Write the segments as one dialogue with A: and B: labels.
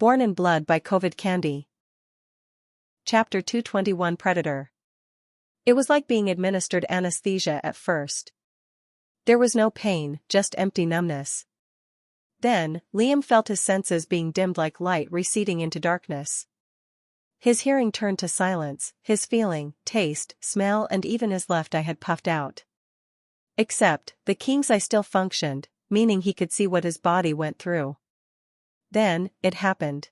A: Born in Blood by COVID Candy. Chapter 221 Predator. It was like being administered anesthesia at first. There was no pain, just empty numbness. Then, Liam felt his senses being dimmed like light receding into darkness. His hearing turned to silence, his feeling, taste, smell and even his left eye had puffed out. Except, the king's eye still functioned, meaning he could see what his body went through. Then, it happened.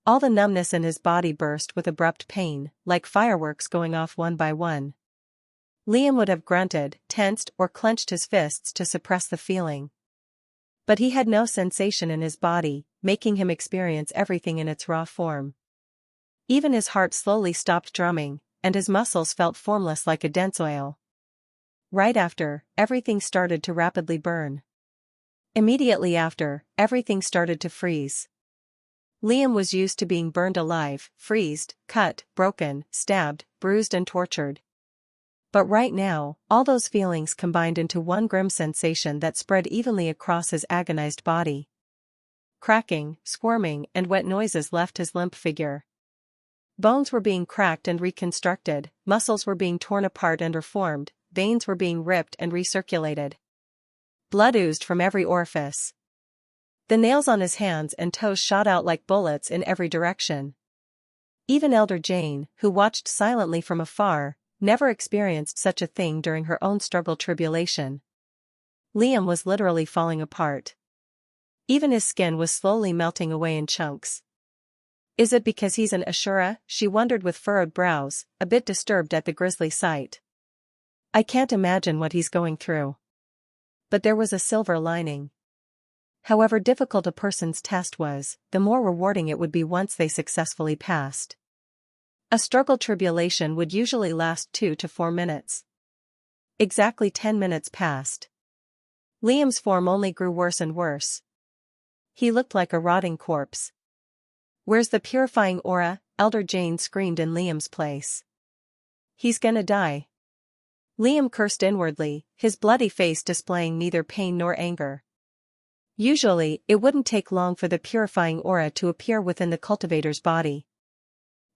A: All the numbness in his body burst with abrupt pain, like fireworks going off one by one. Liam would have grunted, tensed or clenched his fists to suppress the feeling. But he had no sensation in his body, making him experience everything in its raw form. Even his heart slowly stopped drumming, and his muscles felt formless like a dense oil. Right after, everything started to rapidly burn. Immediately after, everything started to freeze. Liam was used to being burned alive, freezed, cut, broken, stabbed, bruised and tortured. But right now, all those feelings combined into one grim sensation that spread evenly across his agonized body. Cracking, squirming and wet noises left his limp figure. Bones were being cracked and reconstructed, muscles were being torn apart and reformed, veins were being ripped and recirculated. Blood oozed from every orifice. The nails on his hands and toes shot out like bullets in every direction. Even Elder Jane, who watched silently from afar, never experienced such a thing during her own struggle-tribulation. Liam was literally falling apart. Even his skin was slowly melting away in chunks. Is it because he's an Ashura? She wondered with furrowed brows, a bit disturbed at the grisly sight. I can't imagine what he's going through. But there was a silver lining. However difficult a person's test was, the more rewarding it would be once they successfully passed. A struggle-tribulation would usually last 2 to 4 minutes. Exactly 10 minutes passed. Liam's form only grew worse and worse. He looked like a rotting corpse. Where's the purifying aura? Elder Jane screamed in Liam's place. He's gonna die. Liam cursed inwardly, his bloody face displaying neither pain nor anger. Usually, it wouldn't take long for the purifying aura to appear within the cultivator's body.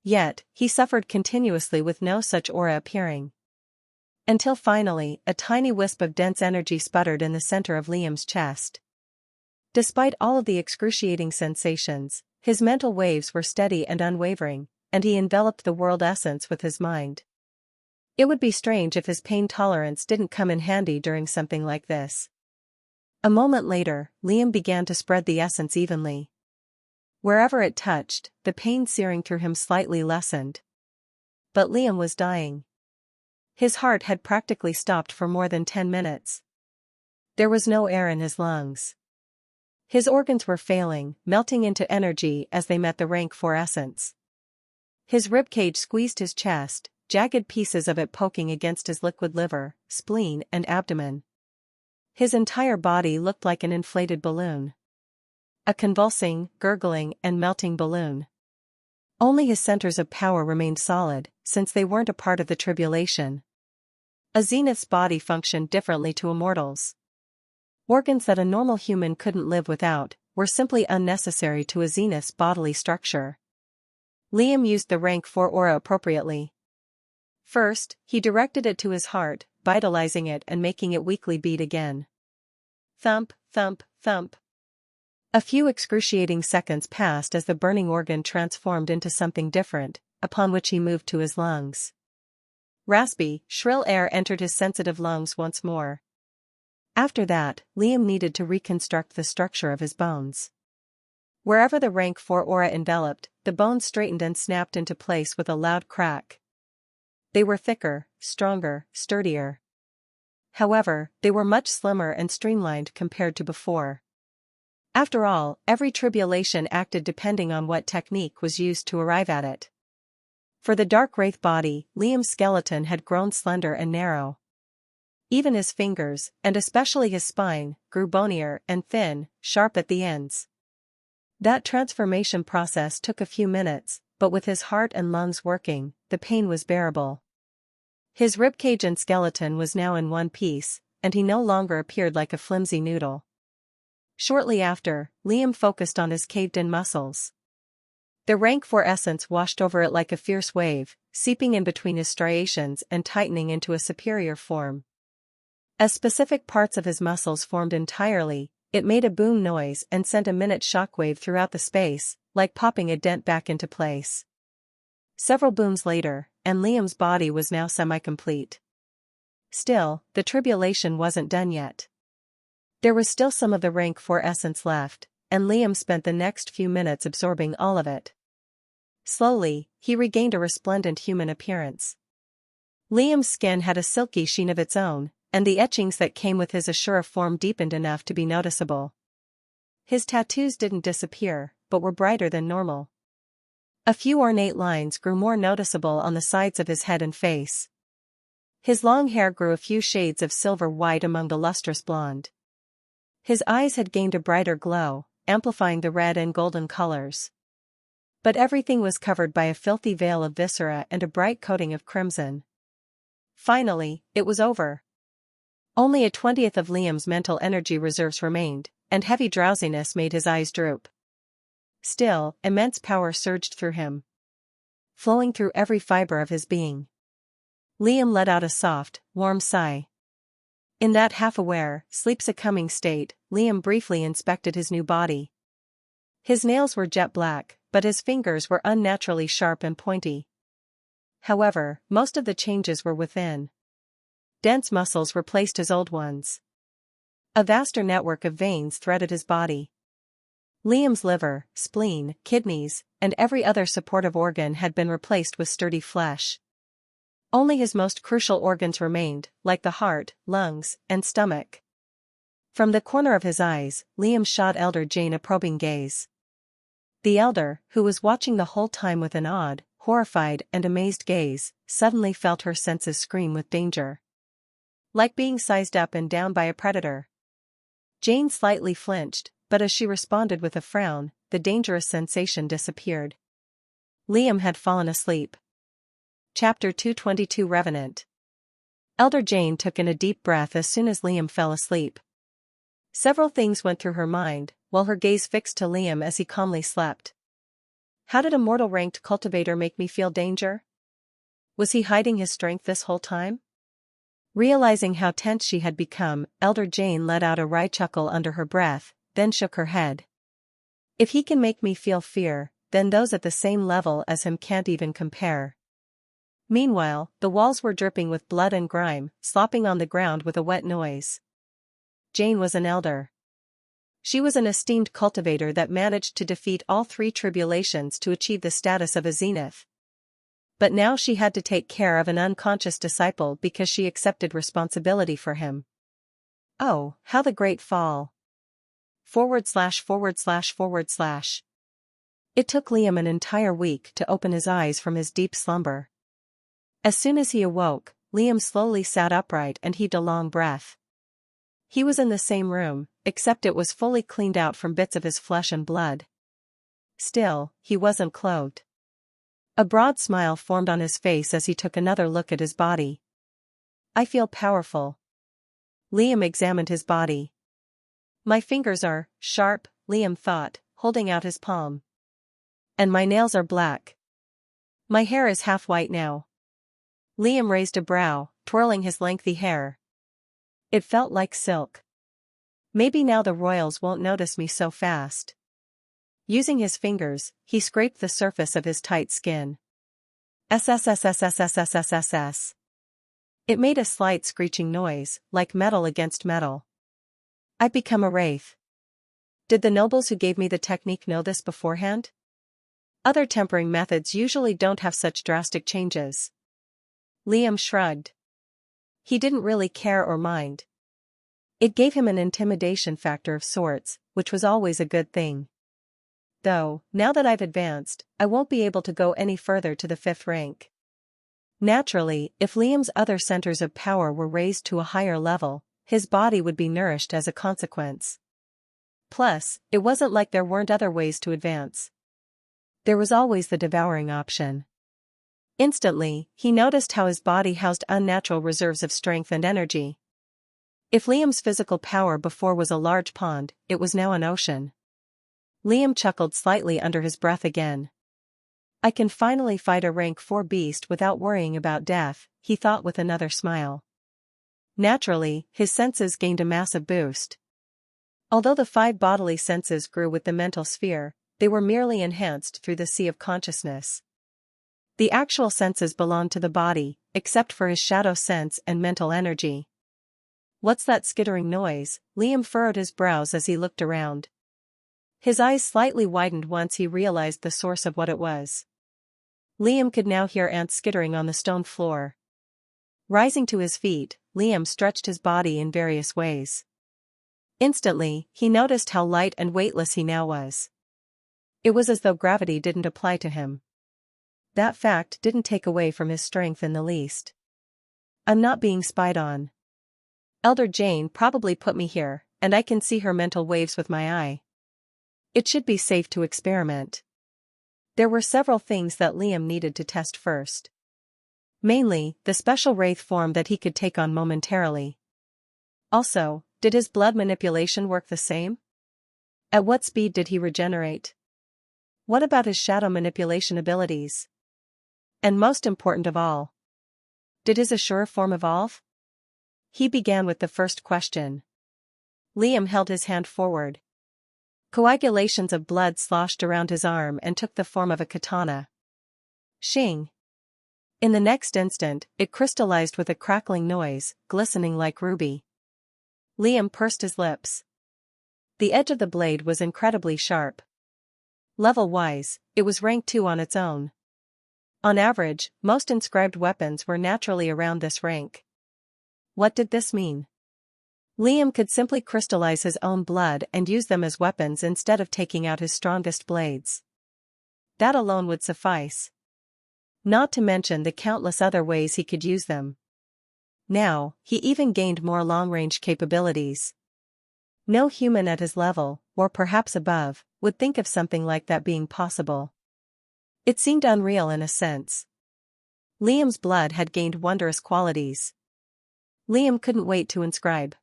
A: Yet, he suffered continuously with no such aura appearing. Until finally, a tiny wisp of dense energy sputtered in the center of Liam's chest. Despite all of the excruciating sensations, his mental waves were steady and unwavering, and he enveloped the world essence with his mind. It would be strange if his pain tolerance didn't come in handy during something like this. A moment later, Liam began to spread the essence evenly. Wherever it touched, the pain searing through him slightly lessened. But Liam was dying. His heart had practically stopped for more than 10 minutes. There was no air in his lungs. His organs were failing, melting into energy as they met the rank 4 essence. His ribcage squeezed his chest, jagged pieces of it poking against his liquid liver, spleen and abdomen. His entire body looked like an inflated balloon. A convulsing, gurgling and melting balloon. Only his centers of power remained solid, since they weren't a part of the tribulation. A zenith's body functioned differently to a mortal's. Organs that a normal human couldn't live without, were simply unnecessary to a zenith's bodily structure. Liam used the rank 4 aura appropriately. First, he directed it to his heart, vitalizing it and making it weakly beat again. Thump, thump, thump. A few excruciating seconds passed as the burning organ transformed into something different, upon which he moved to his lungs. Raspy, shrill air entered his sensitive lungs once more. After that, Liam needed to reconstruct the structure of his bones. Wherever the rank 4 aura enveloped, the bones straightened and snapped into place with a loud crack. They were thicker, stronger, sturdier. However, they were much slimmer and streamlined compared to before. After all, every tribulation acted depending on what technique was used to arrive at it. For the dark wraith body, Liam's skeleton had grown slender and narrow. Even his fingers, and especially his spine, grew bonier and thin, sharp at the ends. That transformation process took a few minutes, but with his heart and lungs working, the pain was bearable. His ribcage and skeleton was now in one piece, and he no longer appeared like a flimsy noodle. Shortly after, Liam focused on his caved-in muscles. The rank 4 essence washed over it like a fierce wave, seeping in between his striations and tightening into a superior form. As specific parts of his muscles formed entirely, it made a boom noise and sent a minute shockwave throughout the space, like popping a dent back into place. Several booms later, and Liam's body was now semi-complete. Still, the tribulation wasn't done yet. There was still some of the rank 4 essence left, and Liam spent the next few minutes absorbing all of it. Slowly, he regained a resplendent human appearance. Liam's skin had a silky sheen of its own, and the etchings that came with his Ashura form deepened enough to be noticeable. His tattoos didn't disappear, but were brighter than normal. A few ornate lines grew more noticeable on the sides of his head and face. His long hair grew a few shades of silver white among the lustrous blonde. His eyes had gained a brighter glow, amplifying the red and golden colors. But everything was covered by a filthy veil of viscera and a bright coating of crimson. Finally, it was over. Only 1/20 of Liam's mental energy reserves remained, and heavy drowsiness made his eyes droop. Still, immense power surged through him, flowing through every fiber of his being. Liam let out a soft, warm sigh. In that half-aware, sleep-succumbing state, Liam briefly inspected his new body. His nails were jet black, but his fingers were unnaturally sharp and pointy. However, most of the changes were within. Dense muscles replaced his old ones. A vaster network of veins threaded his body. Liam's liver, spleen, kidneys, and every other supportive organ had been replaced with sturdy flesh. Only his most crucial organs remained, like the heart, lungs, and stomach. From the corner of his eyes, Liam shot Elder Jane a probing gaze. The elder, who was watching the whole time with an awed, horrified and amazed gaze, suddenly felt her senses scream with danger. Like being sized up and down by a predator. Jane slightly flinched, but as she responded with a frown, the dangerous sensation disappeared. Liam had fallen asleep. Chapter 222 Revenant. Elder Jane took in a deep breath as soon as Liam fell asleep. Several things went through her mind, while her gaze fixed to Liam as he calmly slept. How did a mortal-ranked cultivator make me feel danger? Was he hiding his strength this whole time? Realizing how tense she had become, Elder Jane let out a wry chuckle under her breath, then shook her head. If he can make me feel fear, then those at the same level as him can't even compare. Meanwhile, the walls were dripping with blood and grime, slopping on the ground with a wet noise. Jane was an elder. She was an esteemed cultivator that managed to defeat all 3 tribulations to achieve the status of a zenith. But now she had to take care of an unconscious disciple because she accepted responsibility for him. Oh, how the great fall. /////. It took Liam an entire week to open his eyes from his deep slumber. As soon as he awoke, Liam slowly sat upright and heaved a long breath. He was in the same room, except it was fully cleaned out from bits of his flesh and blood. Still, he wasn't clothed. A broad smile formed on his face as he took another look at his body. I feel powerful. Liam examined his body. My fingers are sharp, Liam thought, holding out his palm. And my nails are black. My hair is half white now. Liam raised a brow, twirling his lengthy hair. It felt like silk. Maybe now the royals won't notice me so fast. Using his fingers, he scraped the surface of his tight skin. SSSSSSSSSS. It made a slight screeching noise, like metal against metal. I've become a wraith. Did the nobles who gave me the technique know this beforehand? Other tempering methods usually don't have such drastic changes. Liam shrugged. He didn't really care or mind. It gave him an intimidation factor of sorts, which was always a good thing. Though, now that I've advanced, I won't be able to go any further to the 5th rank. Naturally, if Liam's other centers of power were raised to a higher level, his body would be nourished as a consequence. Plus, it wasn't like there weren't other ways to advance. There was always the devouring option. Instantly, he noticed how his body housed unnatural reserves of strength and energy. If Liam's physical power before was a large pond, it was now an ocean. Liam chuckled slightly under his breath again. I can finally fight a rank 4 beast without worrying about death, he thought with another smile. Naturally, his senses gained a massive boost. Although the 5 bodily senses grew with the mental sphere, they were merely enhanced through the sea of consciousness. The actual senses belonged to the body, except for his shadow sense and mental energy. What's that skittering noise? Liam furrowed his brows as he looked around. His eyes slightly widened once he realized the source of what it was. Liam could now hear ants skittering on the stone floor. Rising to his feet, Liam stretched his body in various ways. Instantly, he noticed how light and weightless he now was. It was as though gravity didn't apply to him. That fact didn't take away from his strength in the least. I'm not being spied on. Elder Jane probably put me here, and I can see her mental waves with my eye. It should be safe to experiment. There were several things that Liam needed to test first. Mainly, the special wraith form that he could take on momentarily. Also, did his blood manipulation work the same? At what speed did he regenerate? What about his shadow manipulation abilities? And most important of all, did his Ashura form evolve? He began with the first question. Liam held his hand forward. Coagulations of blood sloshed around his arm and took the form of a katana. Shing. In the next instant, it crystallized with a crackling noise, glistening like ruby. Liam pursed his lips. The edge of the blade was incredibly sharp. Level-wise, it was rank 2 on its own. On average, most inscribed weapons were naturally around this rank. What did this mean? Liam could simply crystallize his own blood and use them as weapons instead of taking out his strongest blades. That alone would suffice. Not to mention the countless other ways he could use them. Now, he even gained more long-range capabilities. No human at his level, or perhaps above, would think of something like that being possible. It seemed unreal in a sense. Liam's blood had gained wondrous qualities. Liam couldn't wait to inscribe.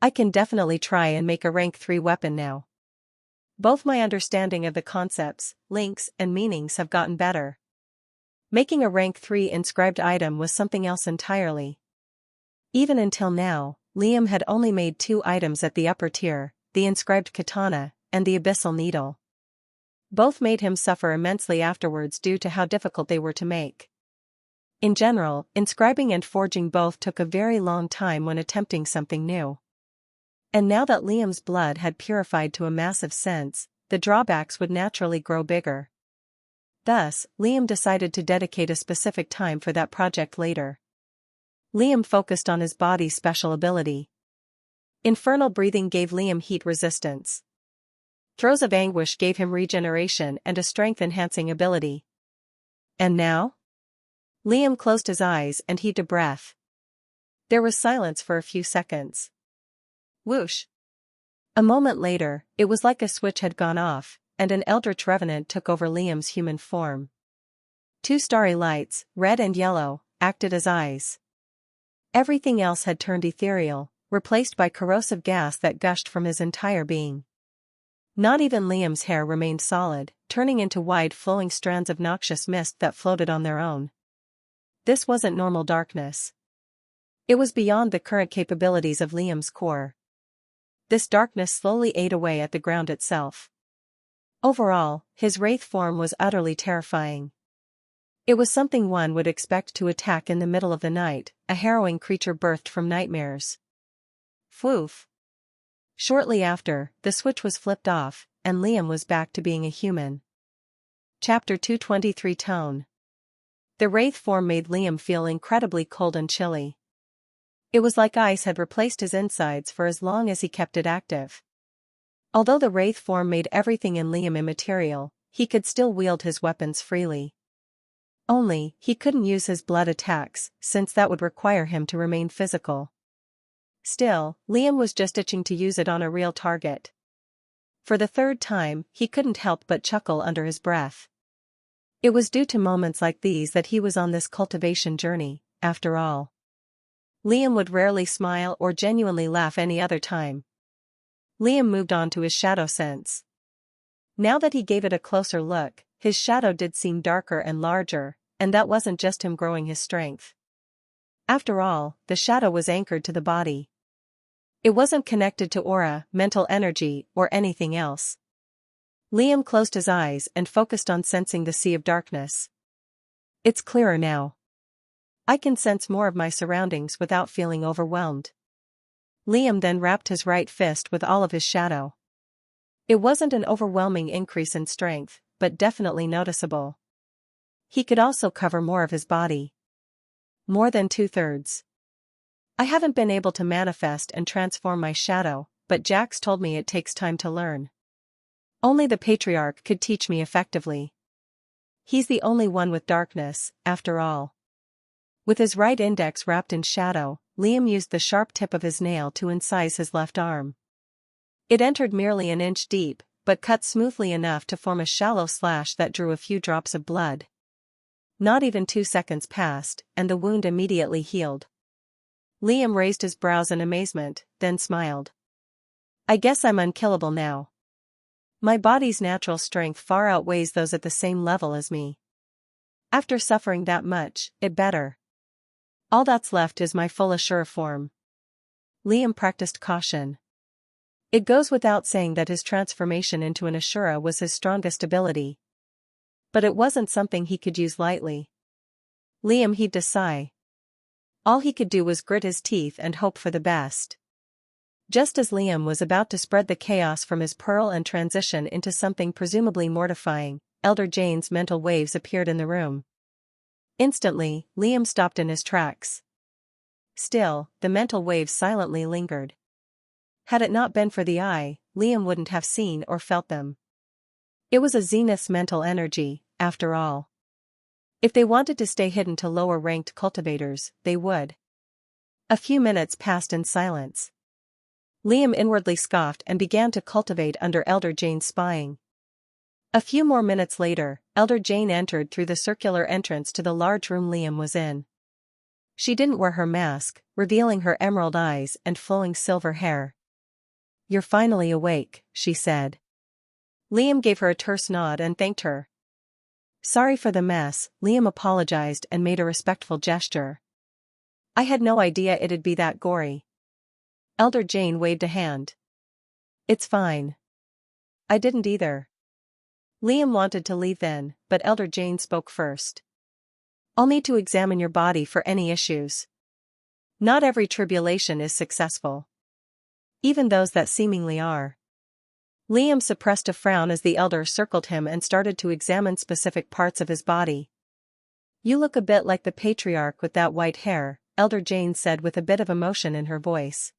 A: I can definitely try and make a rank 3 weapon now. Both my understanding of the concepts, links, and meanings have gotten better. Making a rank 3 inscribed item was something else entirely. Even until now, Liam had only made 2 items at the upper tier, the inscribed katana, and the abyssal needle. Both made him suffer immensely afterwards due to how difficult they were to make. In general, inscribing and forging both took a very long time when attempting something new. And now that Liam's blood had purified to a massive sense, the drawbacks would naturally grow bigger. Thus, Liam decided to dedicate a specific time for that project later. Liam focused on his body's special ability. Infernal breathing gave Liam heat resistance. Throes of anguish gave him regeneration and a strength-enhancing ability. And now? Liam closed his eyes and heaved a breath. There was silence for a few seconds. Whoosh! A moment later, it was like a switch had gone off, and an eldritch revenant took over Liam's human form. 2 starry lights, red and yellow, acted as eyes. Everything else had turned ethereal, replaced by corrosive gas that gushed from his entire being. Not even Liam's hair remained solid, turning into wide flowing strands of noxious mist that floated on their own. This wasn't normal darkness. It was beyond the current capabilities of Liam's core. This darkness slowly ate away at the ground itself. Overall, his wraith form was utterly terrifying. It was something one would expect to attack in the middle of the night, a harrowing creature birthed from nightmares. Fwoof. Shortly after, the switch was flipped off, and Liam was back to being a human. Chapter 223 Tone. The wraith form made Liam feel incredibly cold and chilly. It was like ice had replaced his insides for as long as he kept it active. Although the wraith form made everything in Liam immaterial, he could still wield his weapons freely. Only, he couldn't use his blood attacks, since that would require him to remain physical. Still, Liam was just itching to use it on a real target. For the 3rd time, he couldn't help but chuckle under his breath. It was due to moments like these that he was on this cultivation journey, after all. Liam would rarely smile or genuinely laugh any other time. Liam moved on to his shadow sense. Now that he gave it a closer look, his shadow did seem darker and larger, and that wasn't just him growing his strength. After all, the shadow was anchored to the body. It wasn't connected to aura, mental energy, or anything else. Liam closed his eyes and focused on sensing the sea of darkness. It's clearer now. I can sense more of my surroundings without feeling overwhelmed. Liam then wrapped his right fist with all of his shadow. It wasn't an overwhelming increase in strength, but definitely noticeable. He could also cover more of his body. More than 2/3. I haven't been able to manifest and transform my shadow, but Jax told me it takes time to learn. Only the patriarch could teach me effectively. He's the only one with darkness, after all. With his right index wrapped in shadow, Liam used the sharp tip of his nail to incise his left arm. It entered merely an inch deep, but cut smoothly enough to form a shallow slash that drew a few drops of blood. Not even 2 seconds passed, and the wound immediately healed. Liam raised his brows in amazement, then smiled. I guess I'm unkillable now. My body's natural strength far outweighs those at the same level as me. After suffering that much, it better. All that's left is my full Ashura form. Liam practiced caution. It goes without saying that his transformation into an Ashura was his strongest ability. But it wasn't something he could use lightly. Liam heaved a sigh. All he could do was grit his teeth and hope for the best. Just as Liam was about to spread the chaos from his pearl and transition into something presumably mortifying, Elder Jane's mental waves appeared in the room. Instantly, Liam stopped in his tracks. Still, the mental waves silently lingered. Had it not been for the eye, Liam wouldn't have seen or felt them. It was a zenith's mental energy, after all. If they wanted to stay hidden to lower-ranked cultivators, they would. A few minutes passed in silence. Liam inwardly scoffed and began to cultivate under Elder Jane's spying. A few more minutes later, Elder Jane entered through the circular entrance to the large room Liam was in. She didn't wear her mask, revealing her emerald eyes and flowing silver hair. You're finally awake, she said. Liam gave her a terse nod and thanked her. Sorry for the mess, Liam apologized and made a respectful gesture. I had no idea it'd be that gory. Elder Jane waved a hand. It's fine. I didn't either. Liam wanted to leave then, but Elder Jane spoke first. I'll need to examine your body for any issues. Not every tribulation is successful. Even those that seemingly are. Liam suppressed a frown as the elder circled him and started to examine specific parts of his body. You look a bit like the patriarch with that white hair, Elder Jane said with a bit of emotion in her voice.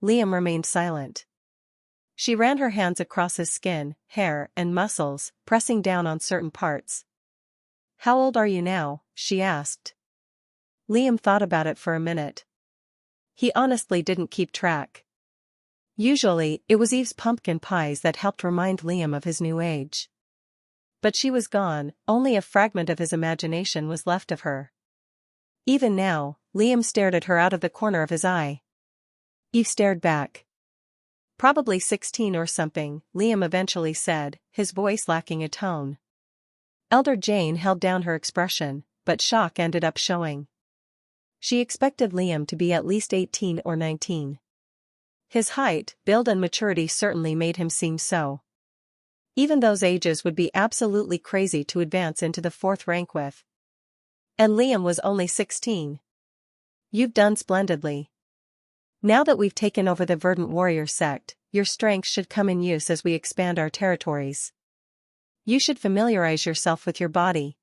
A: Liam remained silent. She ran her hands across his skin, hair, and muscles, pressing down on certain parts. How old are you now? She asked. Liam thought about it for a minute. He honestly didn't keep track. Usually, it was Eve's pumpkin pies that helped remind Liam of his new age. But she was gone, only a fragment of his imagination was left of her. Even now, Liam stared at her out of the corner of his eye. Eve stared back. Probably 16 or something, Liam eventually said, his voice lacking a tone. Elder Jane held down her expression, but shock ended up showing. She expected Liam to be at least 18 or 19. His height, build and maturity certainly made him seem so. Even those ages would be absolutely crazy to advance into the 4th rank with. And Liam was only 16. You've done splendidly. Now that we've taken over the Verdant Warrior sect, your strength should come in use as we expand our territories. You should familiarize yourself with your body.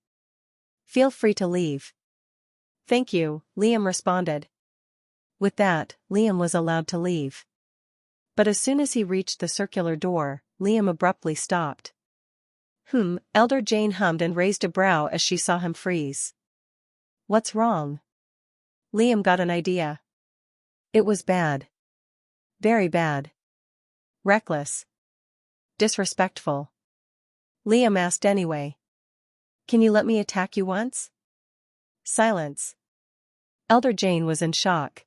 A: Feel free to leave. Thank you, Liam responded. With that, Liam was allowed to leave. But as soon as he reached the circular door, Liam abruptly stopped. Elder Jane hummed and raised a brow as she saw him freeze. What's wrong? Liam got an idea. It was bad. Very bad. Reckless. Disrespectful. Liam asked anyway. Can you let me attack you once? Silence. Elder Jane was in shock.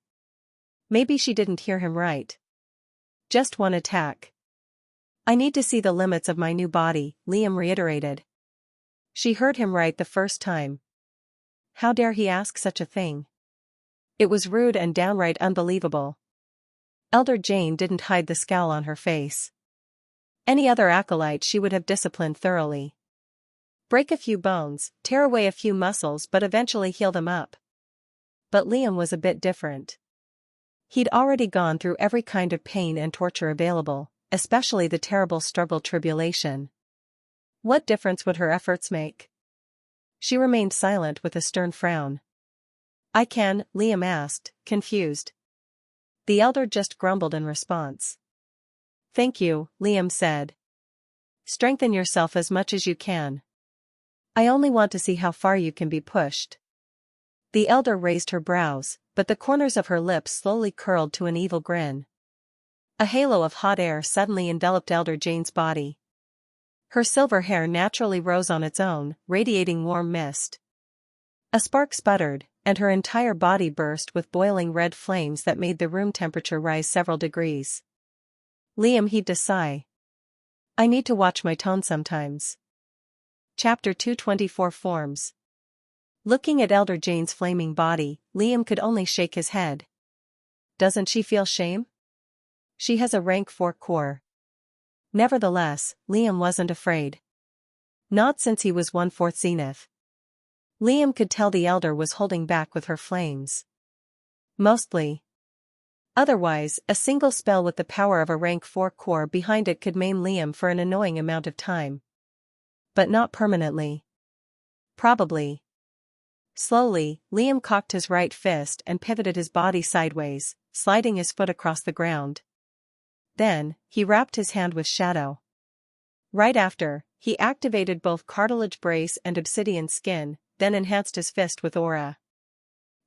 A: Maybe she didn't hear him right. Just one attack. I need to see the limits of my new body, Liam reiterated. She heard him right the first time. How dare he ask such a thing? It was rude and downright unbelievable. Elder Jane didn't hide the scowl on her face. Any other acolyte she would have disciplined thoroughly. Break a few bones, tear away a few muscles, but eventually heal them up. But Liam was a bit different. He'd already gone through every kind of pain and torture available, especially the terrible struggle tribulation. What difference would her efforts make? She remained silent with a stern frown. I can, Liam asked, confused. The elder just grumbled in response. Thank you, Liam said. Strengthen yourself as much as you can. I only want to see how far you can be pushed. The elder raised her brows, but the corners of her lips slowly curled to an evil grin. A halo of hot air suddenly enveloped Elder Jane's body. Her silver hair naturally rose on its own, radiating warm mist. A spark sputtered, and her entire body burst with boiling red flames that made the room temperature rise several degrees. Liam heaved a sigh. I need to watch my tone sometimes. Chapter 224 Forms. Looking at Elder Jane's flaming body, Liam could only shake his head. Doesn't she feel shame? She has a rank 4 core. Nevertheless, Liam wasn't afraid. Not since he was 1/4 Zenith. Liam could tell the elder was holding back with her flames. Mostly. Otherwise, a single spell with the power of a rank 4 core behind it could maim Liam for an annoying amount of time. But not permanently. Probably. Slowly, Liam cocked his right fist and pivoted his body sideways, sliding his foot across the ground. Then, he wrapped his hand with shadow. Right after, he activated both cartilage brace and obsidian skin, then enhanced his fist with aura.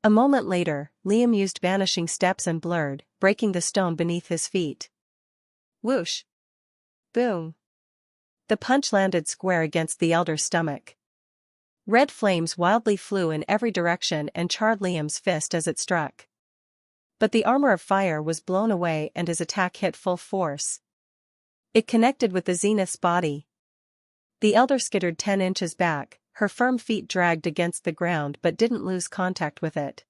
A: A moment later, Liam used vanishing steps and blurred, breaking the stone beneath his feet. Whoosh! Boom! The punch landed square against the elder's stomach. Red flames wildly flew in every direction and charred Liam's fist as it struck. But the armor of fire was blown away and his attack hit full force. It connected with the Zenith's body. The elder skittered 10 inches back, her firm feet dragged against the ground but didn't lose contact with it.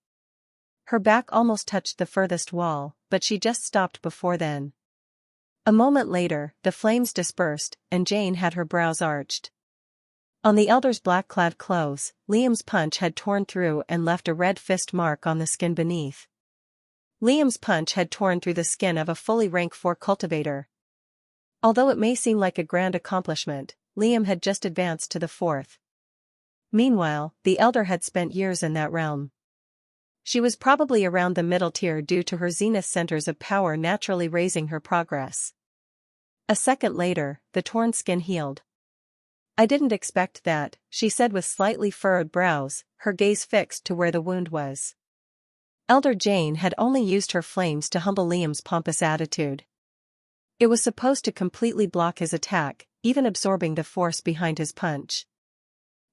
A: Her back almost touched the furthest wall, but she just stopped before then. A moment later, the flames dispersed, and Jane had her brows arched. On the elder's black-clad clothes, Liam's punch had torn through and left a red fist mark on the skin beneath. Liam's punch had torn through the skin of a fully rank 4 cultivator. Although it may seem like a grand accomplishment, Liam had just advanced to the 4th. Meanwhile, the elder had spent years in that realm. She was probably around the middle tier due to her zenith centers of power naturally raising her progress. A second later, the torn skin healed. I didn't expect that, she said with slightly furrowed brows, her gaze fixed to where the wound was. Elder Jane had only used her flames to humble Liam's pompous attitude. It was supposed to completely block his attack, even absorbing the force behind his punch.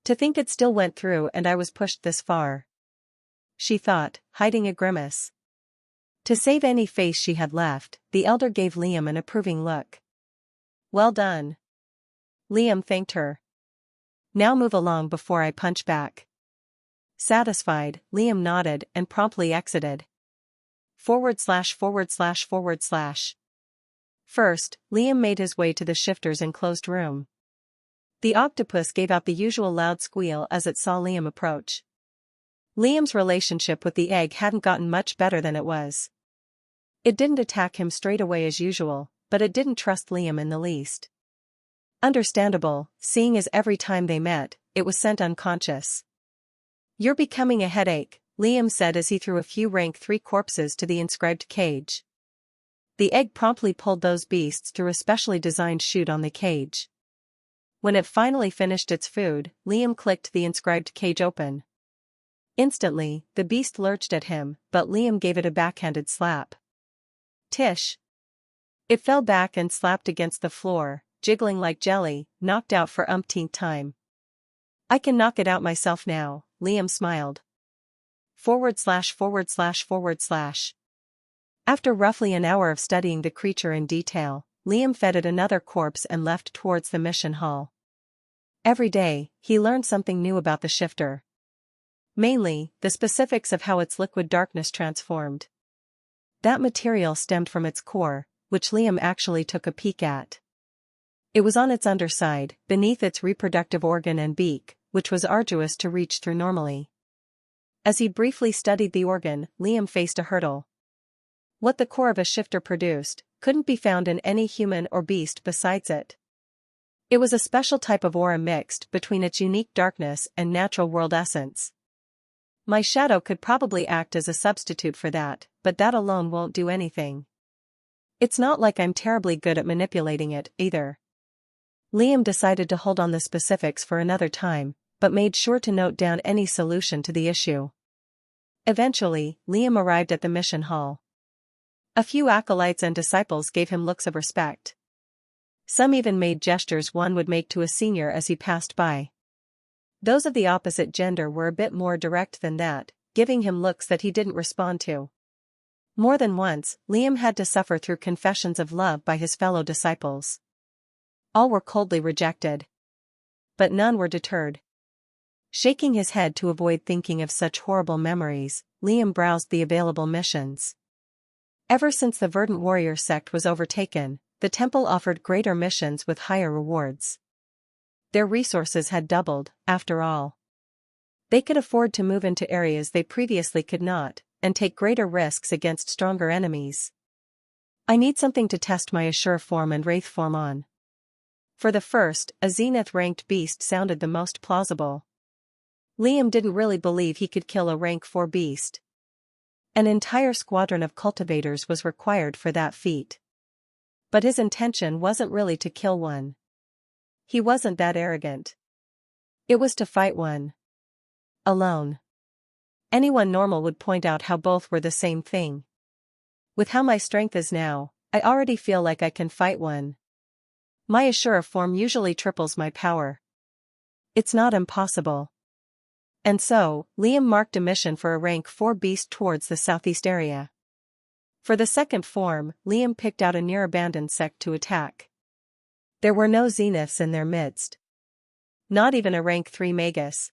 A: To think it still went through and I was pushed this far. She thought, hiding a grimace. To save any face she had left, the elder gave Liam an approving look. Well done. Liam thanked her. Now move along before I punch back. Satisfied, Liam nodded and promptly exited. /////. First, Liam made his way to the shifter's enclosed room. The octopus gave out the usual loud squeal as it saw Liam approach. Liam's relationship with the egg hadn't gotten much better than it was. It didn't attack him straight away as usual, but it didn't trust Liam in the least. Understandable, seeing as every time they met, it was sent unconscious. You're becoming a headache, Liam said as he threw a few rank 3 corpses to the inscribed cage. The egg promptly pulled those beasts through a specially designed chute on the cage. When it finally finished its food, Liam clicked the inscribed cage open. Instantly, the beast lurched at him, but Liam gave it a backhanded slap. Tish! It fell back and slapped against the floor, jiggling like jelly, knocked out for umpteenth time. I can knock it out myself now, Liam smiled. ////. After roughly an hour of studying the creature in detail, Liam fed it another corpse and left towards the mission hall. Every day, he learned something new about the shifter. Mainly, the specifics of how its liquid darkness transformed. That material stemmed from its core, which Liam actually took a peek at. It was on its underside, beneath its reproductive organ and beak, which was arduous to reach through normally. As he briefly studied the organ, Liam faced a hurdle. What the core of a shifter produced couldn't be found in any human or beast besides it. It was a special type of aura mixed between its unique darkness and natural world essence. My shadow could probably act as a substitute for that, but that alone won't do anything. It's not like I'm terribly good at manipulating it, either. Liam decided to hold on the specifics for another time, but made sure to note down any solution to the issue. Eventually, Liam arrived at the mission hall. A few acolytes and disciples gave him looks of respect. Some even made gestures one would make to a senior as he passed by. Those of the opposite gender were a bit more direct than that, giving him looks that he didn't respond to. More than once, Liam had to suffer through confessions of love by his fellow disciples. All were coldly rejected. But none were deterred. Shaking his head to avoid thinking of such horrible memories, Liam browsed the available missions. Ever since the Verdant Warrior sect was overtaken, the temple offered greater missions with higher rewards. Their resources had doubled, after all. They could afford to move into areas they previously could not, and take greater risks against stronger enemies. I need something to test my Assure form and Wraith form on. For the first, a Zenith-ranked beast sounded the most plausible. Liam didn't really believe he could kill a rank 4 beast. An entire squadron of cultivators was required for that feat. But his intention wasn't really to kill one. He wasn't that arrogant. It was to fight one. Alone. Anyone normal would point out how both were the same thing. With how my strength is now, I already feel like I can fight one. My Assure form usually triples my power. It's not impossible. And so, Liam marked a mission for a rank 4 beast towards the southeast area. For the second form, Liam picked out a near-abandoned sect to attack. There were no Zeniths in their midst. Not even a rank 3 Magus.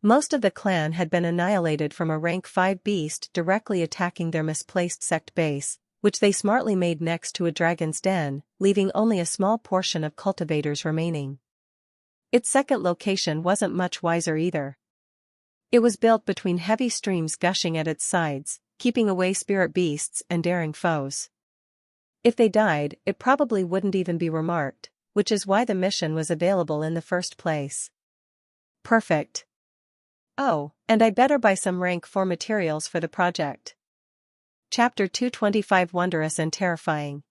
A: Most of the clan had been annihilated from a rank 5 beast directly attacking their misplaced sect base, which they smartly made next to a dragon's den, leaving only a small portion of cultivators remaining. Its second location wasn't much wiser either. It was built between heavy streams gushing at its sides, keeping away spirit beasts and daring foes. If they died, it probably wouldn't even be remarked, which is why the mission was available in the first place. Perfect. Oh, and I better buy some rank 4 materials for the project. Chapter 225 Wondrous and Terrifying.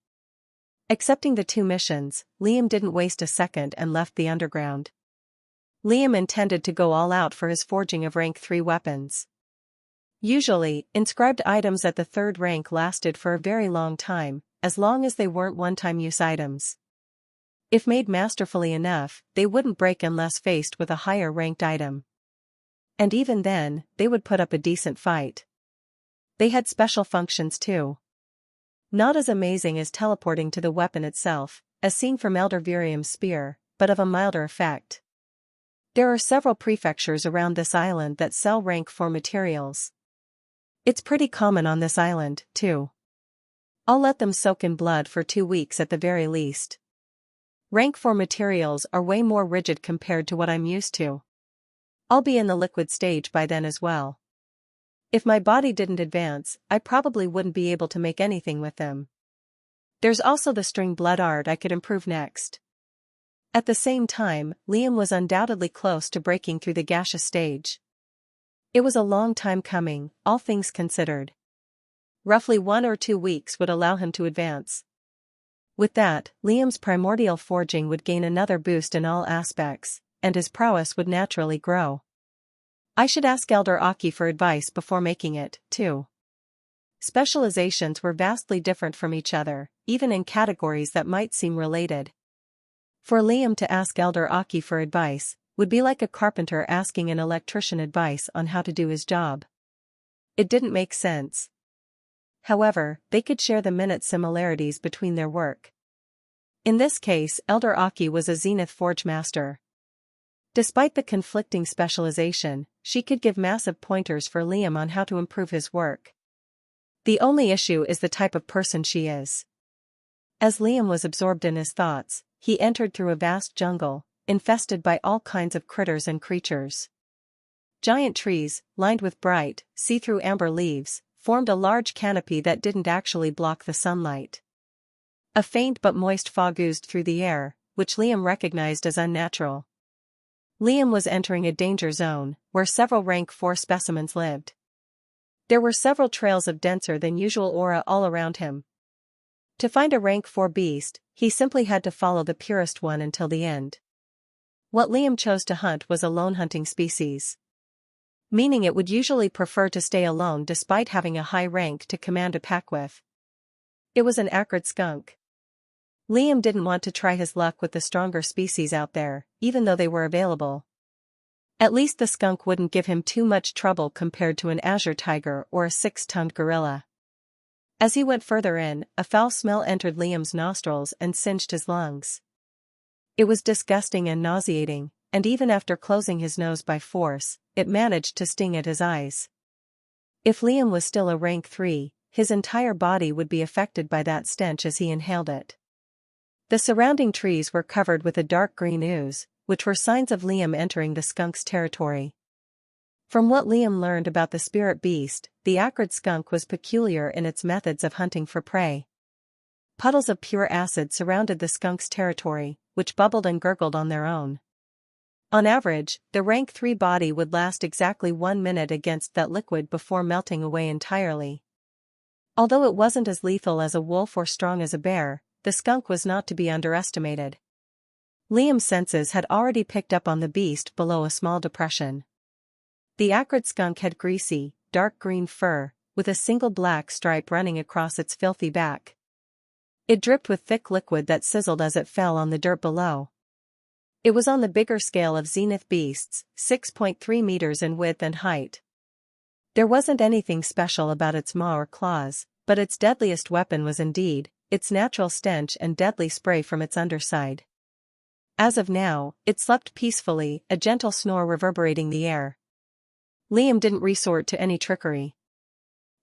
A: Accepting the 2 missions, Liam didn't waste a second and left the underground. Liam intended to go all out for his forging of rank 3 weapons. Usually, inscribed items at the 3rd rank lasted for a very long time, as long as they weren't one-time use items. If made masterfully enough, they wouldn't break unless faced with a higher ranked item. And even then, they would put up a decent fight. They had special functions too. Not as amazing as teleporting to the weapon itself, as seen from Elder Virium's spear, but of a milder effect. There are several prefectures around this island that sell rank 4 materials. It's pretty common on this island, too. I'll let them soak in blood for 2 weeks at the very least. Rank 4 materials are way more rigid compared to what I'm used to. I'll be in the liquid stage by then as well. If my body didn't advance, I probably wouldn't be able to make anything with them. There's also the string blood art I could improve next. At the same time, Liam was undoubtedly close to breaking through the gaseous stage. It was a long time coming, all things considered. Roughly 1 or 2 weeks would allow him to advance. With that, Liam's primordial forging would gain another boost in all aspects, and his prowess would naturally grow. I should ask Elder Aki for advice before making it, too. Specializations were vastly different from each other, even in categories that might seem related. For Liam to ask Elder Aki for advice would be like a carpenter asking an electrician advice on how to do his job. It didn't make sense. However, they could share the minute similarities between their work. In this case, Elder Aki was a Zenith Forge master. Despite the conflicting specialization, she could give massive pointers for Liam on how to improve his work. The only issue is the type of person she is. As Liam was absorbed in his thoughts, he entered through a vast jungle, infested by all kinds of critters and creatures. Giant trees, lined with bright, see-through amber leaves, formed a large canopy that didn't actually block the sunlight. A faint but moist fog oozed through the air, which Liam recognized as unnatural. Liam was entering a danger zone, where several rank 4 specimens lived. There were several trails of denser than usual aura all around him. To find a rank 4 beast, he simply had to follow the purest one until the end. What Liam chose to hunt was a lone hunting species, meaning it would usually prefer to stay alone despite having a high rank to command a pack with. It was an acrid skunk. Liam didn't want to try his luck with the stronger species out there, even though they were available. At least the skunk wouldn't give him too much trouble compared to an azure tiger or a 6-toned gorilla. As he went further in, a foul smell entered Liam's nostrils and singed his lungs. It was disgusting and nauseating, and even after closing his nose by force, it managed to sting at his eyes. If Liam was still a rank 3, his entire body would be affected by that stench as he inhaled it. The surrounding trees were covered with a dark green ooze, which were signs of Liam entering the skunk's territory. From what Liam learned about the spirit beast, the acrid skunk was peculiar in its methods of hunting for prey. Puddles of pure acid surrounded the skunk's territory, which bubbled and gurgled on their own. On average, the rank 3 body would last exactly 1 minute against that liquid before melting away entirely. Although it wasn't as lethal as a wolf or strong as a bear, the skunk was not to be underestimated. Liam's senses had already picked up on the beast below a small depression. The acrid skunk had greasy, dark green fur, with a single black stripe running across its filthy back. It dripped with thick liquid that sizzled as it fell on the dirt below. It was on the bigger scale of zenith beasts, 6.3 meters in width and height. There wasn't anything special about its maw or claws, but its deadliest weapon was indeed its natural stench and deadly spray from its underside. As of now, it slept peacefully, a gentle snore reverberating the air. Liam didn't resort to any trickery.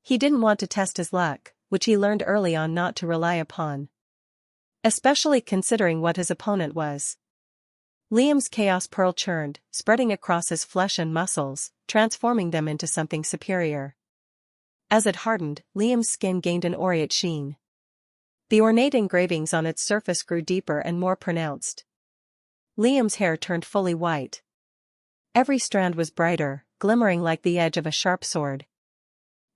A: He didn't want to test his luck, which he learned early on not to rely upon, especially considering what his opponent was. Liam's chaos pearl churned, spreading across his flesh and muscles, transforming them into something superior. As it hardened, Liam's skin gained an aureate sheen. The ornate engravings on its surface grew deeper and more pronounced. Liam's hair turned fully white. Every strand was brighter, glimmering like the edge of a sharp sword.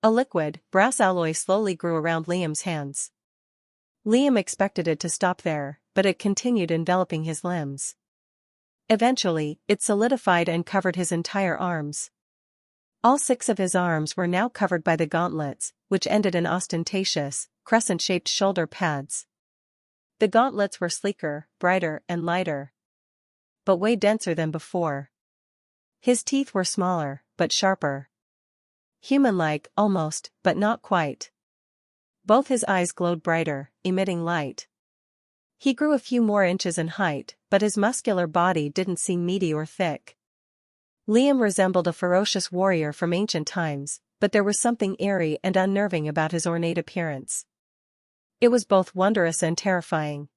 A: A liquid, brass alloy slowly grew around Liam's hands. Liam expected it to stop there, but it continued enveloping his limbs. Eventually, it solidified and covered his entire arms. All 6 of his arms were now covered by the gauntlets, which ended in ostentatious, crescent-shaped shoulder pads. The gauntlets were sleeker, brighter, and lighter, but way denser than before. His teeth were smaller, but sharper. Human-like, almost, but not quite. Both his eyes glowed brighter, emitting light. He grew a few more inches in height, but his muscular body didn't seem meaty or thick. Liam resembled a ferocious warrior from ancient times, but there was something eerie and unnerving about his ornate appearance. It was both wondrous and terrifying.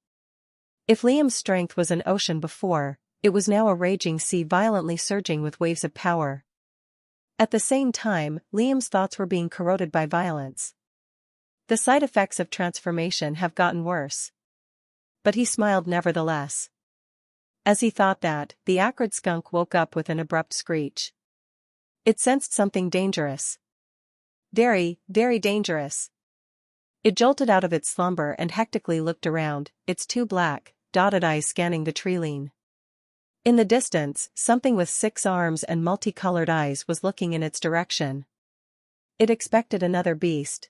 A: If Liam's strength was an ocean before, it was now a raging sea violently surging with waves of power. At the same time, Liam's thoughts were being corroded by violence. The side effects of transformation have gotten worse. But he smiled nevertheless. As he thought that, the acrid skunk woke up with an abrupt screech. It sensed something dangerous. Very, very dangerous. It jolted out of its slumber and hectically looked around, its 2 black, dotted eyes scanning the treeline. In the distance, something with 6 arms and multicolored eyes was looking in its direction. It expected another beast.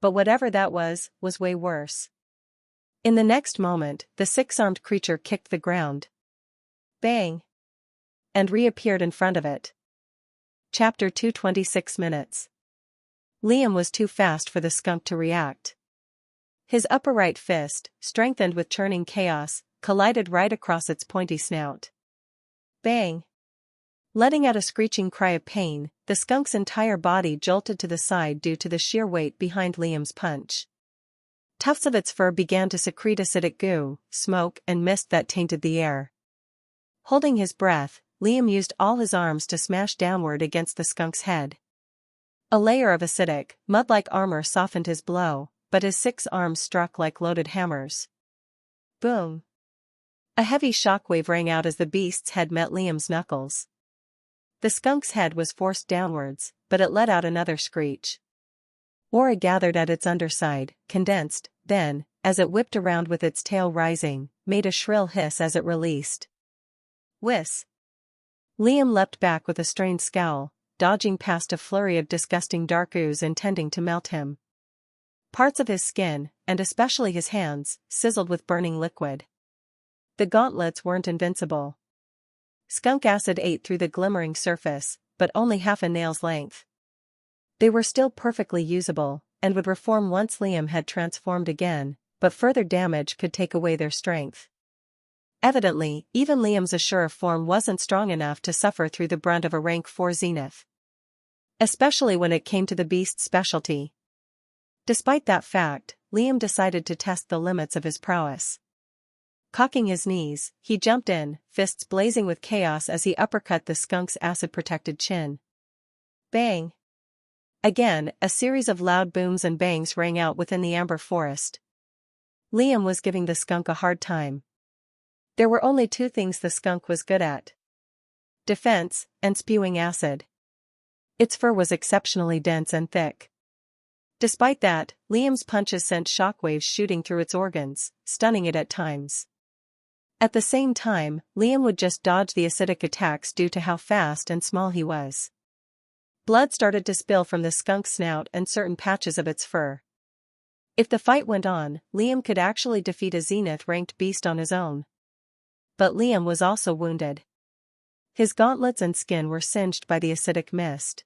A: But whatever that was way worse. In the next moment, the 6-armed creature kicked the ground. Bang! And reappeared in front of it. Chapter 2 26 minutes. Liam was too fast for the skunk to react. His upper right fist, strengthened with churning chaos, collided right across its pointy snout. Bang! Letting out a screeching cry of pain, the skunk's entire body jolted to the side due to the sheer weight behind Liam's punch. Tufts of its fur began to secrete acidic goo, smoke and mist that tainted the air. Holding his breath, Liam used all his arms to smash downward against the skunk's head. A layer of acidic, mud-like armor softened his blow, but his 6 arms struck like loaded hammers. Boom! A heavy shockwave rang out as the beast's head met Liam's knuckles. The skunk's head was forced downwards, but it let out another screech. Aura gathered at its underside, condensed, then, as it whipped around with its tail rising, made a shrill hiss as it released. Whiss! Liam leapt back with a strained scowl, dodging past a flurry of disgusting dark ooze intending to melt him. Parts of his skin, and especially his hands, sizzled with burning liquid. The gauntlets weren't invincible. Skunk acid ate through the glimmering surface, but only half a nail's length. They were still perfectly usable, and would reform once Liam had transformed again, but further damage could take away their strength. Evidently, even Liam's Ashura form wasn't strong enough to suffer through the brunt of a rank 4 zenith. Especially when it came to the beast's specialty. Despite that fact, Liam decided to test the limits of his prowess. Cocking his knees, he jumped in, fists blazing with chaos as he uppercut the skunk's acid-protected chin. Bang! Again, a series of loud booms and bangs rang out within the amber forest. Liam was giving the skunk a hard time. There were only 2 things the skunk was good at: defense, and spewing acid. Its fur was exceptionally dense and thick. Despite that, Liam's punches sent shockwaves shooting through its organs, stunning it at times. At the same time, Liam would just dodge the acidic attacks due to how fast and small he was. Blood started to spill from the skunk's snout and certain patches of its fur. If the fight went on, Liam could actually defeat a zenith-ranked beast on his own. But Liam was also wounded. His gauntlets and skin were singed by the acidic mist.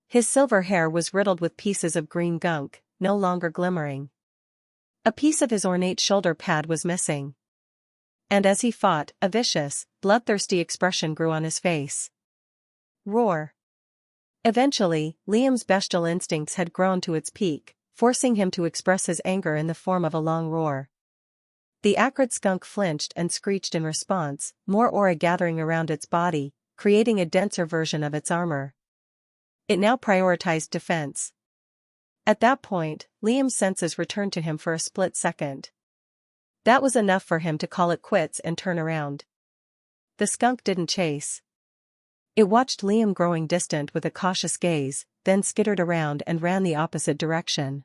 A: His silver hair was riddled with pieces of green gunk, no longer glimmering. A piece of his ornate shoulder pad was missing. And as he fought, a vicious, bloodthirsty expression grew on his face. Roar! Eventually, Liam's bestial instincts had grown to its peak, forcing him to express his anger in the form of a long roar. The acrid skunk flinched and screeched in response, more aura gathering around its body, creating a denser version of its armor. It now prioritized defense. At that point, Liam's senses returned to him for a split second. That was enough for him to call it quits and turn around. The skunk didn't chase. It watched Liam growing distant with a cautious gaze, then skittered around and ran the opposite direction.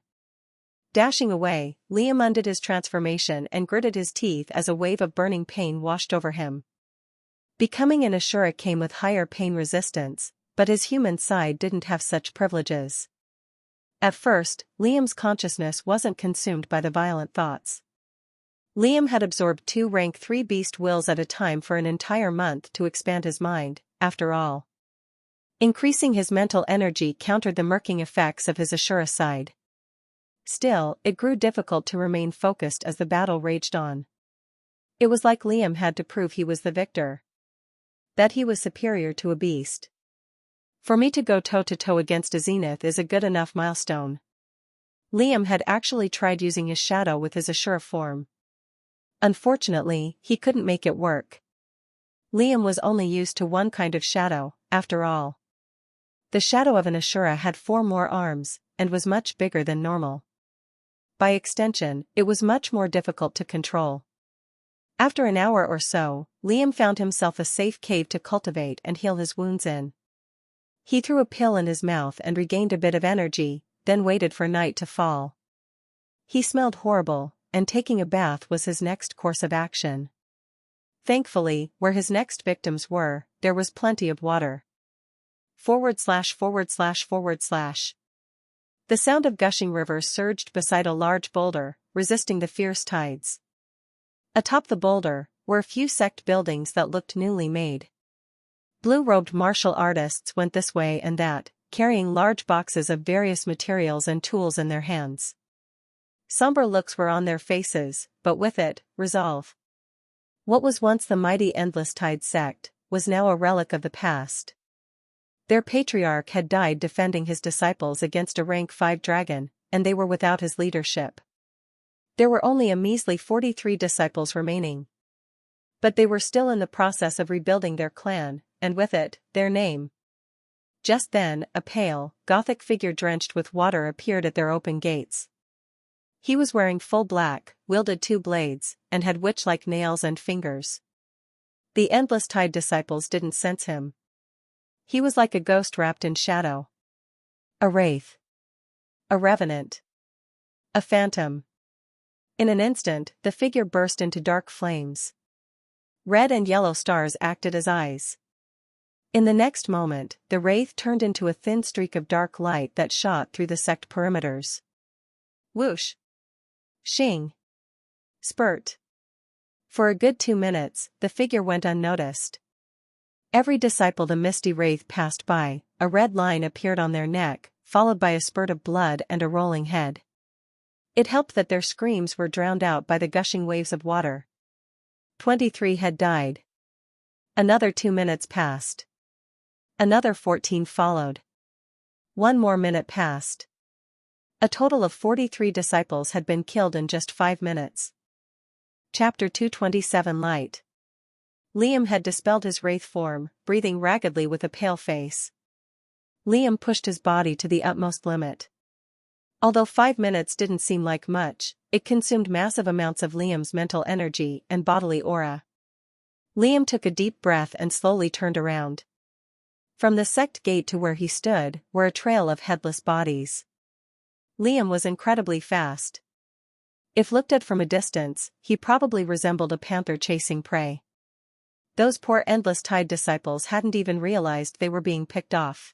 A: Dashing away, Liam undid his transformation and gritted his teeth as a wave of burning pain washed over him. Becoming an Ashura came with higher pain resistance, but his human side didn't have such privileges. At first, Liam's consciousness wasn't consumed by the violent thoughts. Liam had absorbed 2 rank 3 beast wills at a time for an entire month to expand his mind, after all. Increasing his mental energy countered the murking effects of his Ashura side. Still, it grew difficult to remain focused as the battle raged on. It was like Liam had to prove he was the victor. That he was superior to a beast. For me to go toe-to-toe against a zenith is a good enough milestone. Liam had actually tried using his shadow with his Ashura form. Unfortunately, he couldn't make it work. Liam was only used to one kind of shadow, after all. The shadow of an Ashura had 4 more arms, and was much bigger than normal. By extension, it was much more difficult to control. After an hour or so, Liam found himself a safe cave to cultivate and heal his wounds in. He threw a pill in his mouth and regained a bit of energy, then waited for night to fall. He smelled horrible, and taking a bath was his next course of action. Thankfully, where his next victims were, there was plenty of water. /////. The sound of gushing rivers surged beside a large boulder, resisting the fierce tides. Atop the boulder were a few sect buildings that looked newly made. Blue-robed martial artists went this way and that, carrying large boxes of various materials and tools in their hands. Somber looks were on their faces, but with it, resolve. What was once the mighty Endless Tide sect was now a relic of the past. Their patriarch had died defending his disciples against a rank 5 dragon, and they were without his leadership. There were only a measly 43 disciples remaining. But they were still in the process of rebuilding their clan, and with it, their name. Just then, a pale, Gothic figure drenched with water appeared at their open gates. He was wearing full black, wielded 2 blades, and had witch-like nails and fingers. The endless-tide disciples didn't sense him. He was like a ghost wrapped in shadow. A wraith. A revenant. A phantom. In an instant, the figure burst into dark flames. Red and yellow stars acted as eyes. In the next moment, the wraith turned into a thin streak of dark light that shot through the sect perimeters. Whoosh! Shing! Spurt! For a good 2 minutes, the figure went unnoticed. Every disciple the misty wraith passed by, a red line appeared on their neck, followed by a spurt of blood and a rolling head. It helped that their screams were drowned out by the gushing waves of water. 23 had died. Another 2 minutes passed. Another 14 followed. 1 more minute passed. A total of 43 disciples had been killed in just 5 minutes. Chapter 227 Light. Liam had dispelled his wraith form, breathing raggedly with a pale face. Liam pushed his body to the utmost limit. Although 5 minutes didn't seem like much, it consumed massive amounts of Liam's mental energy and bodily aura. Liam took a deep breath and slowly turned around. From the sect gate to where he stood were a trail of headless bodies. Liam was incredibly fast. If looked at from a distance, he probably resembled a panther chasing prey. Those poor endless-tide disciples hadn't even realized they were being picked off.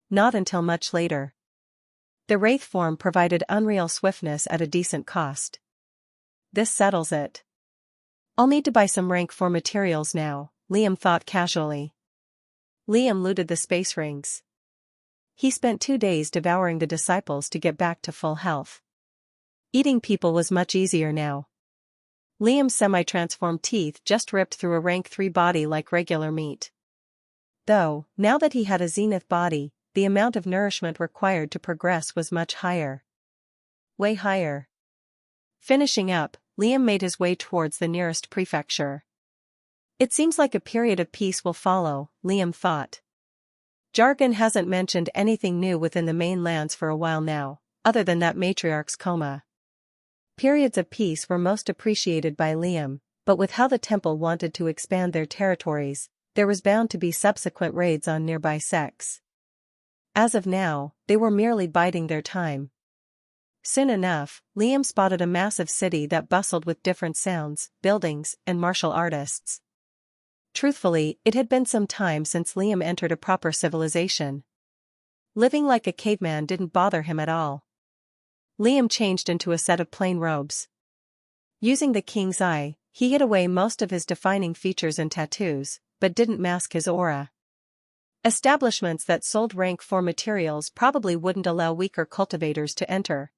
A: Not until much later. The wraith form provided unreal swiftness at a decent cost. This settles it. I'll need to buy some rank 4 materials now, Liam thought casually. Liam looted the space rings. He spent 2 days devouring the disciples to get back to full health. Eating people was much easier now. Liam's semi-transformed teeth just ripped through a rank 3 body like regular meat. Though, now that he had a zenith body, the amount of nourishment required to progress was much higher. Way higher. Finishing up, Liam made his way towards the nearest prefecture. It seems like a period of peace will follow, Liam thought. Jargon hasn't mentioned anything new within the main lands for a while now, other than that matriarch's coma. Periods of peace were most appreciated by Liam, but with how the temple wanted to expand their territories, there was bound to be subsequent raids on nearby sects. As of now, they were merely biding their time. Soon enough, Liam spotted a massive city that bustled with different sounds, buildings, and martial artists. Truthfully, it had been some time since Liam entered a proper civilization. Living like a caveman didn't bother him at all. Liam changed into a set of plain robes. Using the king's eye, he hid away most of his defining features and tattoos, but didn't mask his aura. Establishments that sold rank 4 materials probably wouldn't allow weaker cultivators to enter.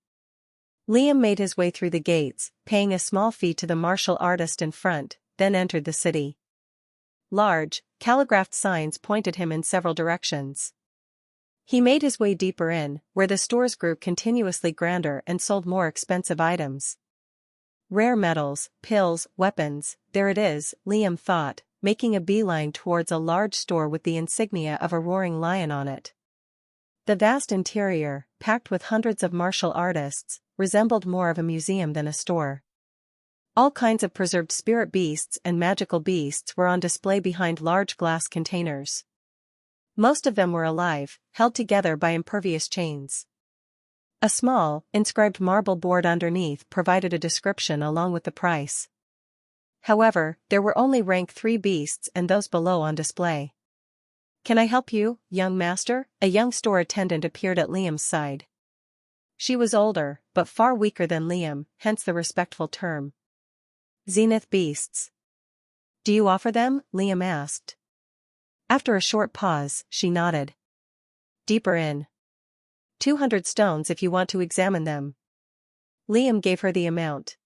A: Liam made his way through the gates, paying a small fee to the martial artist in front, then entered the city. Large, calligraphed signs pointed him in several directions. He made his way deeper in, where the stores grew continuously grander and sold more expensive items. Rare metals, pills, weapons, there it is, Liam thought, making a beeline towards a large store with the insignia of a roaring lion on it. The vast interior, packed with hundreds of martial artists, resembled more of a museum than a store. All kinds of preserved spirit beasts and magical beasts were on display behind large glass containers. Most of them were alive, held together by impervious chains. A small, inscribed marble board underneath provided a description along with the price. However, there were only rank 3 beasts and those below on display. "Can I help you, young master?" A young store attendant appeared at Liam's side. She was older, but far weaker than Liam, hence the respectful term. "Zenith beasts. Do you offer them?" Liam asked. After a short pause, she nodded. "Deeper in. 200 stones if you want to examine them." Liam gave her the amount.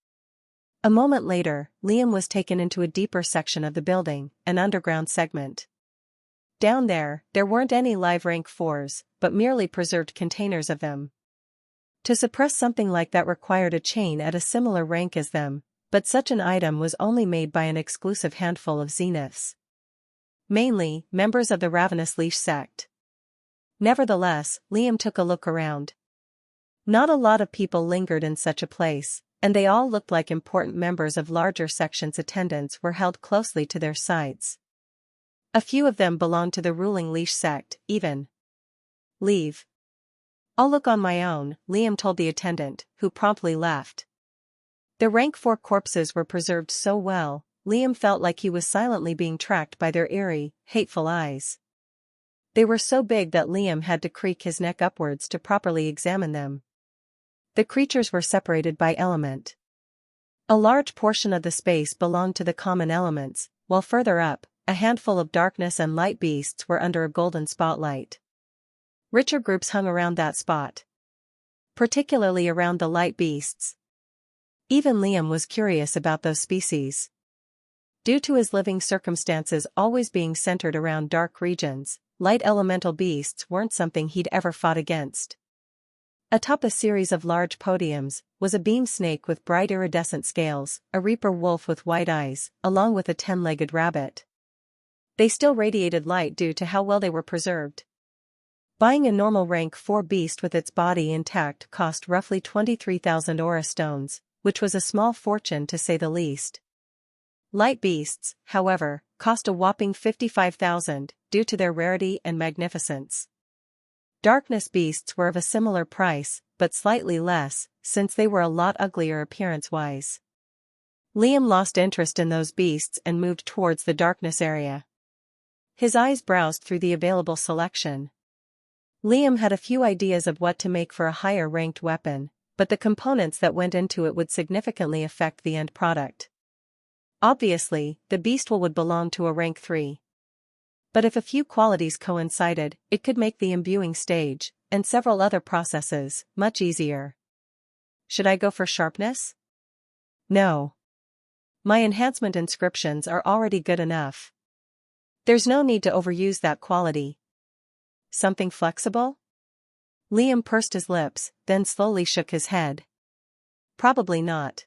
A: A moment later, Liam was taken into a deeper section of the building, an underground segment. Down there weren't any live rank 4s, but merely preserved containers of them. To suppress something like that required a chain at a similar rank as them, but such an item was only made by an exclusive handful of zeniths. Mainly, members of the Ravenous Leash sect. Nevertheless, Liam took a look around. Not a lot of people lingered in such a place, and they all looked like important members of larger sections. Attendants were held closely to their sides. A few of them belonged to the ruling Leash sect, even. Leave. I'll look on my own, Liam told the attendant, who promptly left. The rank 4 corpses were preserved so well, Liam felt like he was silently being tracked by their eerie, hateful eyes. They were so big that Liam had to creak his neck upwards to properly examine them. The creatures were separated by element. A large portion of the space belonged to the common elements, while further up, a handful of darkness and light beasts were under a golden spotlight. Richer groups hung around that spot. Particularly around the light beasts. Even Liam was curious about those species. Due to his living circumstances always being centered around dark regions, light elemental beasts weren't something he'd ever fought against. Atop a series of large podiums was a beam snake with bright iridescent scales, a reaper wolf with white eyes, along with a 10-legged rabbit. They still radiated light due to how well they were preserved. Buying a normal rank 4 beast with its body intact cost roughly 23,000 aura stones, which was a small fortune to say the least. Light beasts, however, cost a whopping 55,000, due to their rarity and magnificence. Darkness beasts were of a similar price, but slightly less, since they were a lot uglier appearance-wise. Liam lost interest in those beasts and moved towards the darkness area. His eyes browsed through the available selection. Liam had a few ideas of what to make for a higher-ranked weapon, but the components that went into it would significantly affect the end product. Obviously, the beast would belong to a rank 3. But if a few qualities coincided, it could make the imbuing stage, and several other processes, much easier. Should I go for sharpness? No. My enhancement inscriptions are already good enough. There's no need to overuse that quality. Something flexible? Liam pursed his lips, then slowly shook his head. Probably not.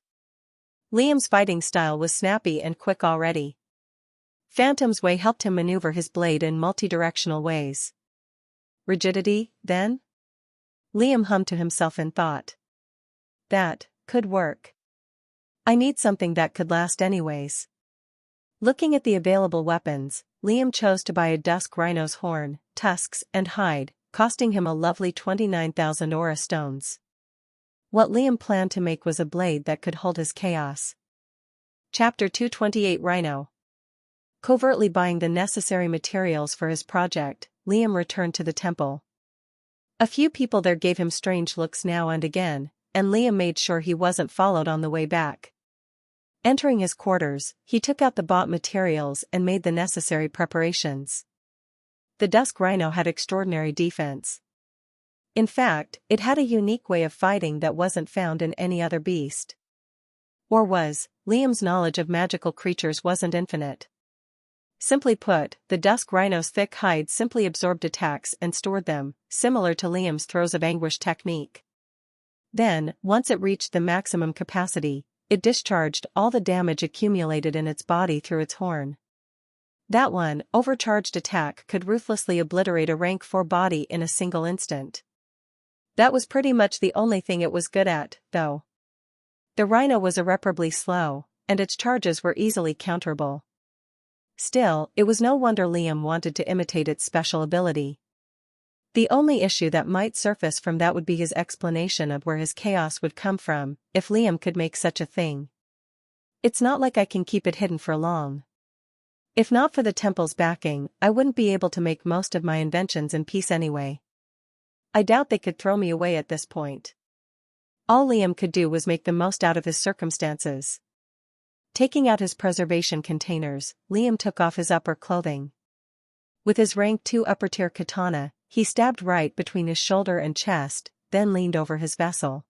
A: Liam's fighting style was snappy and quick already. Phantom's Way helped him maneuver his blade in multidirectional ways. Rigidity, then? Liam hummed to himself in thought. That could work. I need something that could last anyways. Looking at the available weapons, Liam chose to buy a dusk rhino's horn, tusks and hide, costing him a lovely 29,000 aura stones. What Liam planned to make was a blade that could hold his chaos. Chapter 228 Rhino. Covertly buying the necessary materials for his project, Liam returned to the temple. A few people there gave him strange looks now and again, and Liam made sure he wasn't followed on the way back. Entering his quarters, he took out the bought materials and made the necessary preparations. The dusk rhino had extraordinary defense. In fact, it had a unique way of fighting that wasn't found in any other beast. Or was. Liam's knowledge of magical creatures wasn't infinite. Simply put, the dusk rhino's thick hide simply absorbed attacks and stored them, similar to Liam's throes of anguish technique. Then, once it reached the maximum capacity, it discharged all the damage accumulated in its body through its horn. That one overcharged attack could ruthlessly obliterate a rank 4 body in a single instant. That was pretty much the only thing it was good at, though. The rhino was irreparably slow, and its charges were easily counterable. Still, it was no wonder Liam wanted to imitate its special ability. The only issue that might surface from that would be his explanation of where his chaos would come from, if Liam could make such a thing. It's not like I can keep it hidden for long. If not for the temple's backing, I wouldn't be able to make most of my inventions in peace anyway. I doubt they could throw me away at this point. All Liam could do was make the most out of his circumstances. Taking out his preservation containers, Liam took off his upper clothing. With his rank 2 upper-tier katana, he stabbed right between his shoulder and chest, then leaned over his vessel.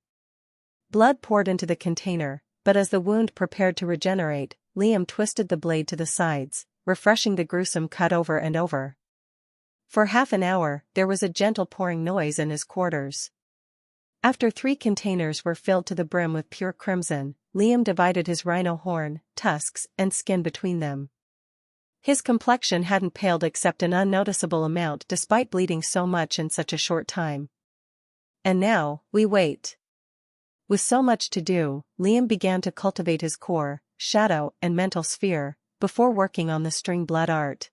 A: Blood poured into the container, but as the wound prepared to regenerate, Liam twisted the blade to the sides, refreshing the gruesome cut over and over. For half an hour, there was a gentle pouring noise in his quarters. After 3 containers were filled to the brim with pure crimson, Liam divided his rhino horn, tusks, and skin between them. His complexion hadn't paled except an unnoticeable amount despite bleeding so much in such a short time. And now, we wait. With so much to do, Liam began to cultivate his core, shadow, and mental sphere, before working on the string blood art.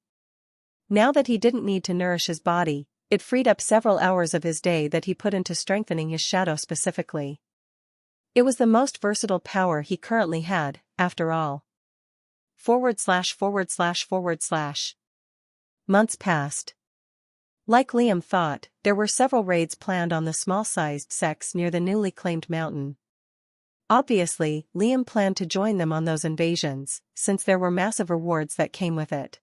A: Now that he didn't need to nourish his body, it freed up several hours of his day that he put into strengthening his shadow specifically. It was the most versatile power he currently had, after all. /////. Months passed. Like Liam thought, there were several raids planned on the small-sized sects near the newly claimed mountain. Obviously, Liam planned to join them on those invasions, since there were massive rewards that came with it.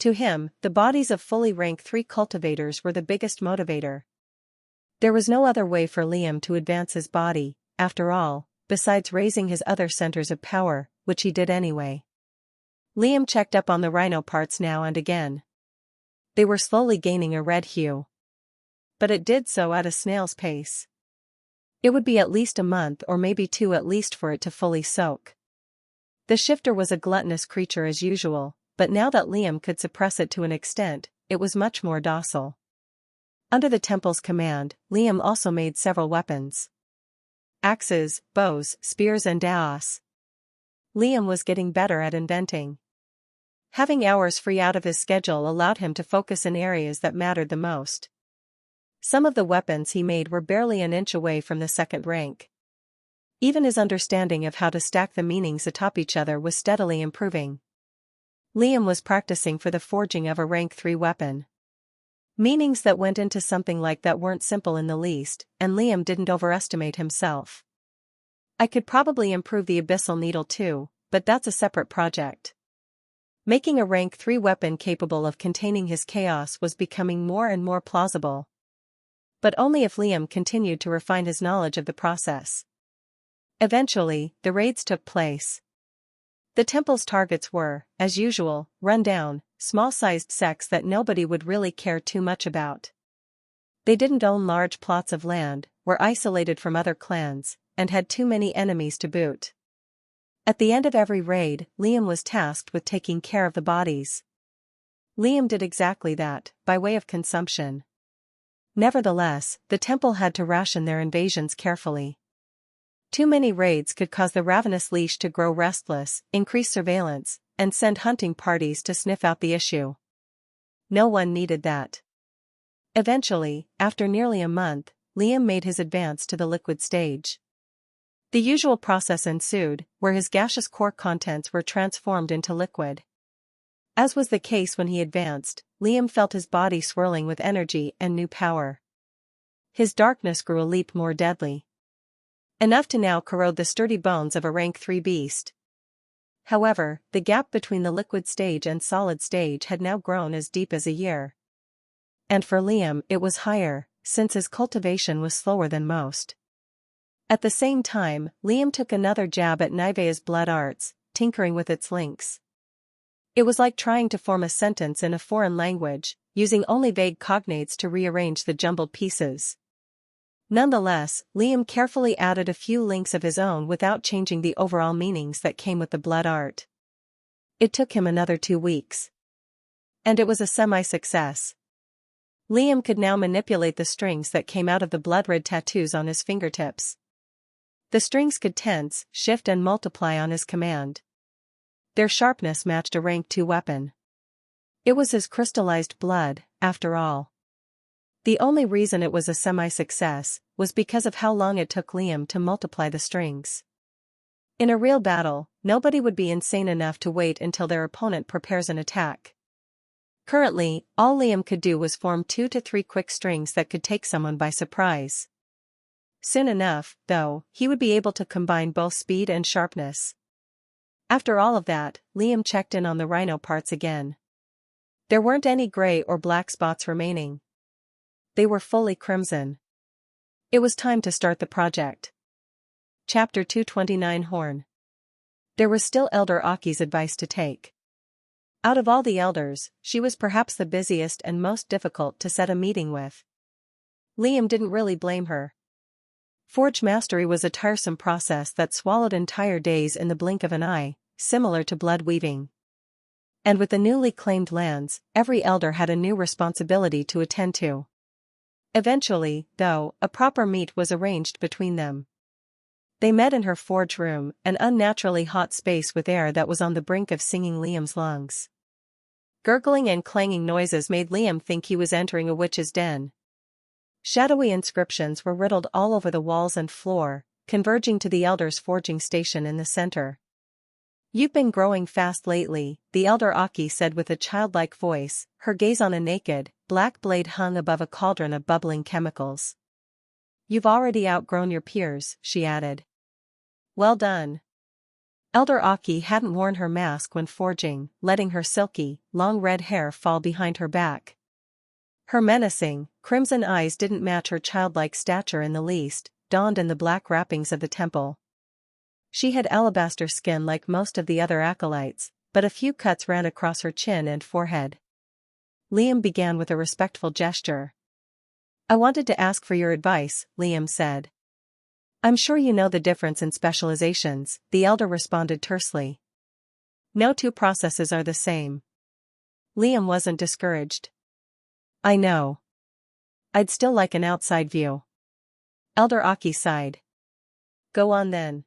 A: To him, the bodies of fully rank 3 cultivators were the biggest motivator. There was no other way for Liam to advance his body, after all, besides raising his other centers of power, which he did anyway. Liam checked up on the rhino parts now and again. They were slowly gaining a red hue. But it did so at a snail's pace. It would be at least a month or maybe 2 at least for it to fully soak. The shifter was a gluttonous creature as usual, but now that Liam could suppress it to an extent, it was much more docile. Under the temple's command, Liam also made several weapons. Axes, bows, spears and daos. Liam was getting better at inventing. Having hours free out of his schedule allowed him to focus in areas that mattered the most. Some of the weapons he made were barely an inch away from the 2nd rank. Even his understanding of how to stack the meanings atop each other was steadily improving. Liam was practicing for the forging of a rank 3 weapon. Meanings that went into something like that weren't simple in the least, and Liam didn't overestimate himself. I could probably improve the abyssal needle too, but that's a separate project. Making a rank 3 weapon capable of containing his chaos was becoming more and more plausible. But only if Liam continued to refine his knowledge of the process. Eventually, the raids took place. The temple's targets were, as usual, run-down, small-sized sects that nobody would really care too much about. They didn't own large plots of land, were isolated from other clans, and had too many enemies to boot. At the end of every raid, Liam was tasked with taking care of the bodies. Liam did exactly that, by way of consumption. Nevertheless, the temple had to ration their invasions carefully. Too many raids could cause the ravenous leash to grow restless, increase surveillance, and send hunting parties to sniff out the issue. No one needed that. Eventually, after nearly a month, Liam made his advance to the liquid stage. The usual process ensued, where his gaseous core contents were transformed into liquid. As was the case when he advanced, Liam felt his body swirling with energy and new power. His darkness grew a leap more deadly. Enough to now corrode the sturdy bones of a rank 3 beast. However, the gap between the liquid stage and solid stage had now grown as deep as a year. And for Liam it was higher, since his cultivation was slower than most. At the same time, Liam took another jab at Nivea's blood arts, tinkering with its links. It was like trying to form a sentence in a foreign language, using only vague cognates to rearrange the jumbled pieces. Nonetheless, Liam carefully added a few links of his own without changing the overall meanings that came with the blood art. It took him another 2 weeks. And it was a semi-success. Liam could now manipulate the strings that came out of the blood-red tattoos on his fingertips. The strings could tense, shift and multiply on his command. Their sharpness matched a rank 2 weapon. It was his crystallized blood, after all. The only reason it was a semi-success was because of how long it took Liam to multiply the strings. In a real battle, nobody would be insane enough to wait until their opponent prepares an attack. Currently, all Liam could do was form 2 to 3 quick strings that could take someone by surprise. Soon enough, though, he would be able to combine both speed and sharpness. After all of that, Liam checked in on the rhino parts again. There weren't any gray or black spots remaining. They were fully crimson. It was time to start the project. Chapter 229 Horn. There was still Elder Aki's advice to take. Out of all the elders, she was perhaps the busiest and most difficult to set a meeting with. Liam didn't really blame her. Forge mastery was a tiresome process that swallowed entire days in the blink of an eye, similar to blood weaving. And with the newly claimed lands, every elder had a new responsibility to attend to. Eventually, though, a proper meet was arranged between them. They met in her forge room, an unnaturally hot space with air that was on the brink of singing Liam's lungs. Gurgling and clanging noises made Liam think he was entering a witch's den. Shadowy inscriptions were riddled all over the walls and floor, converging to the elder's forging station in the center. "You've been growing fast lately," the elder Aki said with a childlike voice, her gaze on a naked, black blade hung above a cauldron of bubbling chemicals. "You've already outgrown your peers," she added. "Well done." Elder Aki hadn't worn her mask when forging, letting her silky, long red hair fall behind her back. Her menacing, crimson eyes didn't match her childlike stature in the least, donned in the black wrappings of the temple. She had alabaster skin like most of the other acolytes, but a few cuts ran across her chin and forehead. Liam began with a respectful gesture. "I wanted to ask for your advice," Liam said. "I'm sure you know the difference in specializations," the elder responded tersely. "No two processes are the same." Liam wasn't discouraged. "I know. I'd still like an outside view." Elder Aki sighed. "Go on then."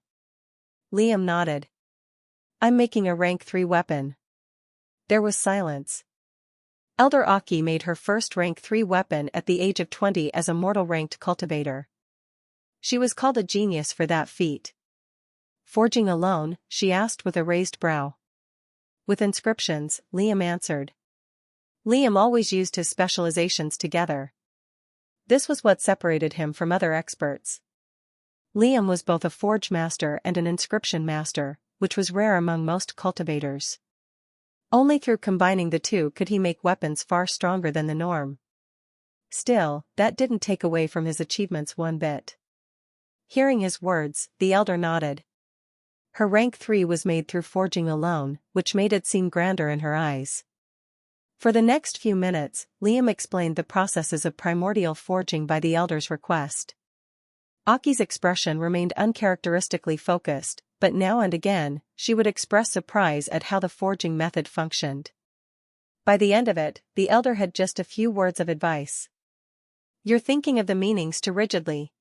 A: Liam nodded. "I'm making a rank 3 weapon." There was silence. Elder Aki made her first rank 3 weapon at the age of 20 as a mortal-ranked cultivator. She was called a genius for that feat. "Forging alone?" she asked with a raised brow. "With inscriptions," Liam answered. Liam always used his specializations together. This was what separated him from other experts. Liam was both a forge master and an inscription master, which was rare among most cultivators. Only through combining the two could he make weapons far stronger than the norm. Still, that didn't take away from his achievements one bit. Hearing his words, the elder nodded. Her rank 3 was made through forging alone, which made it seem grander in her eyes. For the next few minutes, Liam explained the processes of primordial forging by the elder's request. Aki's expression remained uncharacteristically focused, but now and again, she would express surprise at how the forging method functioned. By the end of it, the elder had just a few words of advice. "You're thinking of the meanings too rigidly.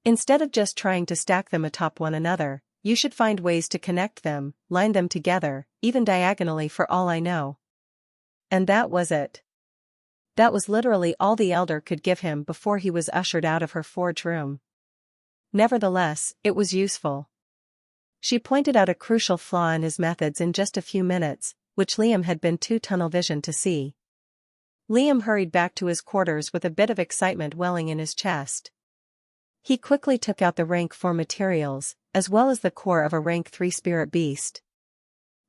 A: Instead of just trying to stack them atop one another, you should find ways to connect them, line them together, even diagonally for all I know." And that was it. That was literally all the elder could give him before he was ushered out of her forge room. Nevertheless, it was useful. She pointed out a crucial flaw in his methods in just a few minutes, which Liam had been too tunnel-visioned to see. Liam hurried back to his quarters with a bit of excitement welling in his chest. He quickly took out the rank 4 materials, as well as the core of a rank 3 spirit beast.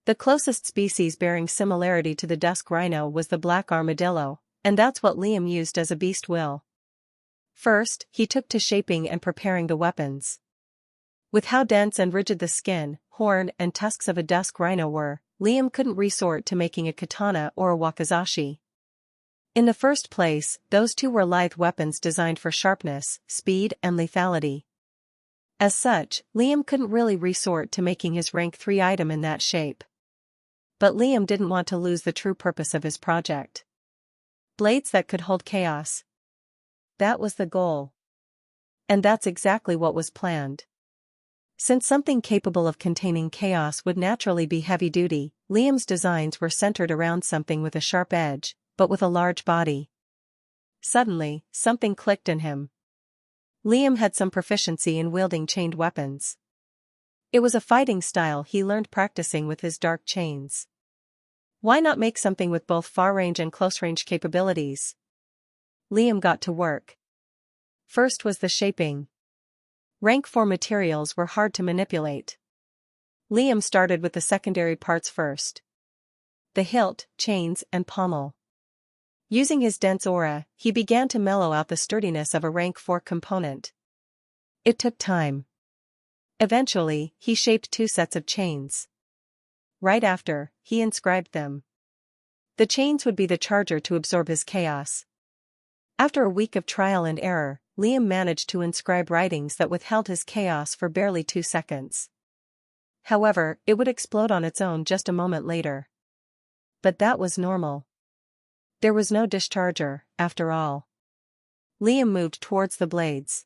A: The closest species bearing similarity to the dusk rhino was the black armadillo, and that's what Liam used as a beast will. First, he took to shaping and preparing the weapons. With how dense and rigid the skin, horn, and tusks of a dusk rhino were, Liam couldn't resort to making a katana or a wakizashi. In the first place, those two were lithe weapons designed for sharpness, speed, and lethality. As such, Liam couldn't really resort to making his rank 3 item in that shape. But Liam didn't want to lose the true purpose of his project. Blades that could hold chaos. That was the goal. And that's exactly what was planned. Since something capable of containing chaos would naturally be heavy-duty, Liam's designs were centered around something with a sharp edge, but with a large body. Suddenly, something clicked in him. Liam had some proficiency in wielding chained weapons. It was a fighting style he learned practicing with his dark chains. Why not make something with both far-range and close-range capabilities? Liam got to work. First was the shaping. Rank 4 materials were hard to manipulate. Liam started with the secondary parts first. The hilt, chains, and pommel. Using his dense aura, he began to mellow out the sturdiness of a rank 4 component. It took time. Eventually, he shaped 2 sets of chains. Right after, he inscribed them. The chains would be the charger to absorb his chaos. After a week of trial and error, Liam managed to inscribe writings that withheld his chaos for barely 2 seconds. However, it would explode on its own just a moment later. But that was normal. There was no discharger, after all. Liam moved towards the blades.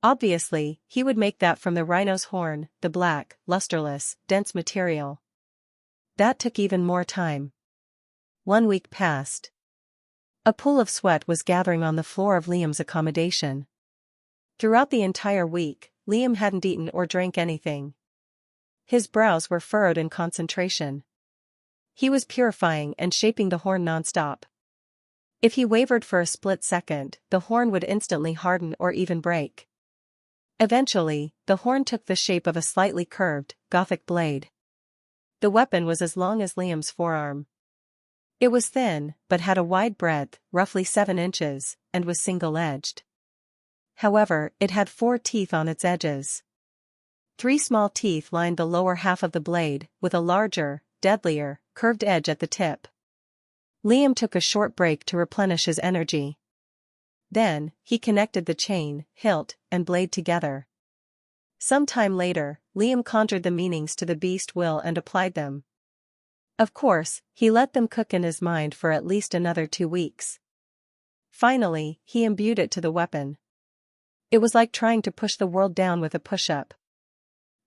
A: Obviously, he would make that from the rhino's horn, the black, lusterless, dense material. That took even more time. 1 week passed. A pool of sweat was gathering on the floor of Liam's accommodation. Throughout the entire week, Liam hadn't eaten or drank anything. His brows were furrowed in concentration. He was purifying and shaping the horn nonstop. If he wavered for a split second, the horn would instantly harden or even break. Eventually, the horn took the shape of a slightly curved, Gothic blade. The weapon was as long as Liam's forearm. It was thin, but had a wide breadth, roughly 7 inches, and was single-edged. However, it had 4 teeth on its edges. 3 small teeth lined the lower half of the blade, with a larger, deadlier, curved edge at the tip. Liam took a short break to replenish his energy. Then, he connected the chain, hilt, and blade together. Some time later, Liam conjured the meanings to the beast will and applied them. Of course, he let them cook in his mind for at least another 2 weeks. Finally, he imbued it to the weapon. It was like trying to push the world down with a push-up.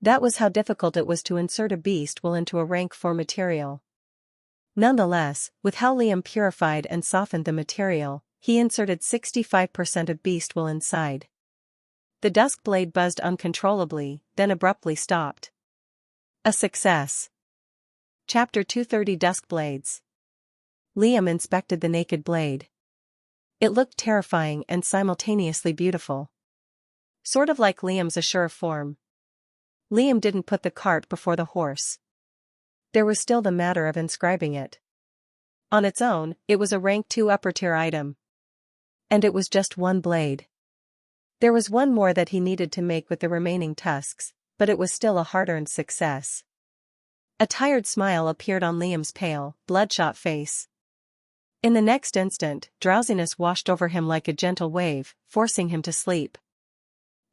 A: That was how difficult it was to insert a beast will into a rank 4 material. Nonetheless, with how Liam purified and softened the material, he inserted 65% of beast will inside. The dusk blade buzzed uncontrollably, then abruptly stopped. A success. Chapter 230 Dusk Blades. Liam inspected the naked blade. It looked terrifying and simultaneously beautiful. Sort of like Liam's Ashura form. Liam didn't put the cart before the horse. There was still the matter of inscribing it. On its own, it was a rank 2 upper-tier item. And it was just 1 blade. There was 1 more that he needed to make with the remaining tusks, but it was still a hard-earned success. A tired smile appeared on Liam's pale, bloodshot face. In the next instant, drowsiness washed over him like a gentle wave, forcing him to sleep.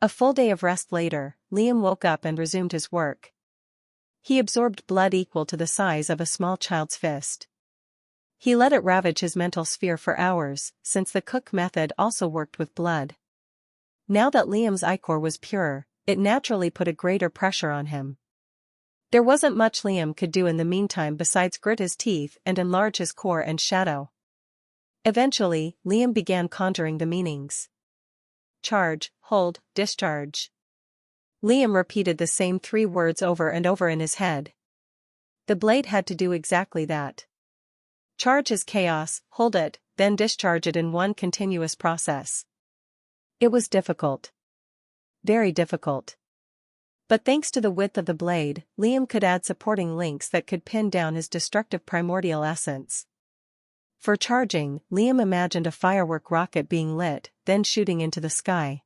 A: A full day of rest later, Liam woke up and resumed his work. He absorbed blood equal to the size of a small child's fist. He let it ravage his mental sphere for hours, since the cook method also worked with blood. Now that Liam's ichor was pure, it naturally put a greater pressure on him. There wasn't much Liam could do in the meantime besides grit his teeth and enlarge his core and shadow. Eventually, Liam began conjuring the meanings. Charge, hold, discharge. Liam repeated the same 3 words over and over in his head. The blade had to do exactly that. Charge his chaos, hold it, then discharge it in one continuous process. It was difficult. Very difficult. But thanks to the width of the blade, Liam could add supporting links that could pin down his destructive primordial essence. For charging, Liam imagined a firework rocket being lit, then shooting into the sky.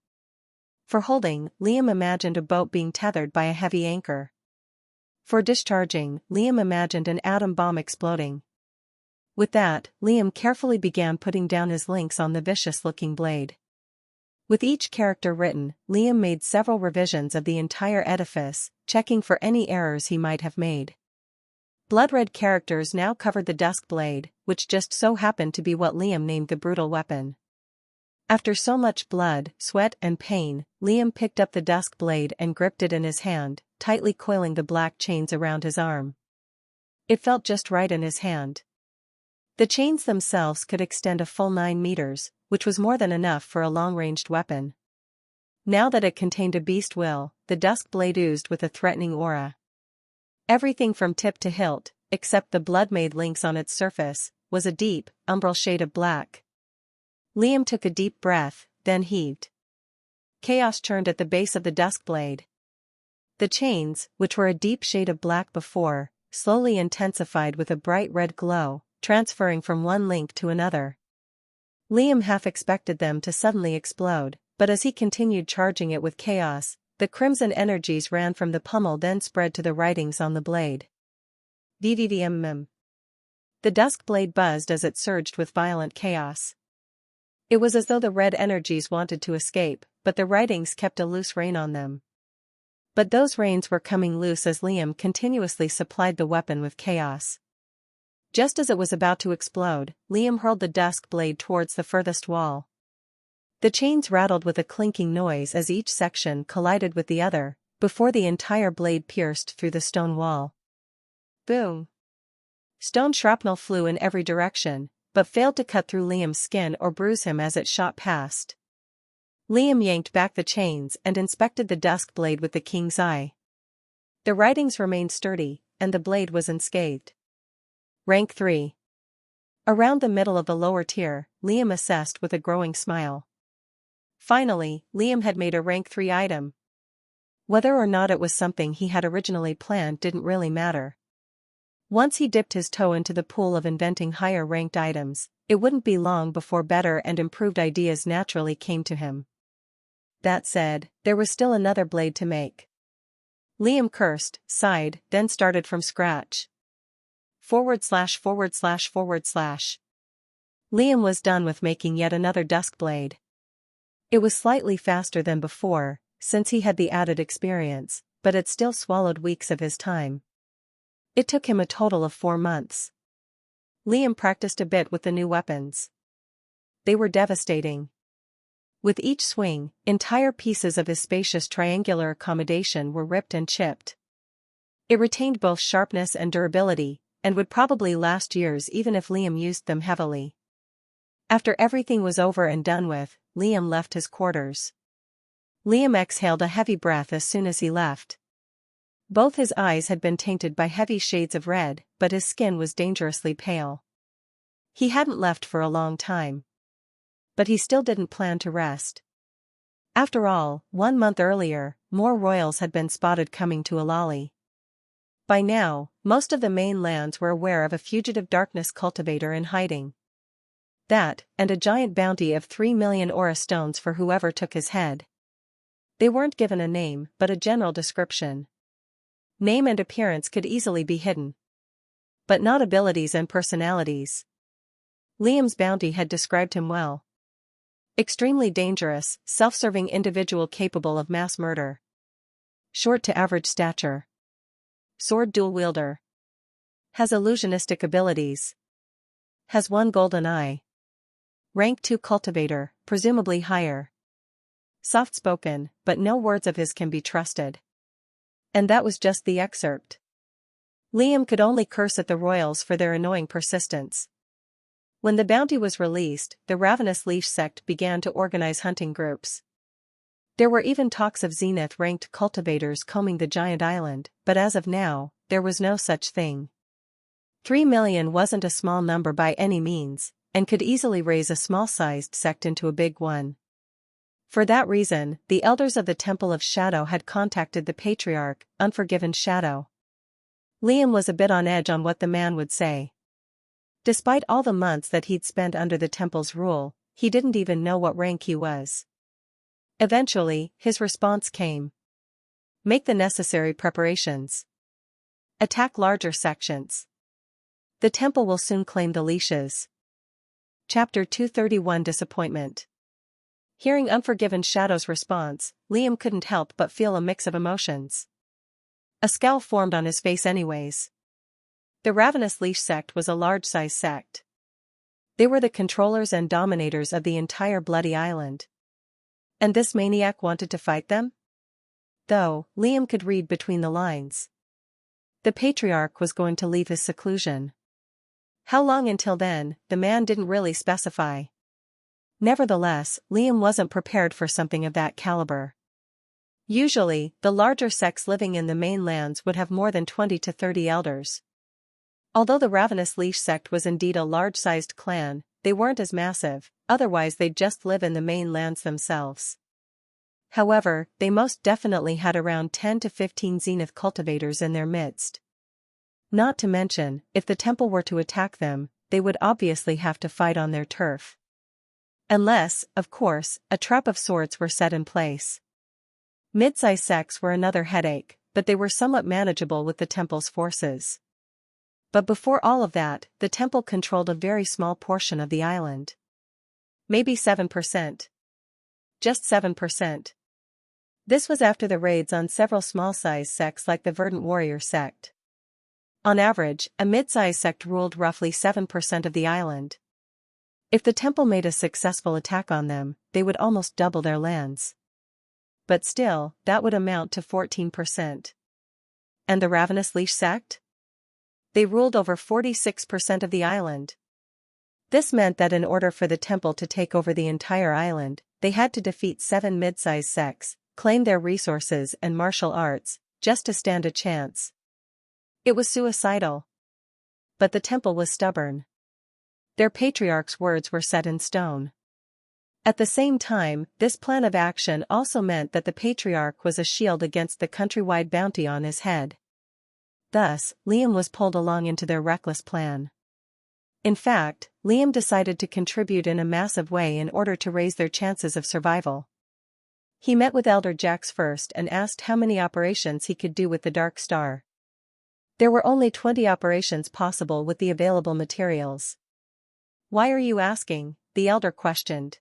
A: For holding, Liam imagined a boat being tethered by a heavy anchor. For discharging, Liam imagined an atom bomb exploding. With that, Liam carefully began putting down his links on the vicious-looking blade. With each character written, Liam made several revisions of the entire edifice, checking for any errors he might have made. Blood-red characters now covered the dusk blade, which just so happened to be what Liam named the brutal weapon. After so much blood, sweat and pain, Liam picked up the dusk blade and gripped it in his hand, tightly coiling the black chains around his arm. It felt just right in his hand. The chains themselves could extend a full 9 meters, which was more than enough for a long-ranged weapon. Now that it contained a beast will, the dusk blade oozed with a threatening aura. Everything from tip to hilt, except the blood-made links on its surface, was a deep, umbral shade of black. Liam took a deep breath, then heaved. Chaos churned at the base of the dusk blade. The chains, which were a deep shade of black before, slowly intensified with a bright red glow, transferring from one link to another. Liam half expected them to suddenly explode, but as he continued charging it with chaos, the crimson energies ran from the pommel then spread to the writings on the blade. VVVMM. The dusk blade buzzed as it surged with violent chaos. It was as though the red energies wanted to escape, but the writings kept a loose rein on them. But those reins were coming loose as Liam continuously supplied the weapon with chaos. Just as it was about to explode, Liam hurled the dusk blade towards the furthest wall. The chains rattled with a clinking noise as each section collided with the other, before the entire blade pierced through the stone wall. Boom! Stone shrapnel flew in every direction, but failed to cut through Liam's skin or bruise him as it shot past. Liam yanked back the chains and inspected the dusk blade with the king's eye. The writings remained sturdy, and the blade was unscathed. Rank 3. Around the middle of the lower tier, Liam assessed with a growing smile. Finally, Liam had made a rank 3 item. Whether or not it was something he had originally planned didn't really matter. Once he dipped his toe into the pool of inventing higher-ranked items, it wouldn't be long before better and improved ideas naturally came to him. That said, there was still another blade to make. Liam cursed, sighed, then started from scratch. /////. Liam was done with making yet another dusk blade. It was slightly faster than before, since he had the added experience, but it still swallowed weeks of his time. It took him a total of 4 months. Liam practiced a bit with the new weapons. They were devastating. With each swing, entire pieces of his spacious triangular accommodation were ripped and chipped. It retained both sharpness and durability, and would probably last years even if Liam used them heavily. After everything was over and done with, Liam left his quarters. Liam exhaled a heavy breath as soon as he left. Both his eyes had been tainted by heavy shades of red, but his skin was dangerously pale. He hadn't left for a long time. But he still didn't plan to rest. After all, 1 month earlier, more royals had been spotted coming to Ucladd. By now, most of the main lands were aware of a fugitive darkness cultivator in hiding. That, and a giant bounty of 3 million aura stones for whoever took his head. They weren't given a name, but a general description. Name and appearance could easily be hidden. But not abilities and personalities. Liam's bounty had described him well. Extremely dangerous, self-serving individual capable of mass murder. Short to average stature. Sword dual wielder. Has illusionistic abilities. Has 1 golden eye. Rank 2 cultivator, presumably higher. Soft-spoken, but no words of his can be trusted. And that was just the excerpt. Liam could only curse at the royals for their annoying persistence. When the bounty was released, the ravenous leash sect began to organize hunting groups. There were even talks of zenith-ranked cultivators combing the giant island, but as of now, there was no such thing. 3 million wasn't a small number by any means, and could easily raise a small-sized sect into a big one. For that reason, the elders of the Temple of Shadow had contacted the patriarch, Unforgiven Shadow. Liam was a bit on edge on what the man would say. Despite all the months that he'd spent under the temple's rule, he didn't even know what rank he was. Eventually, his response came. Make the necessary preparations. Attack larger sections. The temple will soon claim the leashes. Chapter 231 Disappointment. Hearing Unforgiven Shadow's response, Liam couldn't help but feel a mix of emotions. A scowl formed on his face anyways. The Ravenous Leash sect was a large-size sect. They were the controllers and dominators of the entire bloody island. And this maniac wanted to fight them? Though, Liam could read between the lines. The patriarch was going to leave his seclusion. How long until then, the man didn't really specify. Nevertheless, Liam wasn't prepared for something of that caliber. Usually, the larger sects living in the mainlands would have more than 20 to 30 elders. Although the Ravenous Leash sect was indeed a large-sized clan, they weren't as massive, otherwise they'd just live in the mainlands themselves. However, they most definitely had around 10 to 15 zenith cultivators in their midst. Not to mention, if the temple were to attack them, they would obviously have to fight on their turf. Unless, of course, a trap of sorts were set in place. Mid-size sects were another headache, but they were somewhat manageable with the temple's forces. But before all of that, the temple controlled a very small portion of the island. Maybe 7%. Just 7%. This was after the raids on several small-size sects like the Verdant Warrior sect. On average, a mid-size sect ruled roughly 7% of the island. If the temple made a successful attack on them, they would almost double their lands. But still, that would amount to 14%. And the Ravenous Leash sect? They ruled over 46% of the island. This meant that in order for the temple to take over the entire island, they had to defeat 7 mid-size sects, claim their resources and martial arts, just to stand a chance. It was suicidal. But the temple was stubborn. Their patriarch's words were set in stone. At the same time, this plan of action also meant that the patriarch was a shield against the countrywide bounty on his head. Thus, Liam was pulled along into their reckless plan. In fact, Liam decided to contribute in a massive way in order to raise their chances of survival. He met with Elder Jax first and asked how many operations he could do with the Dark Star. There were only 20 operations possible with the available materials. "Why are you asking?" the elder questioned.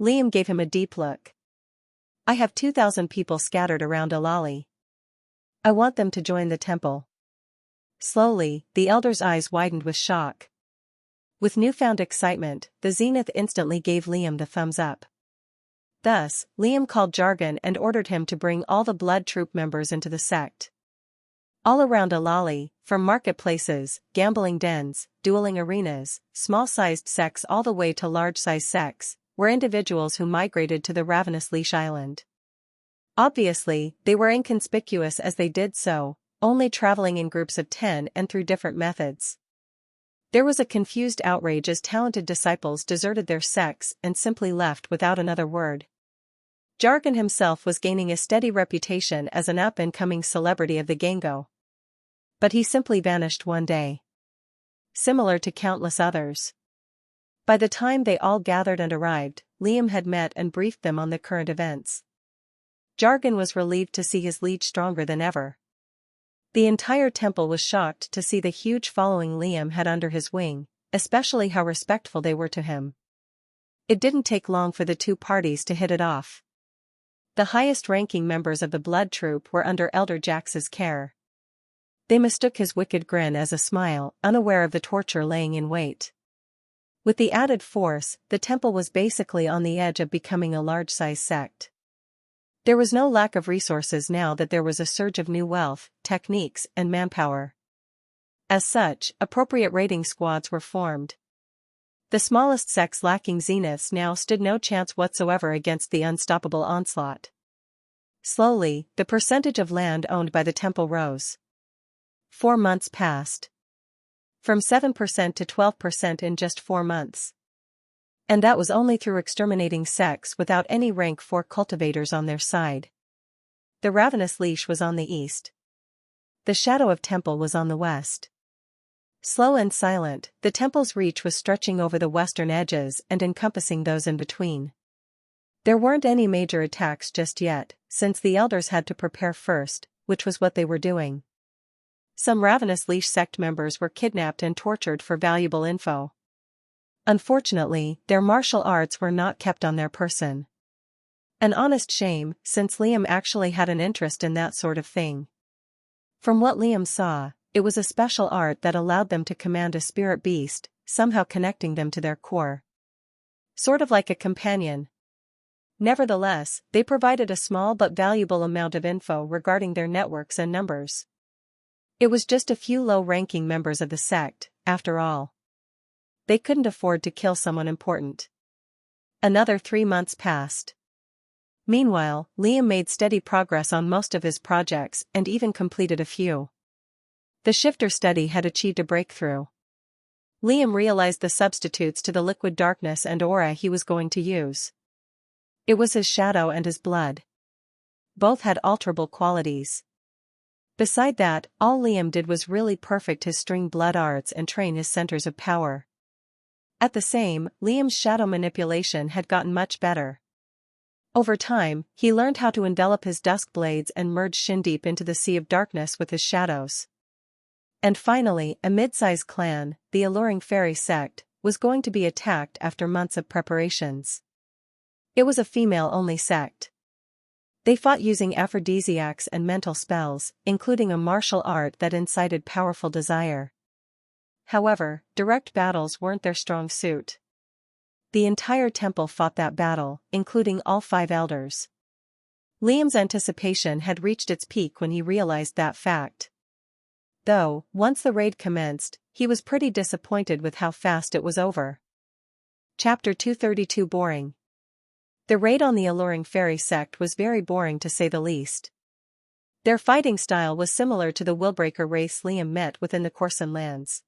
A: Liam gave him a deep look. "I have 2,000 people scattered around Alali. I want them to join the temple." Slowly, the elder's eyes widened with shock. With newfound excitement, the Zenith instantly gave Liam the thumbs up. Thus, Liam called Jargon and ordered him to bring all the blood troop members into the sect. All around Alali, from marketplaces, gambling dens, dueling arenas, small-sized sects all the way to large-sized sects, were individuals who migrated to the Ravenous Leash Island. Obviously, they were inconspicuous as they did so, only traveling in groups of 10 and through different methods. There was a confused outrage as talented disciples deserted their sects and simply left without another word. Jargon himself was gaining a steady reputation as an up-and-coming celebrity of the Gango. But he simply vanished one day. Similar to countless others. By the time they all gathered and arrived, Liam had met and briefed them on the current events. Jargon was relieved to see his liege stronger than ever. The entire temple was shocked to see the huge following Liam had under his wing, especially how respectful they were to him. It didn't take long for the two parties to hit it off. The highest-ranking members of the blood troop were under Elder Jax's care. They mistook his wicked grin as a smile, unaware of the torture laying in wait. With the added force, the temple was basically on the edge of becoming a large-size sect. There was no lack of resources now that there was a surge of new wealth, techniques, and manpower. As such, appropriate raiding squads were formed. The smallest sects lacking zeniths now stood no chance whatsoever against the unstoppable onslaught. Slowly, the percentage of land owned by the temple rose. 4 months passed. From 7% to 12% in just 4 months. And that was only through exterminating sects without any rank 4 cultivators on their side. The Ravenous Leash was on the east. The shadow of temple was on the west. Slow and silent, the temple's reach was stretching over the western edges and encompassing those in between. There weren't any major attacks just yet, since the elders had to prepare first, which was what they were doing. Some Ravenous Leash sect members were kidnapped and tortured for valuable info. Unfortunately, their martial arts were not kept on their person. An honest shame, since Liam actually had an interest in that sort of thing. From what Liam saw, it was a special art that allowed them to command a spirit beast, somehow connecting them to their core. Sort of like a companion. Nevertheless, they provided a small but valuable amount of info regarding their networks and numbers. It was just a few low-ranking members of the sect, after all. They couldn't afford to kill someone important. Another 3 months passed. Meanwhile, Liam made steady progress on most of his projects and even completed a few. The shifter study had achieved a breakthrough. Liam realized the substitutes to the liquid darkness and aura he was going to use. It was his shadow and his blood. Both had alterable qualities. Beside that, all Liam did was really perfect his string blood arts and train his centers of power. At the same, Liam's shadow manipulation had gotten much better. Over time, he learned how to envelop his dusk blades and merge shin-deep into the sea of darkness with his shadows. And finally, a mid-sized clan, the alluring fairy sect, was going to be attacked after months of preparations. It was a female-only sect. They fought using aphrodisiacs and mental spells, including a martial art that incited powerful desire. However, direct battles weren't their strong suit. The entire temple fought that battle, including all 5 elders. Liam's anticipation had reached its peak when he realized that fact. Though, once the raid commenced, he was pretty disappointed with how fast it was over. Chapter 232 Boring. The raid on the alluring fairy sect was very boring to say the least. Their fighting style was similar to the Willbreaker race Liam met within the Corson lands.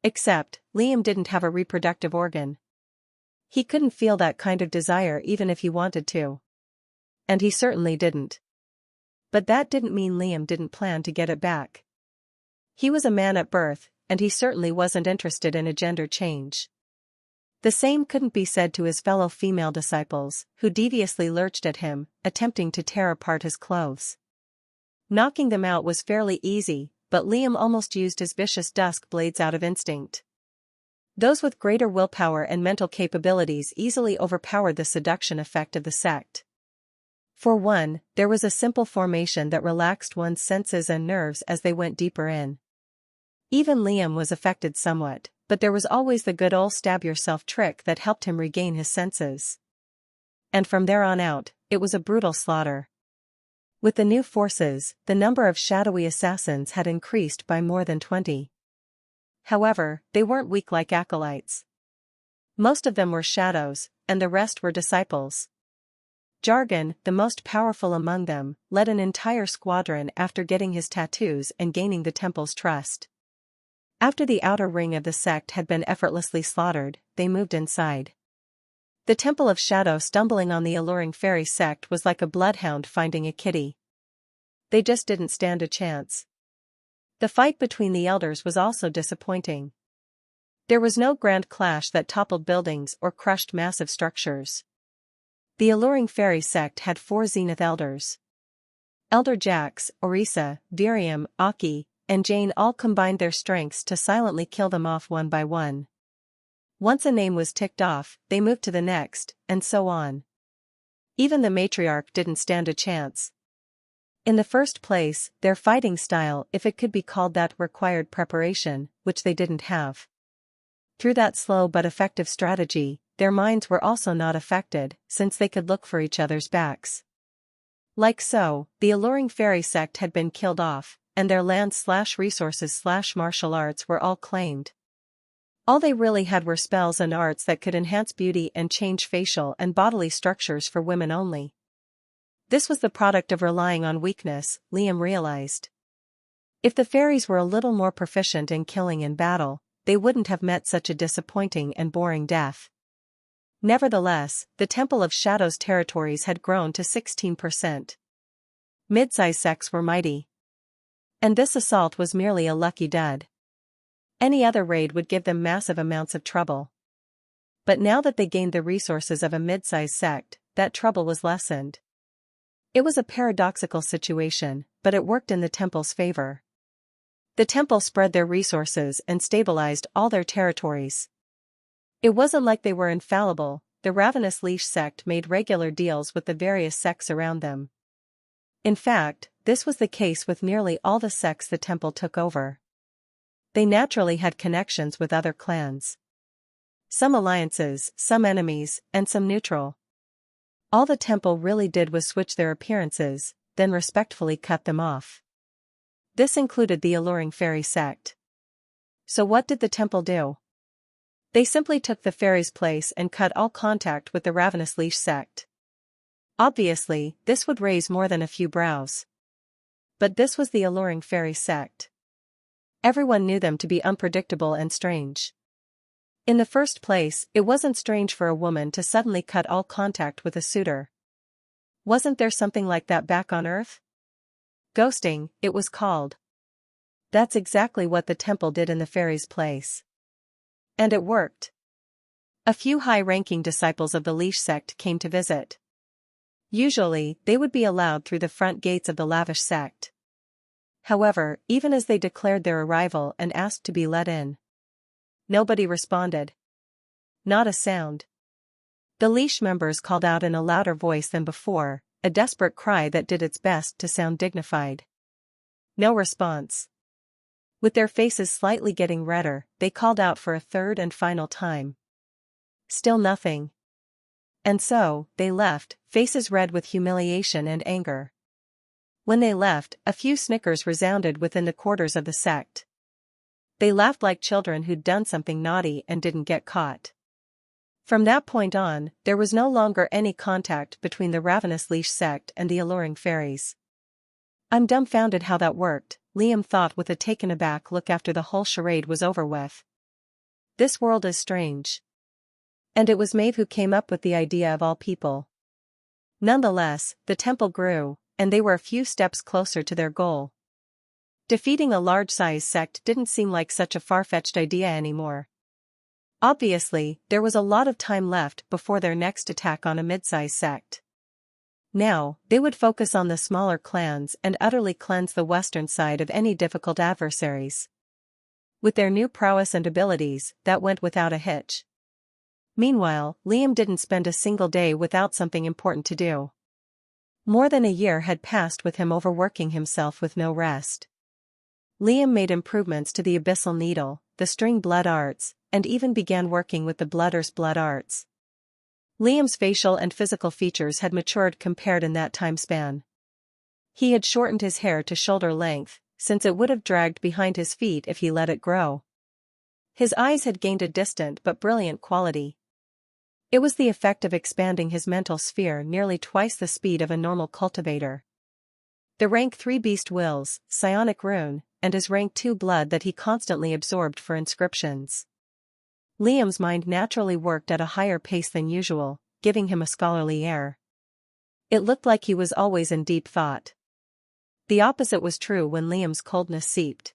A: Except, Liam didn't have a reproductive organ. He couldn't feel that kind of desire even if he wanted to. And he certainly didn't. But that didn't mean Liam didn't plan to get it back. He was a man at birth, and he certainly wasn't interested in a gender change. The same couldn't be said to his fellow female disciples, who deviously lurched at him, attempting to tear apart his clothes. Knocking them out was fairly easy, but Liam almost used his vicious dusk blades out of instinct. Those with greater willpower and mental capabilities easily overpowered the seduction effect of the sect. For one, there was a simple formation that relaxed one's senses and nerves as they went deeper in. Even Liam was affected somewhat, but there was always the good old stab yourself trick that helped him regain his senses. And from there on out, it was a brutal slaughter. With the new forces, the number of shadowy assassins had increased by more than 20. However, they weren't weak like acolytes. Most of them were shadows, and the rest were disciples. Jargon, the most powerful among them, led an entire squadron after getting his tattoos and gaining the temple's trust. After the outer ring of the sect had been effortlessly slaughtered, they moved inside. The Temple of Shadow stumbling on the alluring fairy sect was like a bloodhound finding a kitty. They just didn't stand a chance. The fight between the elders was also disappointing. There was no grand clash that toppled buildings or crushed massive structures. The alluring fairy sect had 4 zenith elders. Elder Jax, Orisa, Virium, Aki, and Jane all combined their strengths to silently kill them off one by one. Once a name was ticked off, they moved to the next, and so on. Even the matriarch didn't stand a chance. In the first place, their fighting style, if it could be called that, required preparation, which they didn't have. Through that slow but effective strategy, their minds were also not affected, since they could look for each other's backs. Like so, the alluring fairy sect had been killed off, and their land/resources/martial arts were all claimed. All they really had were spells and arts that could enhance beauty and change facial and bodily structures for women only. This was the product of relying on weakness, Liam realized. If the fairies were a little more proficient in killing in battle, they wouldn't have met such a disappointing and boring death. Nevertheless, the Temple of Shadow's territories had grown to 16%. Mid-size sects were mighty. And this assault was merely a lucky dud. Any other raid would give them massive amounts of trouble. But now that they gained the resources of a mid-size sect, that trouble was lessened. It was a paradoxical situation, but it worked in the temple's favor. The temple spread their resources and stabilized all their territories. It wasn't like they were infallible. The ravenous leash sect made regular deals with the various sects around them. In fact, this was the case with nearly all the sects the temple took over. They naturally had connections with other clans. Some alliances, some enemies, and some neutral. All the temple really did was switch their appearances, then respectfully cut them off. This included the alluring fairy sect. So what did the temple do? They simply took the fairy's place and cut all contact with the ravenous leash sect. Obviously, this would raise more than a few brows. But this was the alluring fairy sect. Everyone knew them to be unpredictable and strange. In the first place, it wasn't strange for a woman to suddenly cut all contact with a suitor. Wasn't there something like that back on Earth? Ghosting, it was called. That's exactly what the temple did in the fairy's place. And it worked. A few high-ranking disciples of the leash sect came to visit. Usually, they would be allowed through the front gates of the lavish sect. However, even as they declared their arrival and asked to be let in, nobody responded. Not a sound. The leash members called out in a louder voice than before, a desperate cry that did its best to sound dignified. No response. With their faces slightly getting redder, they called out for a third and final time. Still nothing. And so, they left, faces red with humiliation and anger. When they left, a few snickers resounded within the quarters of the sect. They laughed like children who'd done something naughty and didn't get caught. From that point on, there was no longer any contact between the ravenous leash sect and the alluring fairies. I'm dumbfounded how that worked, Liam thought with a taken-aback look after the whole charade was over with. This world is strange. And it was Maeve who came up with the idea of all people. Nonetheless, the temple grew, and they were a few steps closer to their goal. Defeating a large-sized sect didn't seem like such a far-fetched idea anymore. Obviously, there was a lot of time left before their next attack on a mid-sized sect. Now, they would focus on the smaller clans and utterly cleanse the western side of any difficult adversaries. With their new prowess and abilities, that went without a hitch. Meanwhile, Liam didn't spend a single day without something important to do. More than a year had passed with him overworking himself with no rest. Liam made improvements to the abyssal needle, the string blood arts, and even began working with the blooders blood arts. Liam's facial and physical features had matured compared in that time span. He had shortened his hair to shoulder length, since it would have dragged behind his feet if he let it grow. His eyes had gained a distant but brilliant quality. It was the effect of expanding his mental sphere nearly twice the speed of a normal cultivator. The rank 3 beast wills, psionic rune, and his rank 2 blood that he constantly absorbed for inscriptions. Liam's mind naturally worked at a higher pace than usual, giving him a scholarly air. It looked like he was always in deep thought. The opposite was true when Liam's coldness seeped.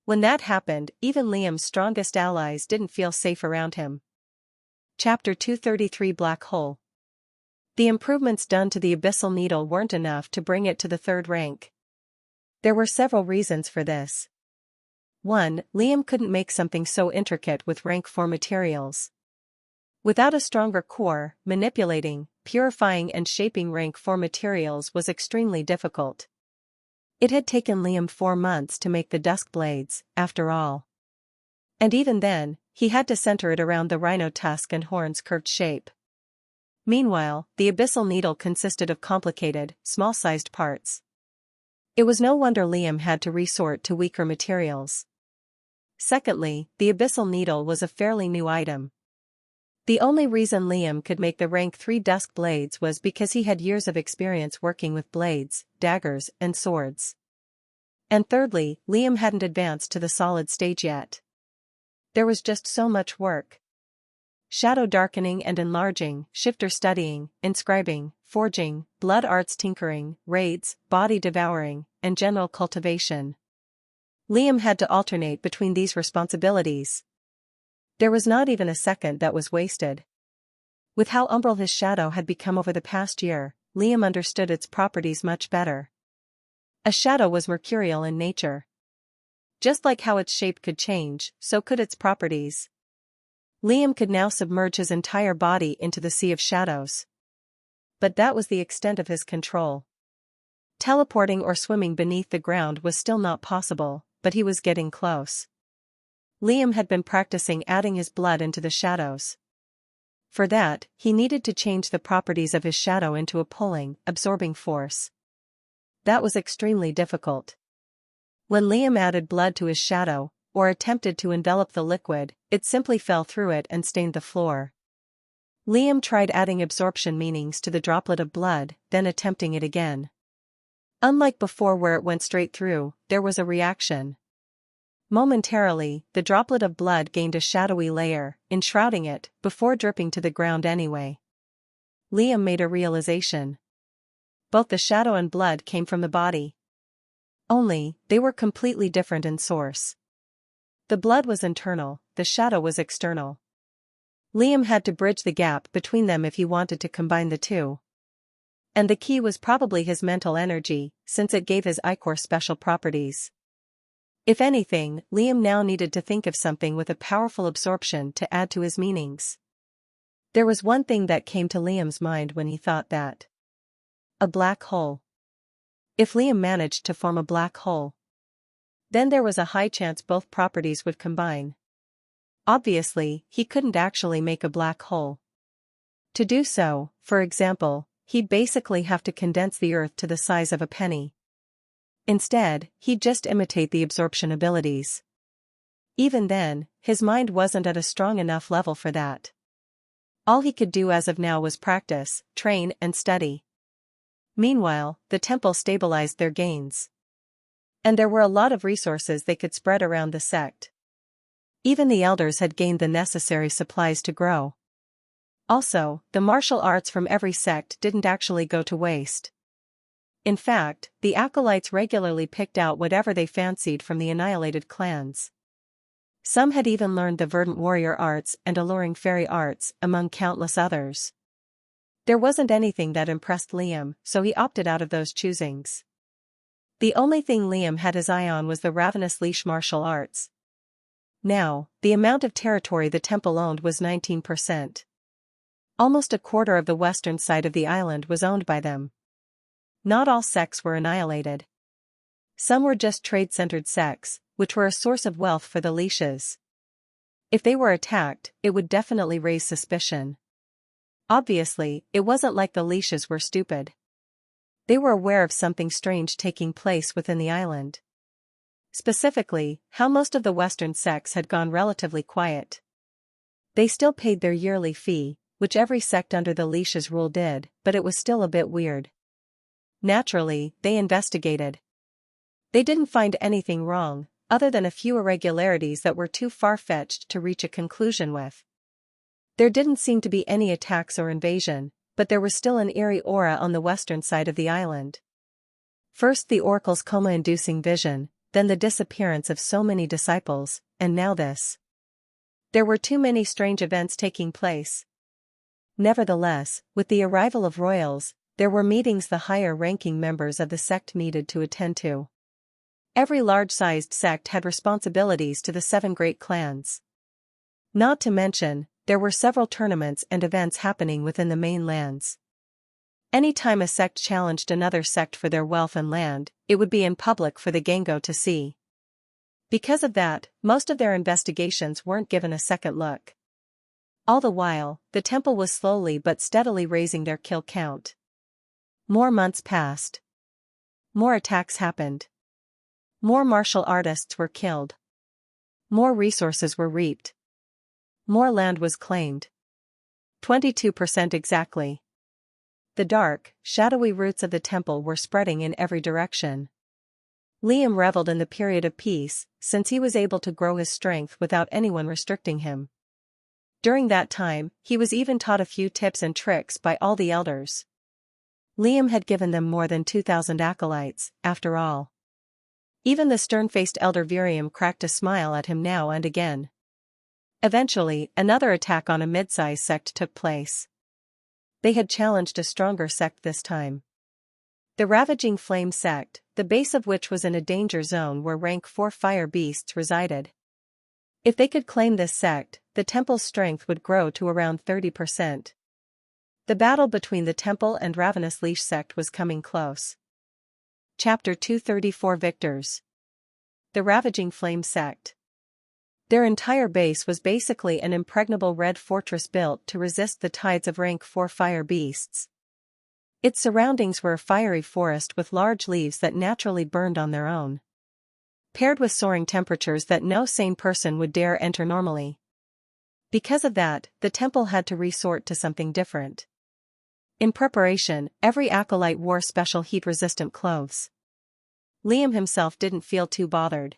A: When that happened, even Liam's strongest allies didn't feel safe around him. Chapter 233 Black Hole. The improvements done to the abyssal needle weren't enough to bring it to the 3rd rank. There were several reasons for this. 1. Liam couldn't make something so intricate with rank 4 materials. Without a stronger core, manipulating, purifying and shaping rank 4 materials was extremely difficult. It had taken Liam 4 months to make the dusk blades, after all. And even then, he had to center it around the rhino tusk and horn's curved shape. Meanwhile, the abyssal needle consisted of complicated, small-sized parts. It was no wonder Liam had to resort to weaker materials. Secondly, the abyssal needle was a fairly new item. The only reason Liam could make the rank 3 dusk blades was because he had years of experience working with blades, daggers, and swords. And thirdly, Liam hadn't advanced to the solid stage yet. There was just so much work. Shadow darkening and enlarging, shifter studying, inscribing, forging, blood arts tinkering, raids, body devouring, and general cultivation. Liam had to alternate between these responsibilities. There was not even a second that was wasted. With how umbral his shadow had become over the past year, Liam understood its properties much better. A shadow was mercurial in nature. Just like how its shape could change, so could its properties. Liam could now submerge his entire body into the sea of shadows. But that was the extent of his control. Teleporting or swimming beneath the ground was still not possible, but he was getting close. Liam had been practicing adding his blood into the shadows. For that, he needed to change the properties of his shadow into a pulling, absorbing force. That was extremely difficult. When Liam added blood to his shadow, or attempted to envelop the liquid, it simply fell through it and stained the floor. Liam tried adding absorption meanings to the droplet of blood, then attempting it again. Unlike before where it went straight through, there was a reaction. Momentarily, the droplet of blood gained a shadowy layer, enshrouding it, before dripping to the ground anyway. Liam made a realization. Both the shadow and blood came from the body. Only, they were completely different in source. The blood was internal, the shadow was external. Liam had to bridge the gap between them if he wanted to combine the two. And the key was probably his mental energy, since it gave his ichor special properties. If anything, Liam now needed to think of something with a powerful absorption to add to his meanings. There was one thing that came to Liam's mind when he thought that. A black hole. If Liam managed to form a black hole, then there was a high chance both properties would combine. Obviously, he couldn't actually make a black hole. To do so, for example, he'd basically have to condense the Earth to the size of a penny. Instead, he'd just imitate the absorption abilities. Even then, his mind wasn't at a strong enough level for that. All he could do as of now was practice, train and study. Meanwhile, the temple stabilized their gains. And there were a lot of resources they could spread around the sect. Even the elders had gained the necessary supplies to grow. Also, the martial arts from every sect didn't actually go to waste. In fact, the acolytes regularly picked out whatever they fancied from the annihilated clans. Some had even learned the verdant warrior arts and alluring fairy arts, among countless others. There wasn't anything that impressed Liam, so he opted out of those choosings. The only thing Liam had his eye on was the ravenous leash martial arts. Now, the amount of territory the temple owned was 19%. Almost a quarter of the western side of the island was owned by them. Not all sects were annihilated. Some were just trade-centered sects, which were a source of wealth for the leashes. If they were attacked, it would definitely raise suspicion. Obviously, it wasn't like the leashes were stupid. They were aware of something strange taking place within the island. Specifically, how most of the western sects had gone relatively quiet. They still paid their yearly fee, which every sect under the leashes rule did, but it was still a bit weird. Naturally, they investigated. They didn't find anything wrong, other than a few irregularities that were too far-fetched to reach a conclusion with. There didn't seem to be any attacks or invasion, but there was still an eerie aura on the western side of the island. First the oracle's coma-inducing vision, then the disappearance of so many disciples, and now this. There were too many strange events taking place. Nevertheless, with the arrival of royals, there were meetings the higher-ranking members of the sect needed to attend to. Every large-sized sect had responsibilities to the 7 great clans. Not to mention, there were several tournaments and events happening within the main lands. Any time a sect challenged another sect for their wealth and land, it would be in public for the Gango to see. Because of that, most of their investigations weren't given a second look. All the while, the temple was slowly but steadily raising their kill count. More months passed. More attacks happened. More martial artists were killed. More resources were reaped. More land was claimed. 22% exactly. The dark, shadowy roots of the temple were spreading in every direction. Liam reveled in the period of peace, since he was able to grow his strength without anyone restricting him. During that time, he was even taught a few tips and tricks by all the elders. Liam had given them more than 2,000 acolytes, after all. Even the stern-faced elder Virium cracked a smile at him now and again. Eventually, another attack on a mid-size sect took place. They had challenged a stronger sect this time. The Ravaging Flame sect, the base of which was in a danger zone where rank 4 fire beasts resided. If they could claim this sect, the temple's strength would grow to around 30%. The battle between the temple and Ravenous Leash sect was coming close. Chapter 234 Victors. The Ravaging Flame sect. Their entire base was basically an impregnable red fortress built to resist the tides of rank 4 fire beasts. Its surroundings were a fiery forest with large leaves that naturally burned on their own, paired with soaring temperatures that no sane person would dare enter normally. Because of that, the temple had to resort to something different. In preparation, every acolyte wore special heat-resistant clothes. Liam himself didn't feel too bothered.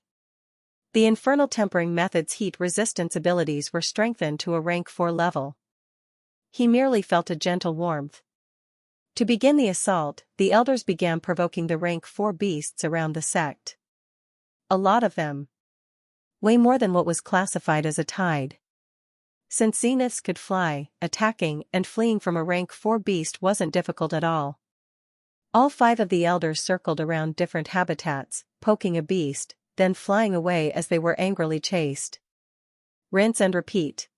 A: The infernal tempering method's heat resistance abilities were strengthened to a rank 4 level. He merely felt a gentle warmth. To begin the assault, the elders began provoking the rank 4 beasts around the sect. A lot of them. Way more than what was classified as a tide. Since zeniths could fly, attacking and fleeing from a rank 4 beast wasn't difficult at all. All 5 of the elders circled around different habitats, poking a beast, then flying away as they were angrily chased. Rinse and repeat.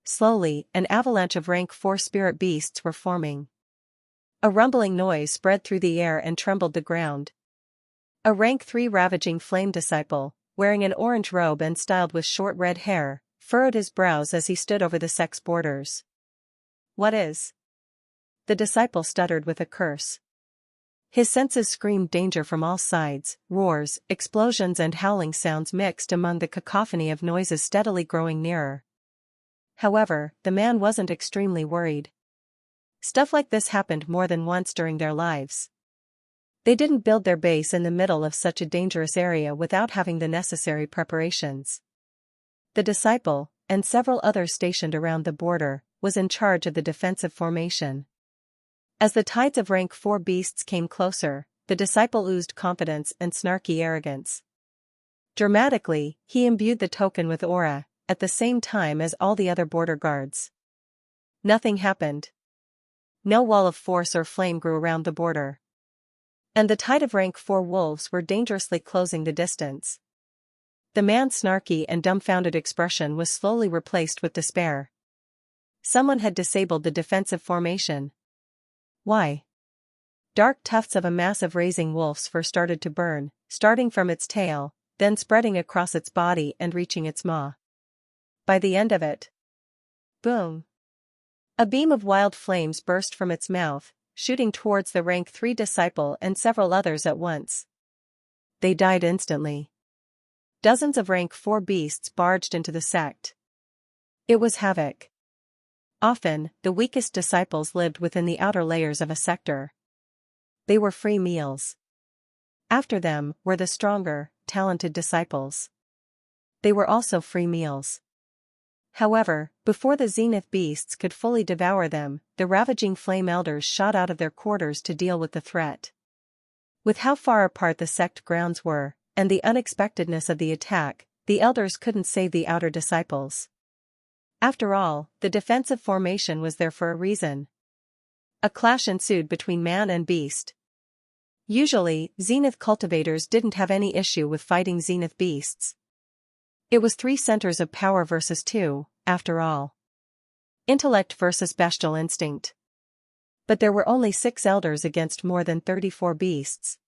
A: Slowly, an avalanche of rank 4 spirit beasts were forming. A rumbling noise spread through the air and trembled the ground. A rank 3 ravaging flame disciple, wearing an orange robe and styled with short red hair, furrowed his brows as he stood over the sect's borders. What is? The disciple stuttered with a curse. His senses screamed danger from all sides, roars, explosions and howling sounds mixed among the cacophony of noises steadily growing nearer. However, the man wasn't extremely worried. Stuff like this happened more than once during their lives. They didn't build their base in the middle of such a dangerous area without having the necessary preparations. The disciple, and several others stationed around the border, was in charge of the defensive formation. As the tides of rank 4 beasts came closer, the disciple oozed confidence and snarky arrogance. Dramatically, he imbued the token with aura, at the same time as all the other border guards. Nothing happened. No wall of force or flame grew around the border. And the tide of rank 4 wolves were dangerously closing the distance. The man's snarky and dumbfounded expression was slowly replaced with despair. Someone had disabled the defensive formation. Why? Dark tufts of a massive raising wolf's fur started to burn, starting from its tail, then spreading across its body and reaching its maw. By the end of it, boom! A beam of wild flames burst from its mouth, shooting towards the rank 3 disciple and several others at once. They died instantly. Dozens of rank 4 beasts barged into the sect. It was havoc. Often, the weakest disciples lived within the outer layers of a sector. They were free meals. After them were the stronger, talented disciples. They were also free meals. However, before the zenith beasts could fully devour them, the ravaging flame elders shot out of their quarters to deal with the threat. With how far apart the sect grounds were, and the unexpectedness of the attack, the elders couldn't save the outer disciples. After all, the defensive formation was there for a reason. A clash ensued between man and beast. Usually, zenith cultivators didn't have any issue with fighting zenith beasts. It was 3 centers of power versus 2, after all. Intellect versus bestial instinct. But there were only 6 elders against more than 34 beasts.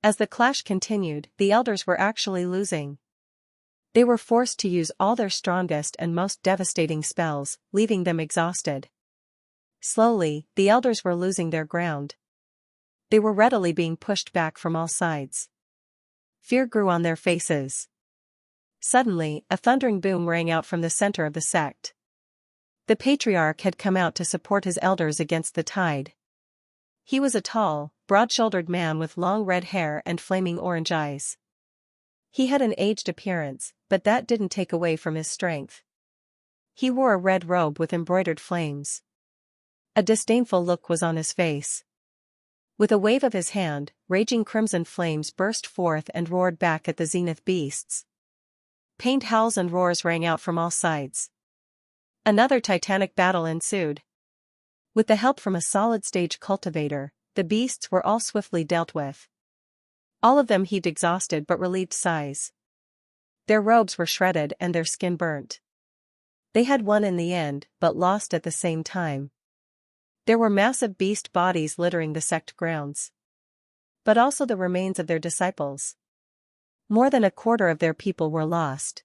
A: As the clash continued, the elders were actually losing. They were forced to use all their strongest and most devastating spells, leaving them exhausted. Slowly, the elders were losing their ground. They were readily being pushed back from all sides. Fear grew on their faces. Suddenly, a thundering boom rang out from the center of the sect. The patriarch had come out to support his elders against the tide. He was a tall, broad-shouldered man with long red hair and flaming orange eyes. He had an aged appearance, but that didn't take away from his strength. He wore a red robe with embroidered flames. A disdainful look was on his face. With a wave of his hand, raging crimson flames burst forth and roared back at the zenith beasts. Pained howls and roars rang out from all sides. Another titanic battle ensued. With the help from a solid-stage cultivator, the beasts were all swiftly dealt with. All of them heaved exhausted but relieved sighs. Their robes were shredded and their skin burnt. They had won in the end, but lost at the same time. There were massive beast bodies littering the sect grounds. But also the remains of their disciples. More than a quarter of their people were lost.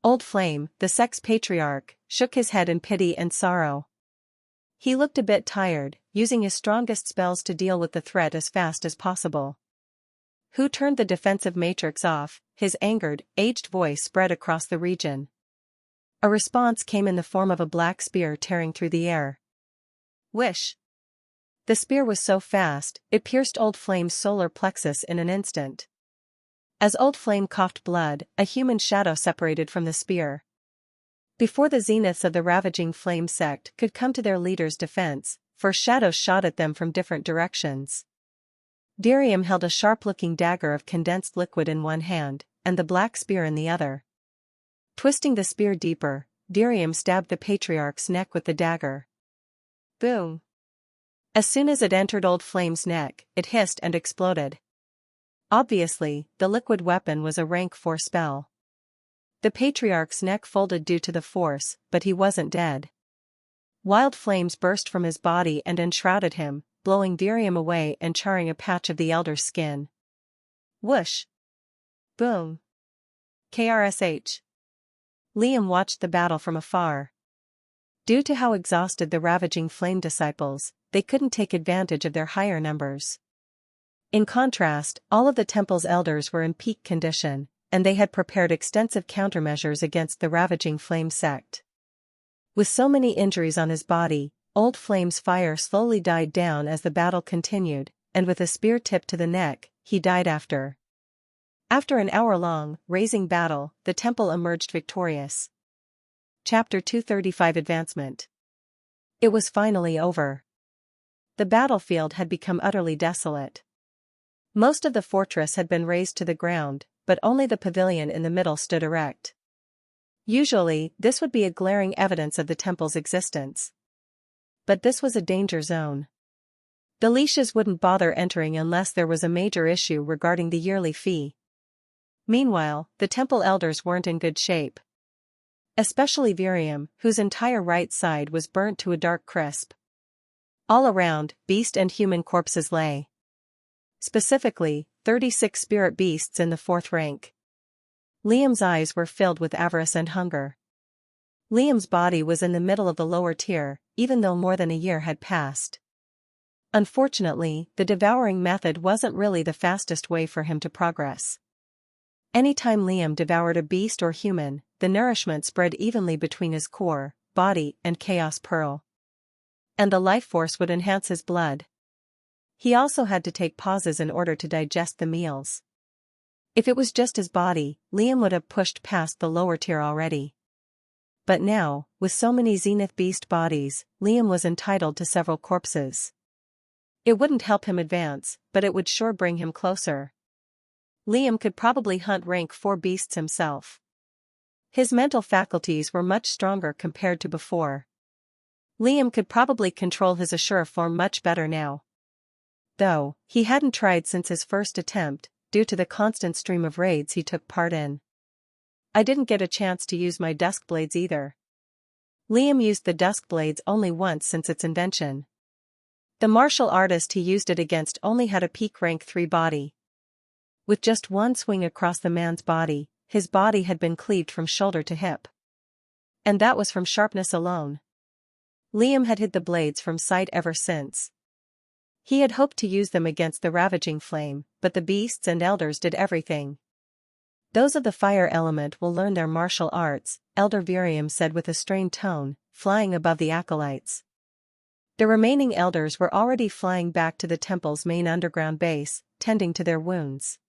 A: Old Flame, the sect's patriarch, shook his head in pity and sorrow. He looked a bit tired, using his strongest spells to deal with the threat as fast as possible. Who turned the defensive matrix off? His angered, aged voice spread across the region. A response came in the form of a black spear tearing through the air. Wish! The spear was so fast, it pierced Old Flame's solar plexus in an instant. As Old Flame coughed blood, a human shadow separated from the spear. Before the zeniths of the ravaging flame sect could come to their leader's defense, 4 shadows shot at them from different directions. Darius held a sharp-looking dagger of condensed liquid in one hand, and the black spear in the other. Twisting the spear deeper, Darius stabbed the patriarch's neck with the dagger. Boom! As soon as it entered Old Flame's neck, it hissed and exploded. Obviously, the liquid weapon was a rank 4 spell. The patriarch's neck folded due to the force, but he wasn't dead. Wild flames burst from his body and enshrouded him, blowing Virium away and charring a patch of the elder's skin. Whoosh! Boom! KRSH. Liam watched the battle from afar. Due to how exhausted the ravaging flame disciples, they couldn't take advantage of their higher numbers. In contrast, all of the temple's elders were in peak condition, and they had prepared extensive countermeasures against the ravaging flame sect. With so many injuries on his body, Old Flame's fire slowly died down as the battle continued, and with a spear tipped to the neck, he died after. After an hour-long, razing battle, the temple emerged victorious. Chapter 235 Advancement. It was finally over. The battlefield had become utterly desolate. Most of the fortress had been razed to the ground, but only the pavilion in the middle stood erect. Usually, this would be a glaring evidence of the temple's existence. But this was a danger zone. The leashes wouldn't bother entering unless there was a major issue regarding the yearly fee. Meanwhile, the temple elders weren't in good shape. Especially Virium, whose entire right side was burnt to a dark crisp. All around, beast and human corpses lay. Specifically, 36 spirit beasts in the 4th rank. Liam's eyes were filled with avarice and hunger. Liam's body was in the middle of the lower tier, even though more than a year had passed. Unfortunately, the devouring method wasn't really the fastest way for him to progress. Anytime Liam devoured a beast or human, the nourishment spread evenly between his core, body, and chaos pearl. And the life force would enhance his blood. He also had to take pauses in order to digest the meals. If it was just his body, Liam would have pushed past the lower tier already. But now, with so many Zenith beast bodies, Liam was entitled to several corpses. It wouldn't help him advance, but it would sure bring him closer. Liam could probably hunt rank 4 beasts himself. His mental faculties were much stronger compared to before. Liam could probably control his Ashura form much better now. Though, he hadn't tried since his first attempt, due to the constant stream of raids he took part in. I didn't get a chance to use my dusk blades either. Liam used the dusk blades only once since its invention. The martial artist he used it against only had a peak rank 3 body. With just one swing across the man's body, his body had been cleaved from shoulder to hip. And that was from sharpness alone. Liam had hid the blades from sight ever since. He had hoped to use them against the ravaging flame, but the beasts and elders did everything. Those of the fire element will learn their martial arts, Elder Virium said with a strained tone, flying above the acolytes. The remaining elders were already flying back to the temple's main underground base, tending to their wounds.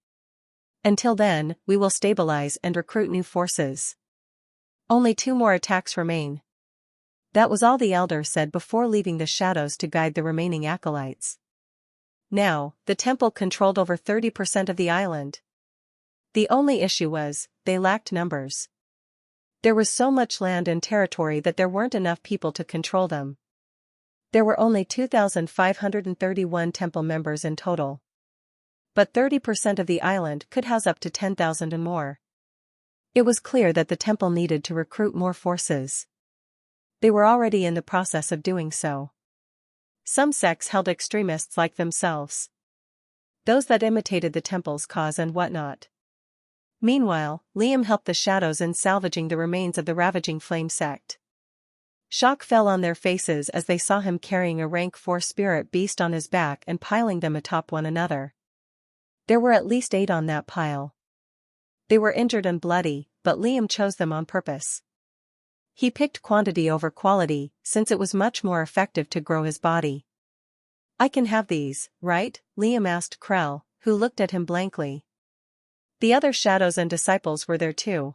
A: Until then, we will stabilize and recruit new forces. Only 2 more attacks remain. That was all the elder said before leaving the shadows to guide the remaining acolytes. Now, the temple controlled over 30% of the island. The only issue was, they lacked numbers. There was so much land and territory that there weren't enough people to control them. There were only 2,531 temple members in total. But 30% of the island could house up to 10,000 and more. It was clear that the temple needed to recruit more forces. They were already in the process of doing so. Some sects held extremists like themselves. Those that imitated the temple's cause and whatnot. Meanwhile, Liam helped the shadows in salvaging the remains of the ravaging flame sect. Shock fell on their faces as they saw him carrying a rank 4 spirit beast on his back and piling them atop one another. There were at least 8 on that pile. They were injured and bloody, but Liam chose them on purpose. He picked quantity over quality, since it was much more effective to grow his body. I can have these, right? Liam asked Krell, who looked at him blankly. The other shadows and disciples were there too.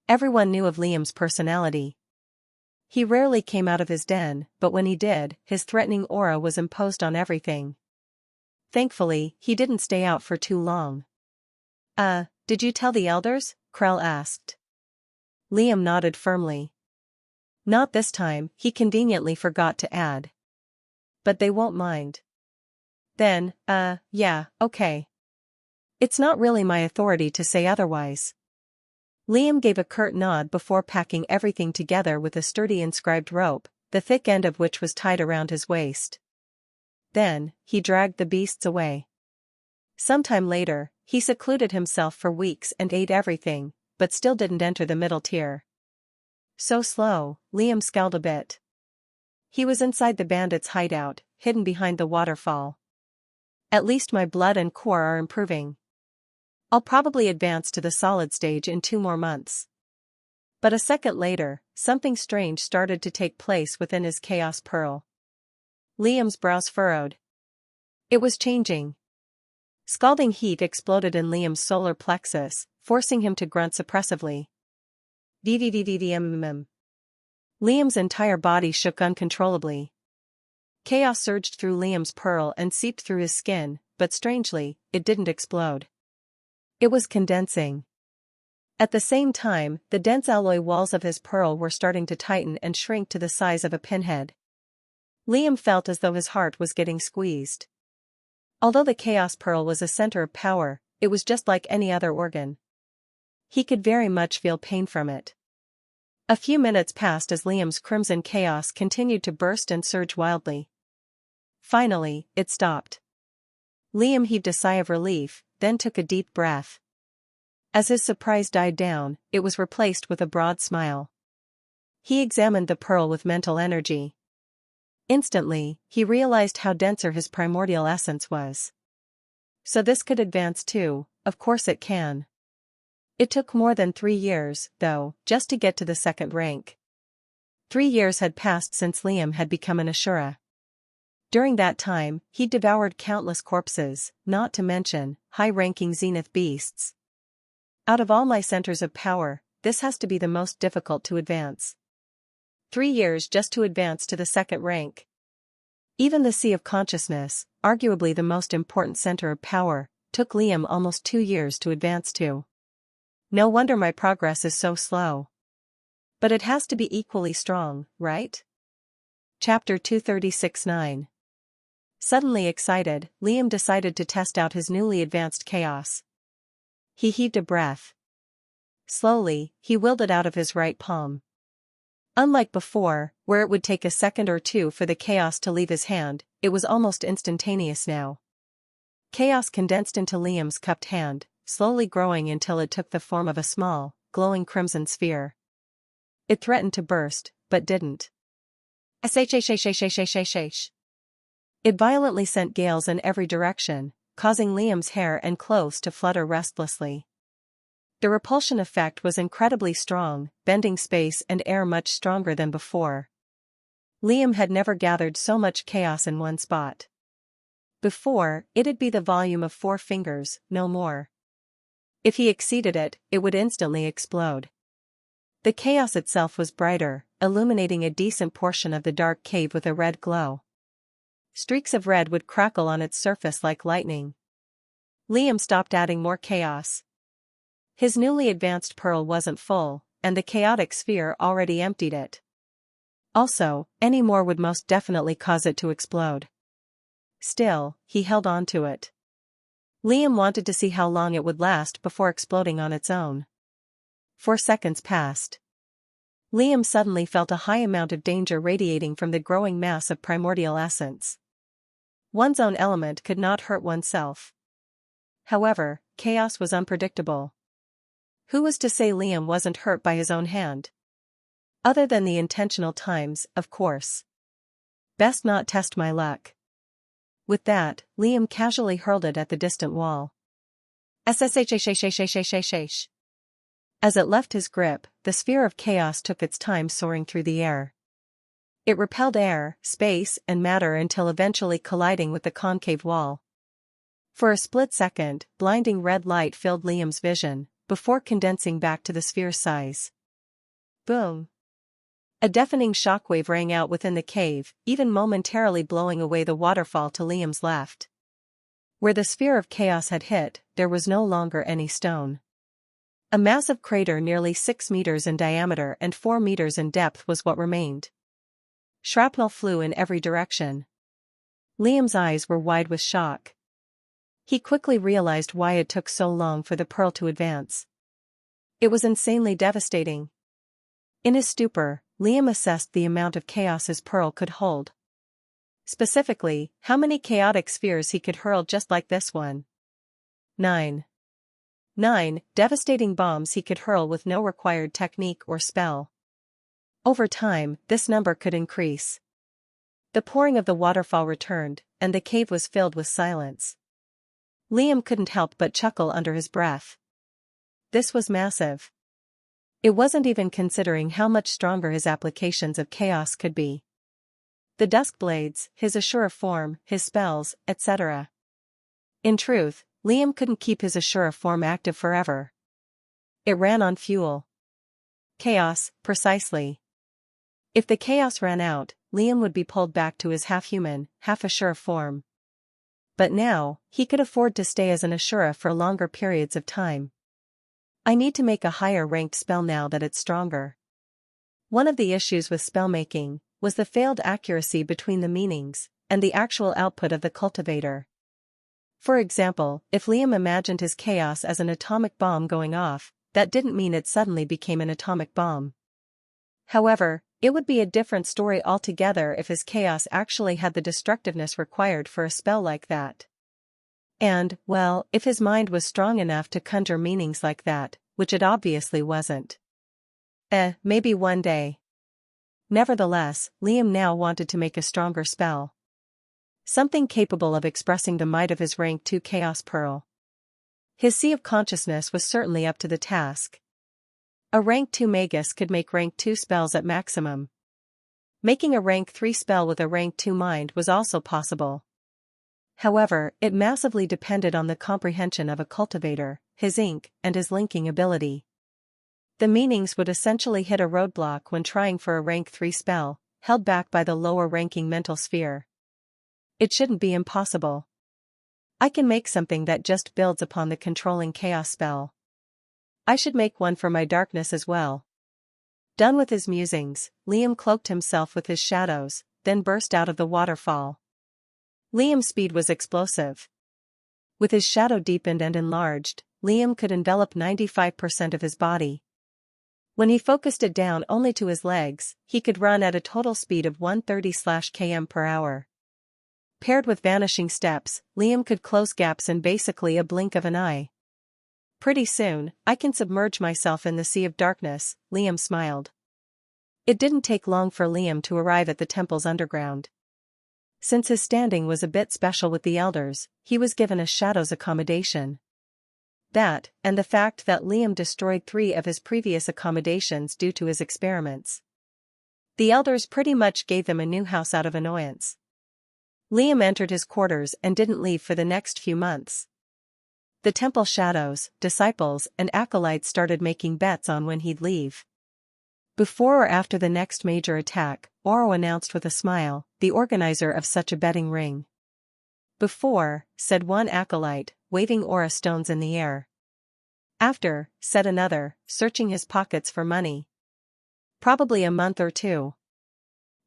A: Everyone knew of Liam's personality. He rarely came out of his den, but when he did, his threatening aura was imposed on everything. Thankfully, he didn't stay out for too long. Did you tell the elders? Krell asked. Liam nodded firmly. Not this time, he conveniently forgot to add. But they won't mind. Then, yeah, okay. It's not really my authority to say otherwise. Liam gave a curt nod before packing everything together with a sturdy inscribed rope, the thick end of which was tied around his waist. Then, he dragged the beasts away. Sometime later, he secluded himself for weeks and ate everything, but still didn't enter the middle tier. So slow, Liam scowled a bit. He was inside the bandits' hideout, hidden behind the waterfall. At least my blood and core are improving. I'll probably advance to the solid stage in 2 more months. But a second later, something strange started to take place within his chaos pearl. Liam's brows furrowed. It was changing. Scalding heat exploded in Liam's solar plexus, forcing him to grunt suppressively. Liam's entire body shook uncontrollably. Chaos surged through Liam's pearl and seeped through his skin, but strangely, it didn't explode. It was condensing. At the same time, the dense alloy walls of his pearl were starting to tighten and shrink to the size of a pinhead. Liam felt as though his heart was getting squeezed. Although the chaos pearl was a center of power, it was just like any other organ. He could very much feel pain from it. A few minutes passed as Liam's crimson chaos continued to burst and surge wildly. Finally, it stopped. Liam heaved a sigh of relief, then took a deep breath. As his surprise died down, it was replaced with a broad smile. He examined the pearl with mental energy. Instantly, he realized how denser his primordial essence was. So this could advance too, of course it can. It took more than 3 years, though, just to get to the second rank. 3 years had passed since Liam had become an Ashura. During that time, he'd devoured countless corpses, not to mention high-ranking zenith beasts. Out of all my centers of power, this has to be the most difficult to advance. 3 years just to advance to the second rank. Even the Sea of Consciousness, arguably the most important center of power, took Liam almost 2 years to advance to. No wonder my progress is so slow. But it has to be equally strong, right? Chapter 236-9. Suddenly excited, Liam decided to test out his newly advanced chaos. He heaved a breath. Slowly, he willed it out of his right palm. Unlike before, where it would take a second or two for the chaos to leave his hand, it was almost instantaneous now. Chaos condensed into Liam's cupped hand, slowly growing until it took the form of a small, glowing crimson sphere. It threatened to burst, but didn't. It violently sent gales in every direction, causing Liam's hair and clothes to flutter restlessly. The repulsion effect was incredibly strong, bending space and air much stronger than before. Liam had never gathered so much chaos in one spot. Before, it'd be the volume of 4 fingers, no more. If he exceeded it, it would instantly explode. The chaos itself was brighter, illuminating a decent portion of the dark cave with a red glow. Streaks of red would crackle on its surface like lightning. Liam stopped adding more chaos. His newly advanced pearl wasn't full, and the chaotic sphere already emptied it. Also, any more would most definitely cause it to explode. Still, he held on to it. Liam wanted to see how long it would last before exploding on its own. 4 seconds passed. Liam suddenly felt a high amount of danger radiating from the growing mass of primordial essence. One's own element could not hurt oneself. However, chaos was unpredictable. Who was to say Liam wasn't hurt by his own hand? Other than the intentional times, of course. Best not test my luck. With that, Liam casually hurled it at the distant wall. As it left his grip, the sphere of chaos took its time soaring through the air. It repelled air, space, and matter until eventually colliding with the concave wall. For a split second, blinding red light filled Liam's vision, before condensing back to the sphere's size. Boom! A deafening shockwave rang out within the cave, even momentarily blowing away the waterfall to Liam's left. Where the sphere of chaos had hit, there was no longer any stone. A massive crater nearly 6 meters in diameter and 4 meters in depth was what remained. Shrapnel flew in every direction. Liam's eyes were wide with shock. He quickly realized why it took so long for the pearl to advance. It was insanely devastating. In his stupor, Liam assessed the amount of chaos his pearl could hold. Specifically, how many chaotic spheres he could hurl just like this one. 9 devastating bombs he could hurl with no required technique or spell. Over time, this number could increase. The pouring of the waterfall returned, and the cave was filled with silence. Liam couldn't help but chuckle under his breath. This was massive. It wasn't even considering how much stronger his applications of chaos could be. The dusk blades, his Ashura form, his spells, etc. In truth, Liam couldn't keep his Ashura form active forever. It ran on fuel. Chaos, precisely. If the chaos ran out, Liam would be pulled back to his half-human, half-Ashura form. But now, he could afford to stay as an Ashura for longer periods of time. I need to make a higher-ranked spell now that it's stronger. One of the issues with spellmaking was the failed accuracy between the meanings and the actual output of the cultivator. For example, if Liam imagined his chaos as an atomic bomb going off, that didn't mean it suddenly became an atomic bomb. However, it would be a different story altogether if his chaos actually had the destructiveness required for a spell like that. And, well, if his mind was strong enough to conjure meanings like that, which it obviously wasn't. Maybe one day. Nevertheless, Liam now wanted to make a stronger spell. Something capable of expressing the might of his rank 2 Chaos Pearl. His Sea of Consciousness was certainly up to the task. A rank 2 Magus could make rank 2 spells at maximum. Making a rank 3 spell with a rank 2 mind was also possible. However, it massively depended on the comprehension of a cultivator, his ink, and his linking ability. The meanings would essentially hit a roadblock when trying for a rank 3 spell, held back by the lower-ranking mental sphere. It shouldn't be impossible. I can make something that just builds upon the controlling chaos spell. I should make one for my darkness as well. Done with his musings, Liam cloaked himself with his shadows, then burst out of the waterfall. Liam's speed was explosive. With his shadow deepened and enlarged, Liam could envelop 95% of his body. When he focused it down only to his legs, he could run at a total speed of 130 km per hour. Paired with vanishing steps, Liam could close gaps in basically a blink of an eye. Pretty soon, I can submerge myself in the sea of darkness, Liam smiled. It didn't take long for Liam to arrive at the temple's underground. Since his standing was a bit special with the elders, he was given a shadows accommodation. That, and the fact that Liam destroyed 3 of his previous accommodations due to his experiments. The elders pretty much gave them a new house out of annoyance. Liam entered his quarters and didn't leave for the next few months. The temple shadows, disciples, and acolytes started making bets on when he'd leave. Before or after the next major attack, Oro announced with a smile, the organizer of such a betting ring. Before, said one acolyte, waving aura stones in the air. After, said another, searching his pockets for money. Probably a month or 2.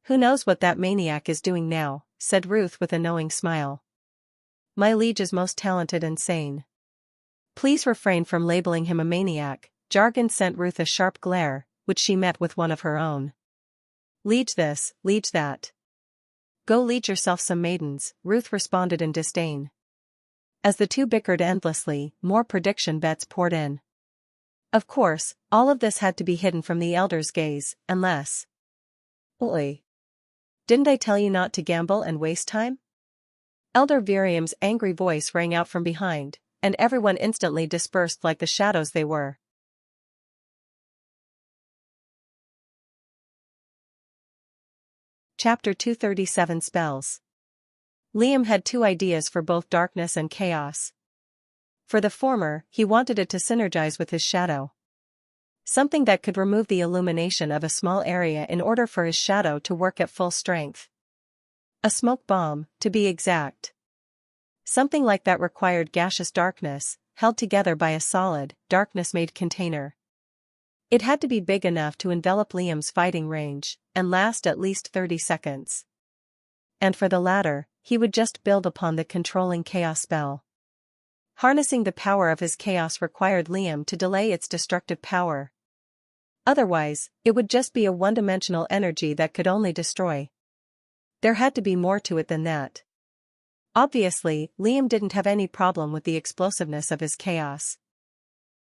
A: Who knows what that maniac is doing now, said Ruth with a knowing smile. My liege is most talented and sane. Please refrain from labeling him a maniac, Jargon sent Ruth a sharp glare, which she met with one of her own. Liege this, liege that. Go liege yourself some maidens, Ruth responded in disdain. As the two bickered endlessly, more prediction bets poured in. Of course, all of this had to be hidden from the elders' gaze, unless... Oi! Didn't I tell you not to gamble and waste time? Elder Viriam's angry voice rang out from behind, and everyone instantly dispersed like the shadows they were. Chapter 237 Spells. Liam had 2 ideas for both darkness and chaos. For the former, he wanted it to synergize with his shadow. Something that could remove the illumination of a small area in order for his shadow to work at full strength. A smoke bomb, to be exact. Something like that required gaseous darkness, held together by a solid, darkness-made container. It had to be big enough to envelop Liam's fighting range, and last at least 30 seconds. And for the latter, he would just build upon the controlling chaos spell. Harnessing the power of his chaos required Liam to delay its destructive power. Otherwise, it would just be a one-dimensional energy that could only destroy. There had to be more to it than that. Obviously, Liam didn't have any problem with the explosiveness of his chaos.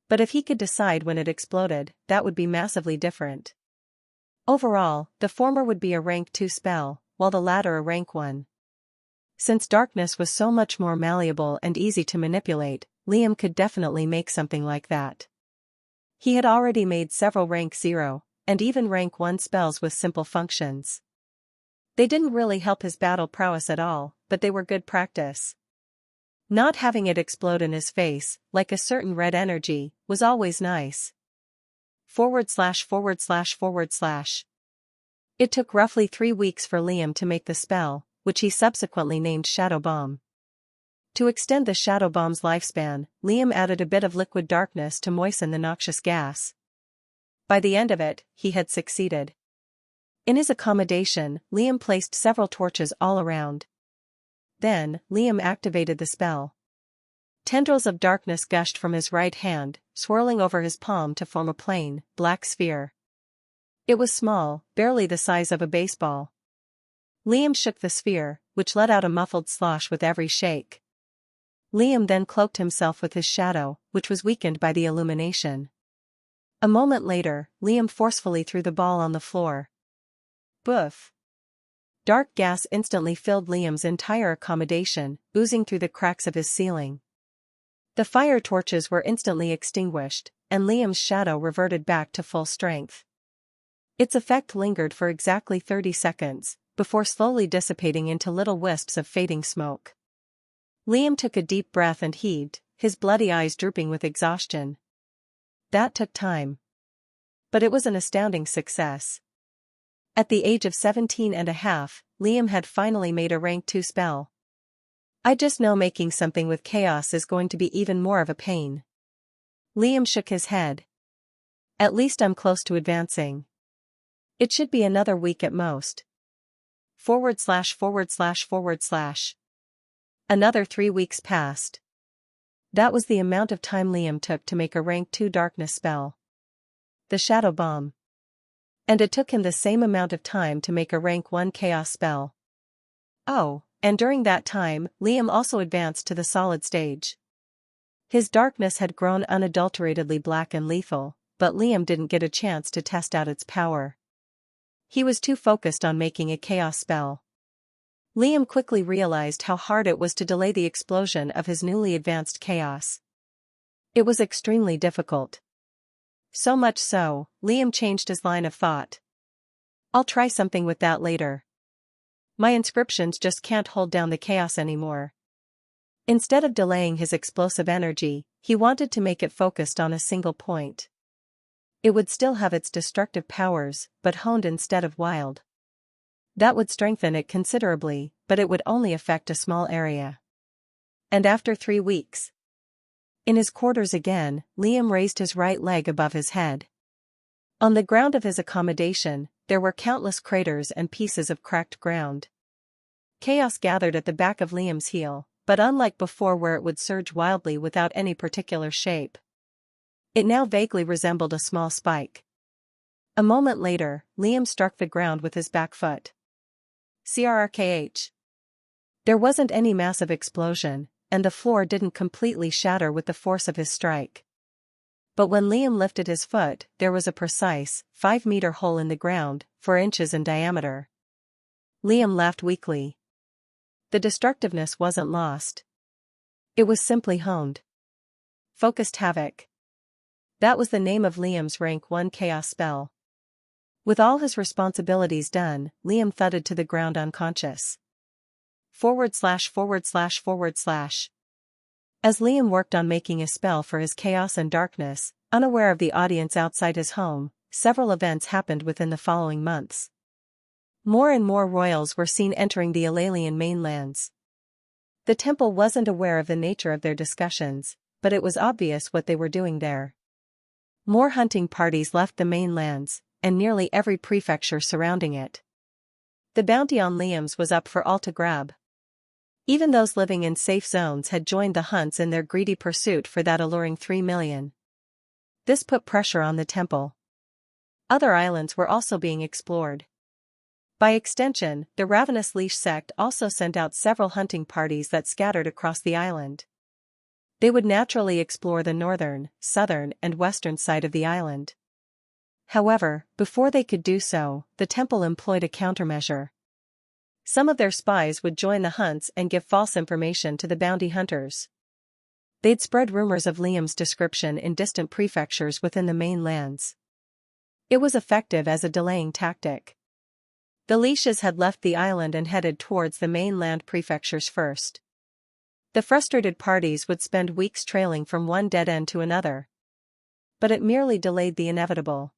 A: But if he could decide when it exploded, that would be massively different. Overall, the former would be a rank 2 spell, while the latter a rank 1. Since darkness was so much more malleable and easy to manipulate, Liam could definitely make something like that. He had already made several rank 0, and even rank 1 spells with simple functions. They didn't really help his battle prowess at all, but they were good practice. Not having it explode in his face, like a certain red energy, was always nice. /////. It took roughly 3 weeks for Liam to make the spell, which he subsequently named Shadow Bomb. To extend the Shadow Bomb's lifespan, Liam added a bit of liquid darkness to moisten the noxious gas. By the end of it, he had succeeded. In his accommodation, Liam placed several torches all around. Then, Liam activated the spell. Tendrils of darkness gushed from his right hand, swirling over his palm to form a plain, black sphere. It was small, barely the size of a baseball. Liam shook the sphere, which let out a muffled slosh with every shake. Liam then cloaked himself with his shadow, which was weakened by the illumination. A moment later, Liam forcefully threw the ball on the floor. Boof! Dark gas instantly filled Liam's entire accommodation, oozing through the cracks of his ceiling. The fire torches were instantly extinguished, and Liam's shadow reverted back to full strength. Its effect lingered for exactly 30 seconds, before slowly dissipating into little wisps of fading smoke. Liam took a deep breath and heaved, his bloody eyes drooping with exhaustion. That took time. But it was an astounding success. At the age of 17 and a half, Liam had finally made a rank 2 spell. I just know making something with chaos is going to be even more of a pain. Liam shook his head. At least I'm close to advancing. It should be another week at most. ////. Another 3 weeks passed. That was the amount of time Liam took to make a rank 2 darkness spell. The Shadow Bomb. And it took him the same amount of time to make a rank 1 chaos spell. Oh, and during that time, Liam also advanced to the solid stage. His darkness had grown unadulteratedly black and lethal, but Liam didn't get a chance to test out its power. He was too focused on making a chaos spell. Liam quickly realized how hard it was to delay the explosion of his newly advanced chaos. It was extremely difficult. So much so, Liam changed his line of thought. I'll try something with that later. My inscriptions just can't hold down the chaos anymore. Instead of delaying his explosive energy, he wanted to make it focused on a single point. It would still have its destructive powers, but honed instead of wild. That would strengthen it considerably, but it would only affect a small area. And after 3 weeks. In his quarters again, Liam raised his right leg above his head. On the ground of his accommodation, there were countless craters and pieces of cracked ground. Chaos gathered at the back of Liam's heel, but unlike before where it would surge wildly without any particular shape, it now vaguely resembled a small spike. A moment later, Liam struck the ground with his back foot. Crrkh. There wasn't any massive explosion, and the floor didn't completely shatter with the force of his strike. But when Liam lifted his foot, there was a precise, 5-meter hole in the ground, 4 inches in diameter. Liam laughed weakly. The destructiveness wasn't lost. It was simply honed. Focused Havoc. That was the name of Liam's rank 1 chaos spell. With all his responsibilities done, Liam thudded to the ground unconscious. ////. As Liam worked on making a spell for his chaos and darkness, unaware of the audience outside his home, several events happened within the following months. More and more royals were seen entering the Alalian mainlands. The temple wasn't aware of the nature of their discussions, but it was obvious what they were doing there. More hunting parties left the mainlands, and nearly every prefecture surrounding it. The bounty on Liam's was up for all to grab. Even those living in safe zones had joined the hunts in their greedy pursuit for that alluring 3 million. This put pressure on the temple. Other islands were also being explored. By extension, the ravenous leash sect also sent out several hunting parties that scattered across the island. They would naturally explore the northern, southern, and western side of the island. However, before they could do so, the temple employed a countermeasure. Some of their spies would join the hunts and give false information to the bounty hunters. They'd spread rumors of Liam's description in distant prefectures within the main lands. It was effective as a delaying tactic. The leashes had left the island and headed towards the mainland prefectures first. The frustrated parties would spend weeks trailing from one dead end to another. But it merely delayed the inevitable.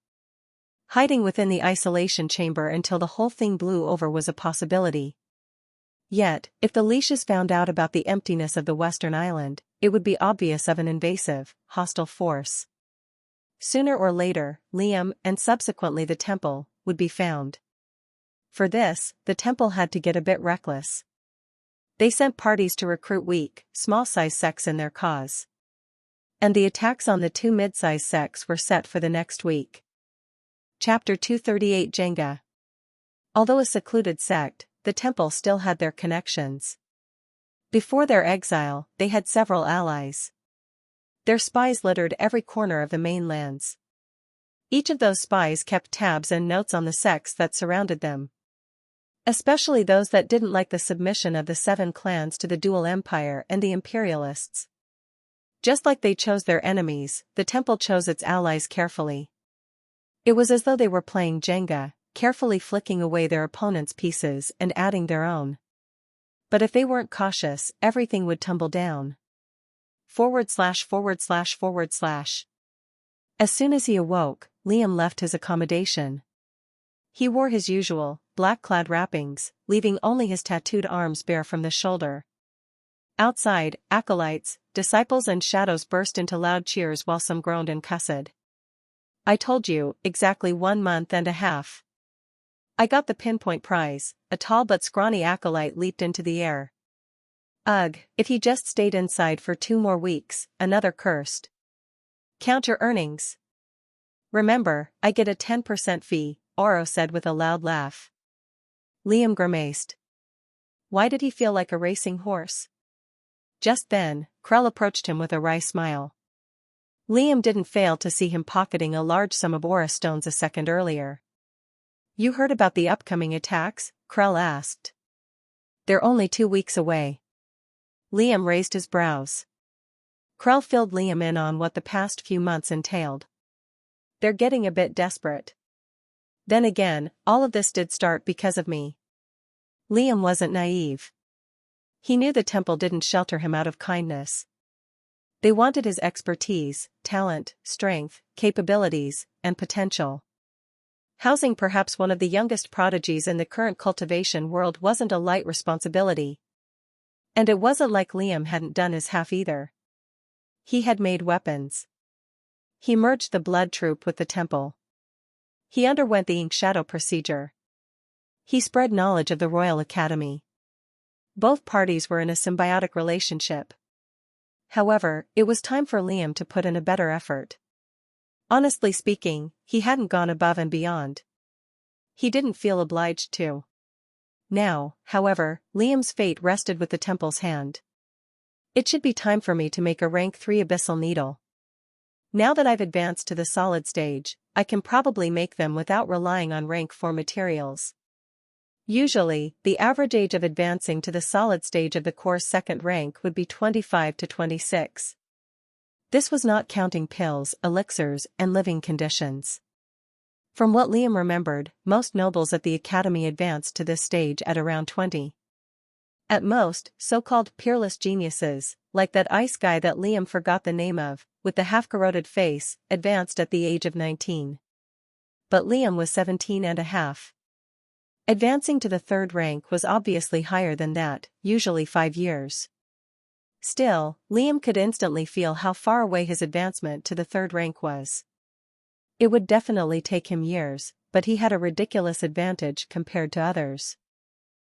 A: Hiding within the isolation chamber until the whole thing blew over was a possibility. Yet, if the leashes found out about the emptiness of the western island, it would be obvious of an invasive, hostile force. Sooner or later, Liam, and subsequently the temple, would be found. For this, the temple had to get a bit reckless. They sent parties to recruit weak, small-sized sects in their cause. And the attacks on the 2 mid-sized sects were set for the next week. Chapter 238 Jenga. Although a secluded sect, the temple still had their connections. Before their exile, they had several allies. Their spies littered every corner of the mainlands. Each of those spies kept tabs and notes on the sects that surrounded them. Especially those that didn't like the submission of the 7 clans to the dual empire and the imperialists. Just like they chose their enemies, the temple chose its allies carefully. It was as though they were playing Jenga, carefully flicking away their opponent's pieces and adding their own. But if they weren't cautious, everything would tumble down. /////. As soon as he awoke, Liam left his accommodation. He wore his usual, black-clad wrappings, leaving only his tattooed arms bare from the shoulder. Outside, acolytes, disciples and shadows burst into loud cheers while some groaned and cussed. I told you, exactly 1 month and a half. I got the pinpoint prize, a tall but scrawny acolyte leaped into the air. Ugh, if he just stayed inside for 2 more weeks, another cursed. Count your earnings. Remember, I get a 10% fee, Oro said with a loud laugh. Liam grimaced. Why did he feel like a racing horse? Just then, Krell approached him with a wry smile. Liam didn't fail to see him pocketing a large sum of aura stones a second earlier. You heard about the upcoming attacks? Krell asked. They're only 2 weeks away. Liam raised his brows. Krell filled Liam in on what the past few months entailed. They're getting a bit desperate. Then again, all of this did start because of me. Liam wasn't naive. He knew the temple didn't shelter him out of kindness. They wanted his expertise, talent, strength, capabilities, and potential. Housing perhaps one of the youngest prodigies in the current cultivation world wasn't a light responsibility. And it wasn't like Liam hadn't done his half either. He had made weapons. He merged the blood troop with the temple. He underwent the ink shadow procedure. He spread knowledge of the Royal Academy. Both parties were in a symbiotic relationship. However, it was time for Liam to put in a better effort. Honestly speaking, he hadn't gone above and beyond. He didn't feel obliged to. Now, however, Liam's fate rested with the temple's hand. It should be time for me to make a rank 3 abyssal needle. Now that I've advanced to the solid stage, I can probably make them without relying on rank 4 materials. Usually, the average age of advancing to the solid stage of the core's 2nd rank would be 25 to 26. This was not counting pills, elixirs, and living conditions. From what Liam remembered, most nobles at the academy advanced to this stage at around 20. At most, so-called peerless geniuses, like that ice guy that Liam forgot the name of, with the half-corroded face, advanced at the age of 19. But Liam was 17 and a half. Advancing to the 3rd rank was obviously higher than that, usually 5 years. Still, Liam could instantly feel how far away his advancement to the 3rd rank was. It would definitely take him years, but he had a ridiculous advantage compared to others.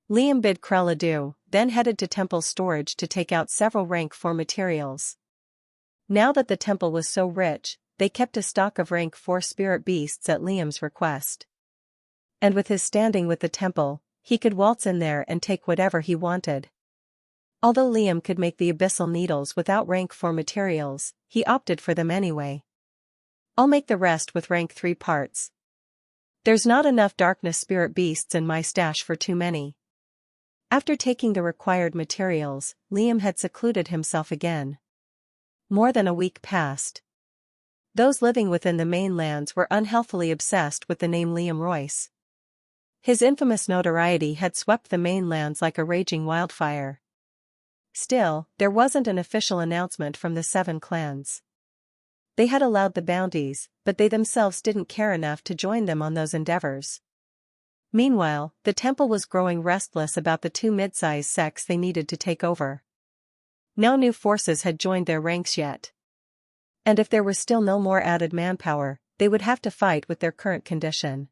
A: Liam bid Krell adieu, then headed to Temple's storage to take out several rank 4 materials. Now that the temple was so rich, they kept a stock of rank 4 spirit beasts at Liam's request. And with his standing with the temple, he could waltz in there and take whatever he wanted. Although Liam could make the abyssal needles without rank 4 materials, he opted for them anyway. I'll make the rest with rank 3 parts. There's not enough darkness spirit beasts in my stash for too many. After taking the required materials, Liam had secluded himself again. More than a week passed. Those living within the mainlands were unhealthily obsessed with the name Liam Royce. His infamous notoriety had swept the mainlands like a raging wildfire. Still, there wasn't an official announcement from the 7 clans. They had allowed the bounties, but they themselves didn't care enough to join them on those endeavors. Meanwhile, the temple was growing restless about the 2 mid-sized sects they needed to take over. No new forces had joined their ranks yet. And if there was still no more added manpower, they would have to fight with their current condition.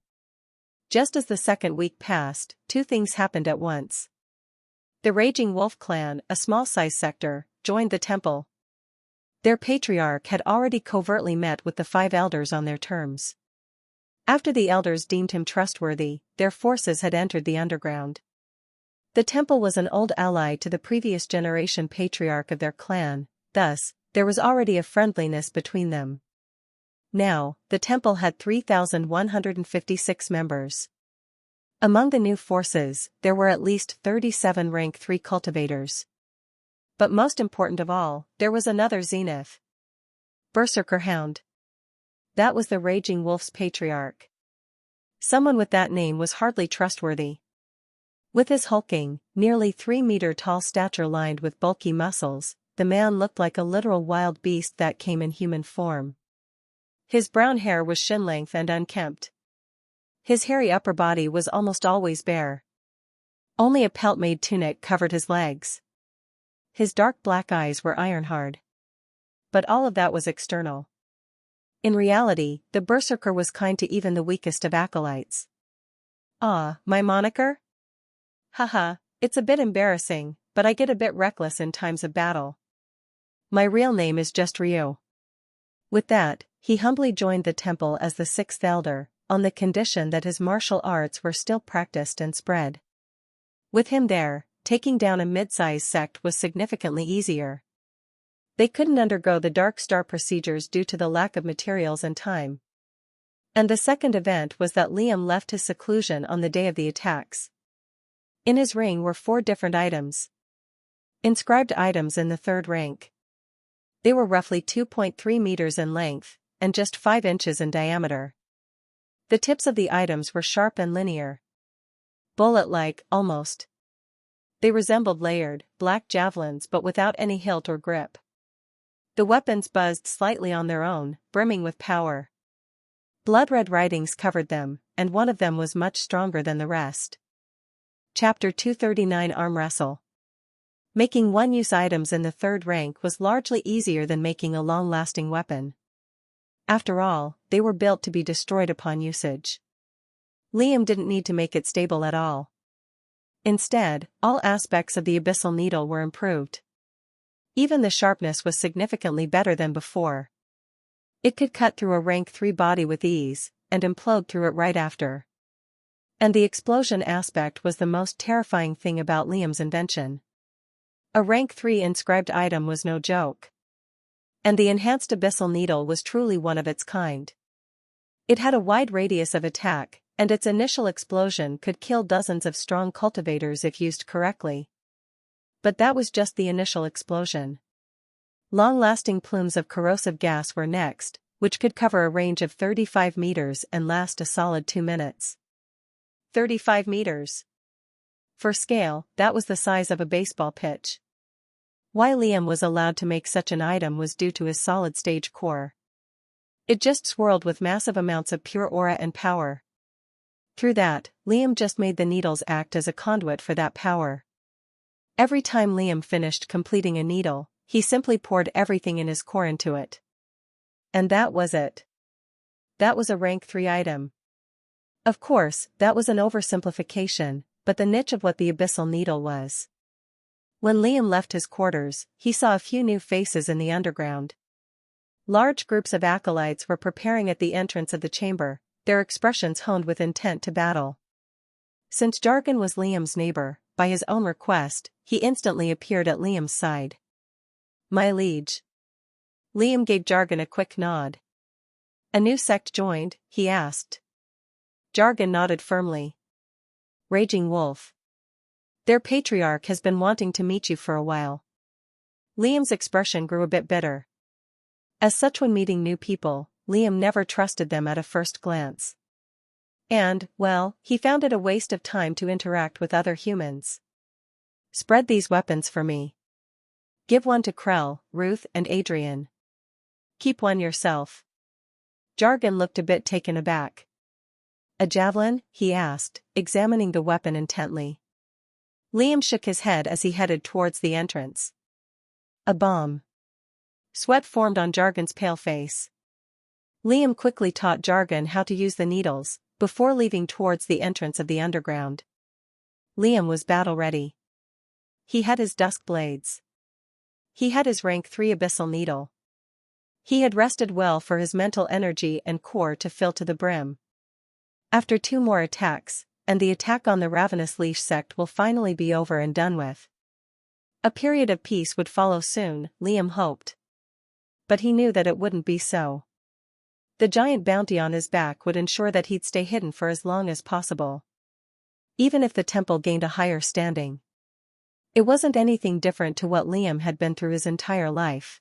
A: Just as the second week passed, 2 things happened at once. The Raging Wolf clan, a small-sized sector, joined the temple. Their patriarch had already covertly met with the 5 elders on their terms. After the elders deemed him trustworthy, their forces had entered the underground. The temple was an old ally to the previous generation patriarch of their clan, thus, there was already a friendliness between them. Now, the temple had 3,156 members. Among the new forces, there were at least 37 rank 3 cultivators. But most important of all, there was another zenith. Berserker Hound. That was the Raging Wolf's patriarch. Someone with that name was hardly trustworthy. With his hulking, nearly 3-meter-tall stature lined with bulky muscles, the man looked like a literal wild beast that came in human form. His brown hair was shin-length and unkempt. His hairy upper body was almost always bare. Only a pelt-made tunic covered his legs. His dark black eyes were iron-hard. But all of that was external. In reality, the berserker was kind to even the weakest of acolytes. "Ah, my moniker? Haha, it's a bit embarrassing, but I get a bit reckless in times of battle. My real name is just Ryu." With that, he humbly joined the temple as the 6th elder, on the condition that his martial arts were still practiced and spread. With him there, taking down a mid-sized sect was significantly easier. They couldn't undergo the Dark Star procedures due to the lack of materials and time. And the second event was that Liam left his seclusion on the day of the attacks. In his ring were 4 different items. Inscribed items in the 3rd rank. They were roughly 2.3 meters in length, and just 5 inches in diameter. The tips of the items were sharp and linear. Bullet-like, almost. They resembled layered, black javelins but without any hilt or grip. The weapons buzzed slightly on their own, brimming with power. Blood-red writings covered them, and one of them was much stronger than the rest. Chapter 239 Arm Wrestle. Making one-use items in the 3rd rank was largely easier than making a long-lasting weapon. After all, they were built to be destroyed upon usage. Liam didn't need to make it stable at all. Instead, all aspects of the abyssal needle were improved. Even the sharpness was significantly better than before. It could cut through a rank 3 body with ease, and implode through it right after. And the explosion aspect was the most terrifying thing about Liam's invention. A rank 3 inscribed item was no joke. And the enhanced abyssal needle was truly one of its kind. It had a wide radius of attack, and its initial explosion could kill dozens of strong cultivators if used correctly. But that was just the initial explosion. Long-lasting plumes of corrosive gas were next, which could cover a range of 35 meters and last a solid 2 minutes. 35 meters. For scale, that was the size of a baseball pitch. Why Liam was allowed to make such an item was due to his solid-stage core. It just swirled with massive amounts of pure aura and power. Through that, Liam just made the needles act as a conduit for that power. Every time Liam finished completing a needle, he simply poured everything in his core into it. And that was it. That was a rank 3 item. Of course, that was an oversimplification, but the niche of what the abyssal needle was. When Liam left his quarters, he saw a few new faces in the underground. Large groups of acolytes were preparing at the entrance of the chamber, their expressions honed with intent to battle. Since Jargon was Liam's neighbor, by his own request, he instantly appeared at Liam's side. "My liege." Liam gave Jargon a quick nod. "A new sect joined?" he asked. Jargon nodded firmly. "Raging Wolf. Their patriarch has been wanting to meet you for a while." Liam's expression grew a bit bitter. As such, when meeting new people, Liam never trusted them at a first glance. And, well, he found it a waste of time to interact with other humans. "Spread these weapons for me. Give one to Krell, Ruth and Adrian. Keep one yourself." Jargon looked a bit taken aback. "A javelin?" he asked, examining the weapon intently. Liam shook his head as he headed towards the entrance. "A bomb." Sweat formed on Jargon's pale face. Liam quickly taught Jargon how to use the needles, before leaving towards the entrance of the underground. Liam was battle-ready. He had his dusk blades. He had his rank 3 abyssal needle. He had rested well for his mental energy and core to fill to the brim. After 2 more attacks, and the attack on the Ravenous Leash sect will finally be over and done with. A period of peace would follow soon, Liam hoped. But he knew that it wouldn't be so. The giant bounty on his back would ensure that he'd stay hidden for as long as possible. Even if the temple gained a higher standing. It wasn't anything different to what Liam had been through his entire life.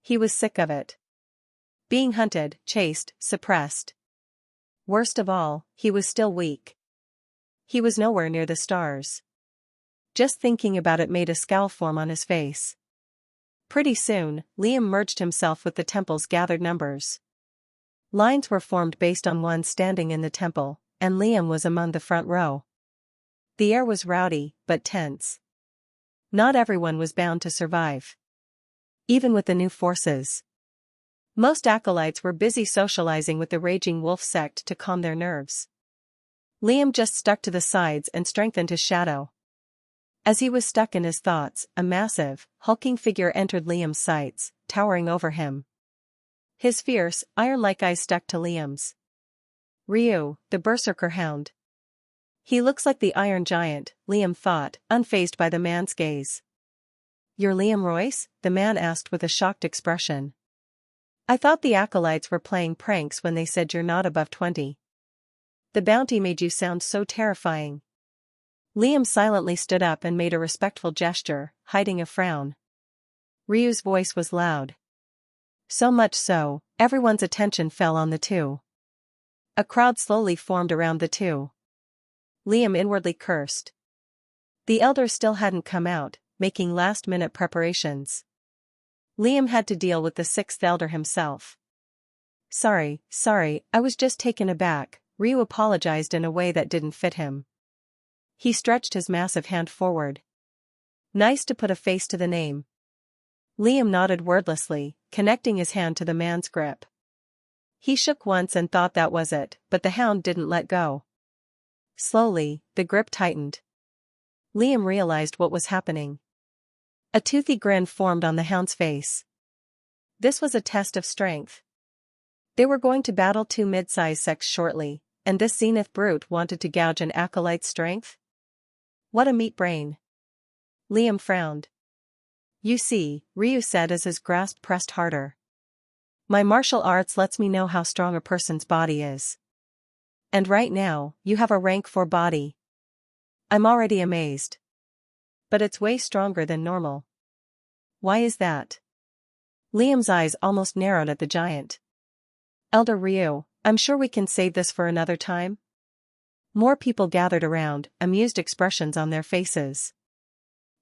A: He was sick of it. Being hunted, chased, suppressed. Worst of all, he was still weak. He was nowhere near the stars. Just thinking about it made a scowl form on his face. Pretty soon, Liam merged himself with the temple's gathered numbers. Lines were formed based on one standing in the temple, and Liam was among the front row. The air was rowdy, but tense. Not everyone was bound to survive. Even with the new forces. Most acolytes were busy socializing with the Raging Wolf sect to calm their nerves. Liam just stuck to the sides and strengthened his shadow. As he was stuck in his thoughts, a massive, hulking figure entered Liam's sights, towering over him. His fierce, iron-like eyes stuck to Liam's. Ryu, the Berserker Hound. He looks like the Iron Giant, Liam thought, unfazed by the man's gaze. "You're Liam Royce?" the man asked with a shocked expression. "I thought the acolytes were playing pranks when they said you're not above 20. The bounty made you sound so terrifying." Liam silently stood up and made a respectful gesture, hiding a frown. Ryu's voice was loud. So much so, everyone's attention fell on the two. A crowd slowly formed around the two. Liam inwardly cursed. The elders still hadn't come out, making last-minute preparations. Liam had to deal with the 6th elder himself. Sorry, I was just taken aback," Ryu apologized in a way that didn't fit him. He stretched his massive hand forward. "Nice to put a face to the name." Liam nodded wordlessly, connecting his hand to the man's grip. He shook once and thought that was it, but the hound didn't let go. Slowly, the grip tightened. Liam realized what was happening. A toothy grin formed on the hound's face. This was a test of strength. They were going to battle 2 mid-sized sects shortly, and this zenith brute wanted to gouge an acolyte's strength? What a meat brain. Liam frowned. "You see," Ryu said as his grasp pressed harder. "My martial arts lets me know how strong a person's body is. And right now, you have a rank 4 body. I'm already amazed. But it's way stronger than normal. Why is that?" Liam's eyes almost narrowed at the giant. "Elder Ryu, I'm sure we can save this for another time?" More people gathered around, amused expressions on their faces.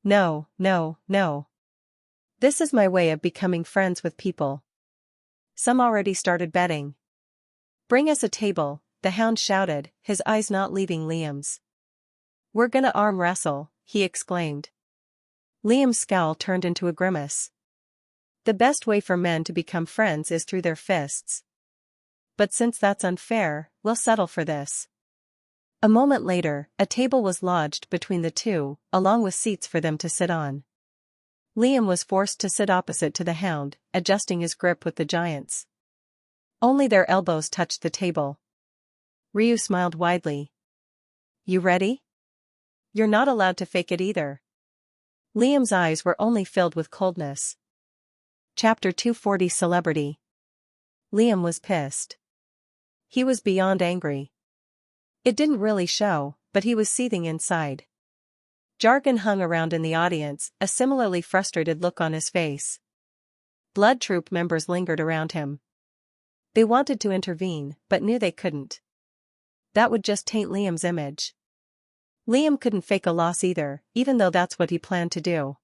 A: No. This is my way of becoming friends with people." Some already started betting. "Bring us a table," the hound shouted, his eyes not leaving Liam's. "We're gonna arm wrestle," he exclaimed. Liam's scowl turned into a grimace. The best way for men to become friends is through their fists. But since that's unfair, we'll settle for this. A moment later, a table was lodged between the two, along with seats for them to sit on. Liam was forced to sit opposite to the hound, adjusting his grip with the giants. Only their elbows touched the table. Ryu smiled widely. You ready? You're not allowed to fake it either. Liam's eyes were only filled with coldness. Chapter 240 Celebrity. Liam was pissed. He was beyond angry. It didn't really show, but he was seething inside. Jargon hung around in the audience, a similarly frustrated look on his face. Blood Troop members lingered around him. They wanted to intervene, but knew they couldn't. That would just taint Liam's image. Liam couldn't fake a loss either, even though that's what he planned to do.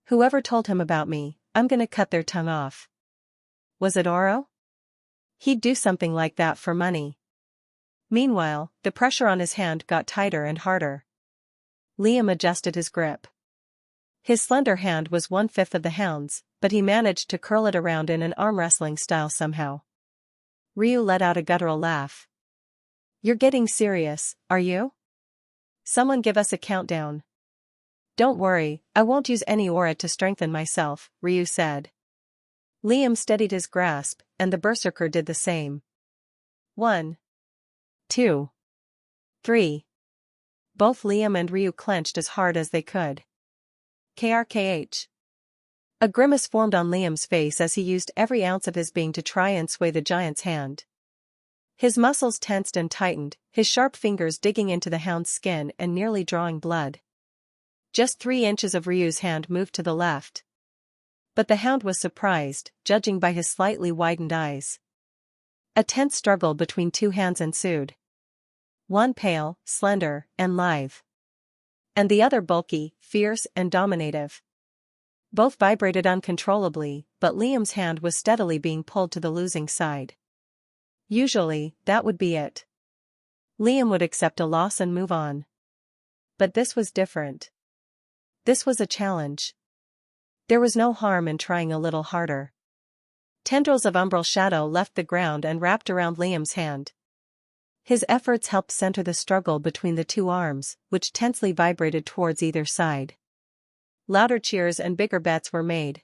A: Whoever told him about me, I'm gonna cut their tongue off. Was it Oro? He'd do something like that for money. Meanwhile, the pressure on his hand got tighter and harder. Liam adjusted his grip. His slender hand was 1/5 of the hound's, but he managed to curl it around in an arm wrestling style somehow. Ryu let out a guttural laugh. You're getting serious, are you? Someone give us a countdown. Don't worry, I won't use any aura to strengthen myself, Ryu said. Liam steadied his grasp, and the berserker did the same. 1, 2, 3. Both Liam and Ryu clenched as hard as they could. KRKH. A grimace formed on Liam's face as he used every ounce of his being to try and sway the giant's hand. His muscles tensed and tightened, his sharp fingers digging into the hound's skin and nearly drawing blood. Just 3 inches of Ryu's hand moved to the left. But the hound was surprised, judging by his slightly widened eyes. A tense struggle between 2 hands ensued. One pale, slender, and lithe. And the other bulky, fierce, and dominative. Both vibrated uncontrollably, but Liam's hand was steadily being pulled to the losing side. Usually, that would be it. Liam would accept a loss and move on. But this was different. This was a challenge. There was no harm in trying a little harder. Tendrils of umbral shadow left the ground and wrapped around Liam's hand. His efforts helped center the struggle between the 2 arms, which tensely vibrated towards either side. Louder cheers and bigger bets were made.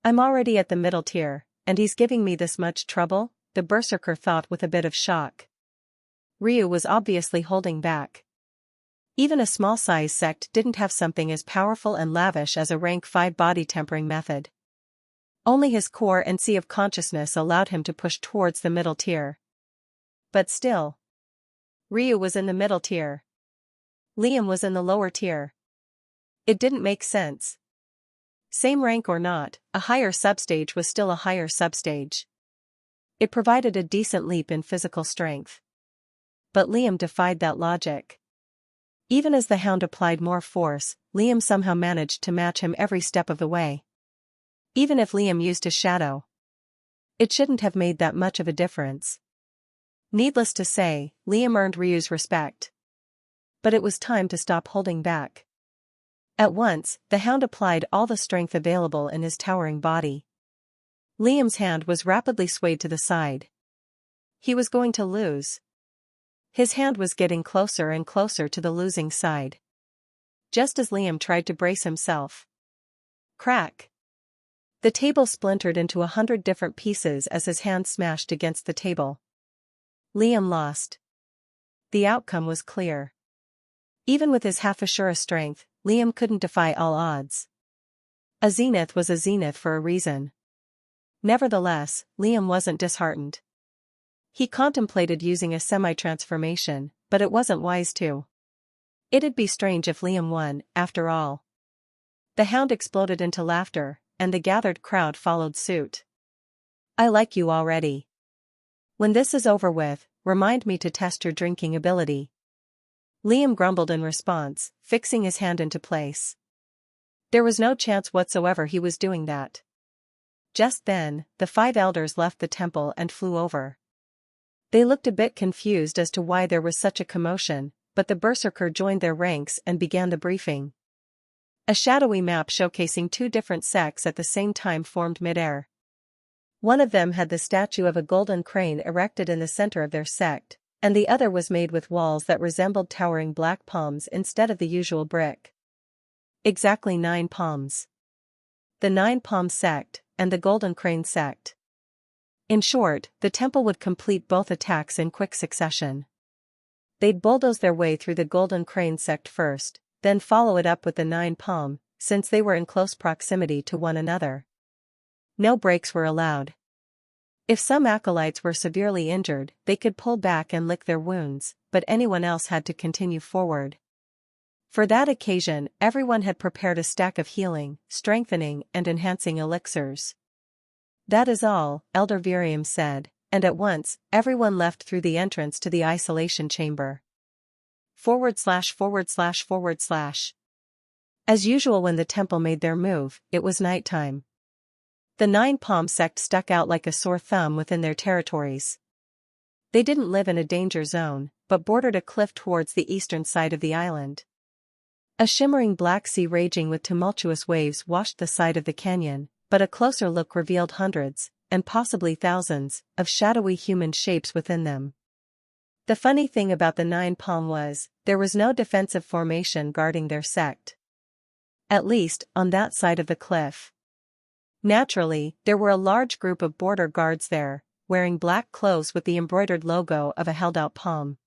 A: I'm already at the middle tier, and he's giving me this much trouble, the berserker thought with a bit of shock. Ryu was obviously holding back. Even a small-size sect didn't have something as powerful and lavish as a rank 5 body tempering method. Only his core and sea of consciousness allowed him to push towards the middle tier. But still, Ryu was in the middle tier. Liam was in the lower tier. It didn't make sense. Same rank or not, a higher substage was still a higher substage. It provided a decent leap in physical strength. But Liam defied that logic. Even as the hound applied more force, Liam somehow managed to match him every step of the way. Even if Liam used his shadow, it shouldn't have made that much of a difference. Needless to say, Liam earned Ryu's respect. But it was time to stop holding back. At once, the hound applied all the strength available in his towering body. Liam's hand was rapidly swayed to the side. He was going to lose. His hand was getting closer and closer to the losing side. Just as Liam tried to brace himself. Crack! The table splintered into 100 different pieces as his hand smashed against the table. Liam lost. The outcome was clear. Even with his half-Ashura strength, Liam couldn't defy all odds. A zenith was a zenith for a reason. Nevertheless, Liam wasn't disheartened. He contemplated using a semi-transformation, but it wasn't wise to. It'd be strange if Liam won, after all. The hound exploded into laughter, and the gathered crowd followed suit. I like you already. When this is over with, remind me to test your drinking ability. Liam grumbled in response, fixing his hand into place. There was no chance whatsoever he was doing that. Just then, the 5 elders left the temple and flew over. They looked a bit confused as to why there was such a commotion, but the berserker joined their ranks and began the briefing. A shadowy map showcasing 2 different sects at the same time formed mid-air. One of them had the statue of a golden crane erected in the center of their sect, and the other was made with walls that resembled towering black palms instead of the usual brick. Exactly 9 palms. The 9-palm sect, and the Golden Crane sect. In short, the temple would complete both attacks in quick succession. They'd bulldoze their way through the Golden Crane sect first, then follow it up with the 9-palm, since they were in close proximity to one another. No breaks were allowed. If some acolytes were severely injured, they could pull back and lick their wounds, but anyone else had to continue forward. For that occasion, everyone had prepared a stack of healing, strengthening, and enhancing elixirs. That is all, Elder Virium said, and at once, everyone left through the entrance to the isolation chamber. /////. As usual when the temple made their move, it was nighttime. The 9-palm sect stuck out like a sore thumb within their territories. They didn't live in a danger zone, but bordered a cliff towards the eastern side of the island. A shimmering black sea raging with tumultuous waves washed the side of the canyon, but a closer look revealed hundreds, and possibly thousands, of shadowy human shapes within them. The funny thing about the 9-palm was, there was no defensive formation guarding their sect. At least, on that side of the cliff. Naturally, there were a large group of border guards there, wearing black clothes with the embroidered logo of a held-out palm.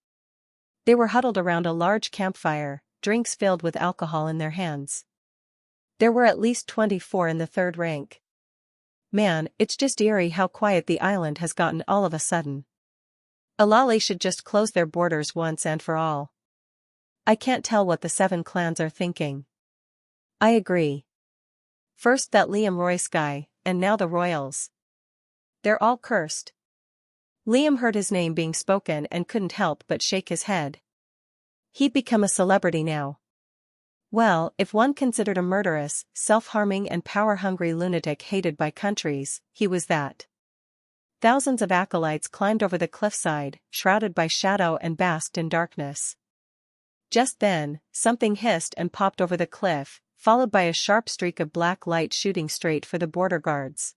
A: They were huddled around a large campfire, drinks filled with alcohol in their hands. There were at least 24 in the third rank. Man, it's just eerie how quiet the island has gotten all of a sudden. Alale should just close their borders once and for all. I can't tell what the 7 clans are thinking. I agree. First that Liam Royce guy, and now the Royals. They're all cursed. Liam heard his name being spoken and couldn't help but shake his head. He'd become a celebrity now. Well, if one considered a murderous, self-harming and power-hungry lunatic hated by countries, he was that. Thousands of acolytes climbed over the cliffside, shrouded by shadow and basked in darkness. Just then, something hissed and popped over the cliff, followed by a sharp streak of black light shooting straight for the border guards.